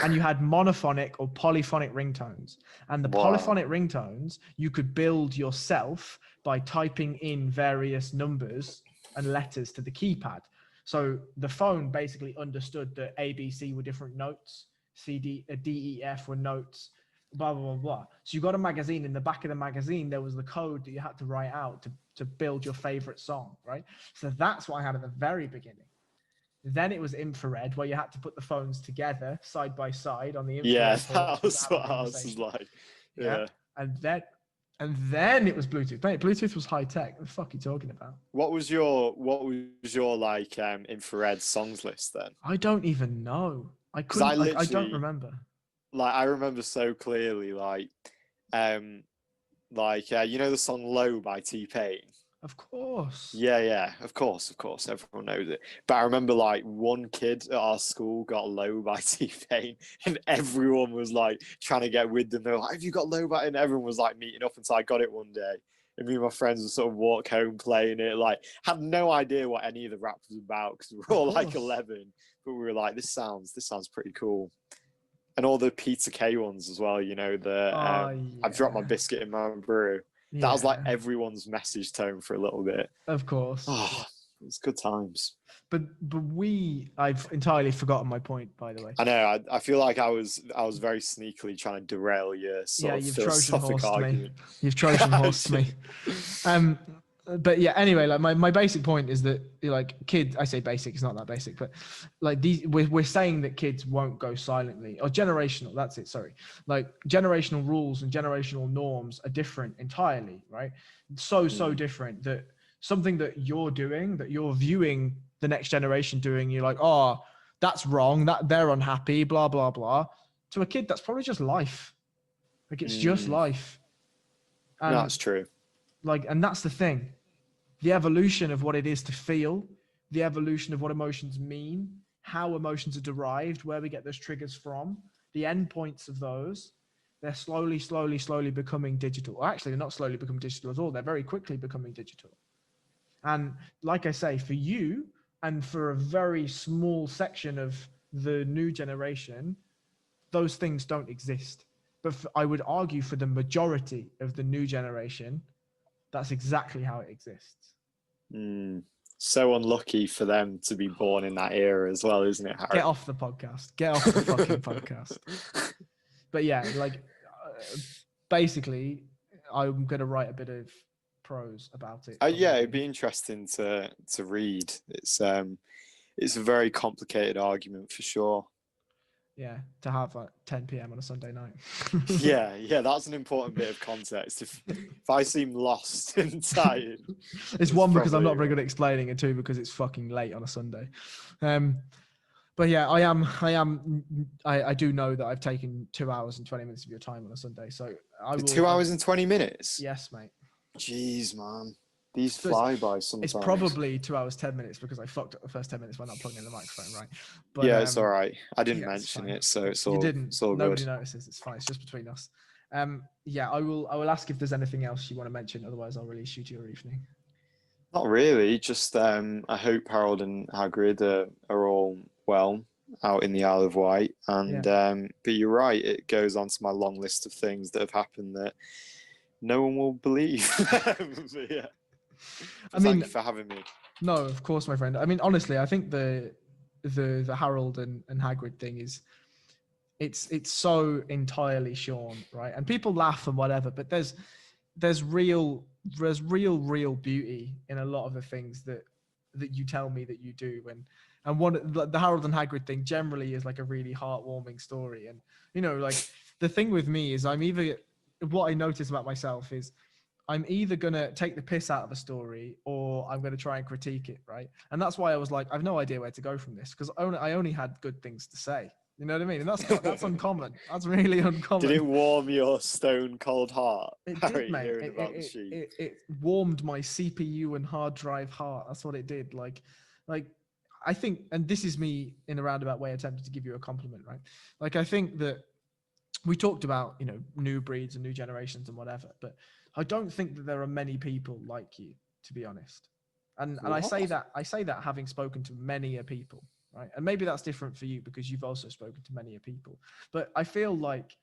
And you had monophonic or polyphonic ringtones. And the polyphonic ringtones you could build yourself by typing in various numbers and letters to the keypad. So the phone basically understood that A, B, C were different notes, C, D, E, F were notes, blah, blah, blah, blah. So you got a magazine. In the back of the magazine, there was the code that you had to write out to build your favorite song, right? So that's what I had at the very beginning. Then it was infrared, where you had to put the phones together side by side on the infrared. Yeah, that was what I was like. Yeah. And then it was Bluetooth. Mate, Bluetooth was high tech. What the fuck are you talking about? What was your like infrared songs list then? I don't even know. I don't remember. Like, I remember so clearly, you know the song "Low" by T-Pain. Of course. Yeah, of course. Everyone knows it. But I remember like one kid at our school got "Low" by T-Pain, and everyone was like trying to get with them. They were like, "Have you got "Low" by?" And everyone was like meeting up until I got it one day. And me and my friends would sort of walk home playing it. Like, had no idea what any of the rap was about because we were all like 11. But we were like, this sounds pretty cool. And all the Peter Kay ones as well. You know, I've dropped my biscuit in my brew. Yeah. That was like everyone's message tone for a little bit. Of course. Oh, it was good times. But I've entirely forgotten my point, by the way. I know. I feel like I was very sneakily trying to derail your sort of philosophic argument. You've Trojan horsed me. But yeah, anyway, like my basic point is that, like, kids, I say basic, it's not that basic, but like we're saying that kids won't go silently, or generational, that's it, sorry. Like, generational rules and generational norms are different entirely, right? So different that something that you're doing, that you're viewing the next generation doing, you're like, oh, that's wrong, that they're unhappy, blah, blah, blah. To a kid, that's probably just life. Like, it's just life. And that's true. Like, and that's the thing. The evolution of what it is to feel, the evolution of what emotions mean, how emotions are derived, where we get those triggers from, the endpoints of those, they're slowly becoming digital. Or actually, they're not slowly becoming digital at all. They're very quickly becoming digital. And like I say, for you and for a very small section of the new generation, those things don't exist. But I would argue for the majority of the new generation, that's exactly how it exists. So unlucky for them to be born in that era as well, isn't it, Harry? Get off the podcast. Get off the fucking podcast. But yeah, like, basically, I'm going to write a bit of prose about it. Yeah, it'd be interesting to read. It's a very complicated argument for sure. Yeah, to have at 10 p.m. on a Sunday night. yeah, that's an important bit of context. If I seem lost and tired, it's one, because I'm not very good at explaining, and two, because it's fucking late on a Sunday. But But yeah, I do know that I've taken 2 hours and 20 minutes of your time on a Sunday. So I will. 2 hours and 20 minutes? Yes, mate. Jeez, man. These fly by sometimes. It's probably 2 hours, 10 minutes because I fucked up the first 10 minutes by not plugging in the microphone, right? But yeah, it's all right. I didn't mention it, so it's all, you didn't. It's all Nobody good. notices. It's fine. It's just between us. Yeah, I will ask if there's anything else you want to mention. Otherwise, I'll release you to your evening. Not really. Just I hope Harold and Hagrid are all well out in the Isle of Wight. And but you're right. It goes on to my long list of things that have happened that no one will believe. But yeah. Thank you for having me. No, of course, my friend. I mean, honestly, I think the Harold and Hagrid thing is it's so entirely Sean, right? And people laugh and whatever, but there's real beauty in a lot of the things that you tell me that you do. And one, the Harold and Hagrid thing generally is like a really heartwarming story. And you know, like the thing with me is what I notice about myself is I'm either going to take the piss out of a story or I'm going to try and critique it, right? And that's why I was like, I've no idea where to go from this because I only had good things to say. You know what I mean? And that's uncommon. That's really uncommon. Did it warm your stone cold heart? It did, mate. It warmed my CPU and hard drive heart. That's what it did. Like I think, and this is me in a roundabout way attempting to give you a compliment, right? Like I think that we talked about, you know, new breeds and new generations and whatever, but I don't think that there are many people like you, to be honest. And I say that having spoken to many a people, right? And maybe that's different for you because you've also spoken to many a people. But I feel like,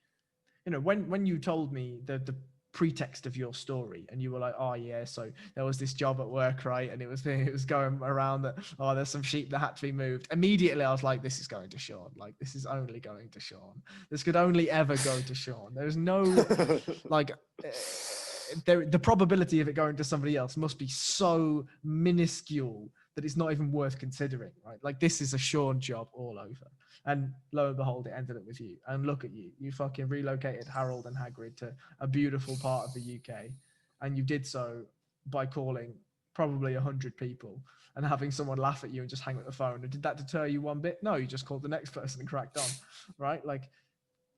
you know, when you told me the pretext of your story and you were like, oh yeah, so there was this job at work, right? And it was going around that, oh, there's some sheep that had to be moved. Immediately I was like, this is going to Sean. Like, this is only going to Sean. This could only ever go to Sean. There's no like the probability of it going to somebody else must be so minuscule that it's not even worth considering, right? Like this is a Sean job all over. And lo and behold, it ended up with you. And look at you. You fucking relocated Harold and Hagrid to a beautiful part of the UK. And you did so by calling probably 100 people and having someone laugh at you and just hang up the phone. And did that deter you one bit? No, you just called the next person and cracked on, right? Like,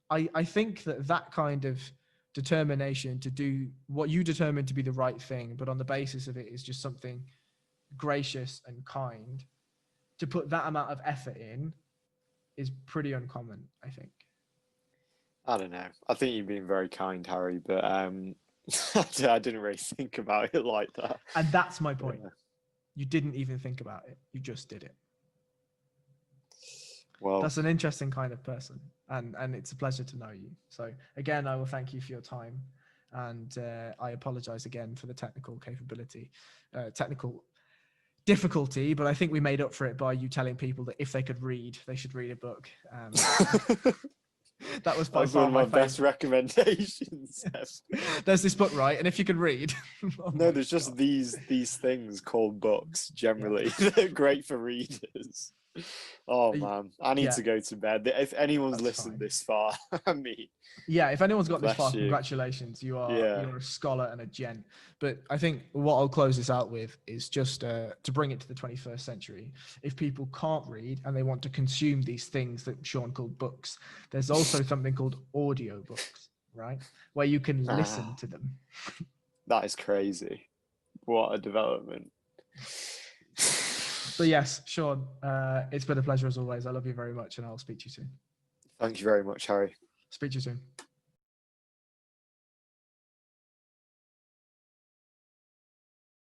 I think that kind of determination to do what you determine to be the right thing, but on the basis of it is just something gracious and kind, to put that amount of effort in is pretty uncommon, I think. I don't know. I think you've been very kind, Harry, but I didn't really think about it like that. And that's my point. Yeah. You didn't even think about it. You just did it. Well, that's an interesting kind of person, and it's a pleasure to know you. So again, I will thank you for your time, and I apologize again for the technical difficulty, but I think we made up for it by you telling people that if they could read, they should read a book. That was by far one of my best recommendations. There's this book, right? And if you could read. No, there's just these things called books generally. Yeah. They're great for readers. Oh man, I need to go to bed. If anyone's listened this far, I mean, yeah, if anyone's got this far, congratulations. You're a scholar and a gent. But I think what I'll close this out with is just to bring it to the 21st century. If people can't read and they want to consume these things that Sean called books, there's also something called audio books, right? Where you can listen to them. That is crazy. What a development. But yes, Sean, it's been a pleasure as always. I love you very much, and I'll speak to you soon. Thank you very much, Harry. Speak to you soon.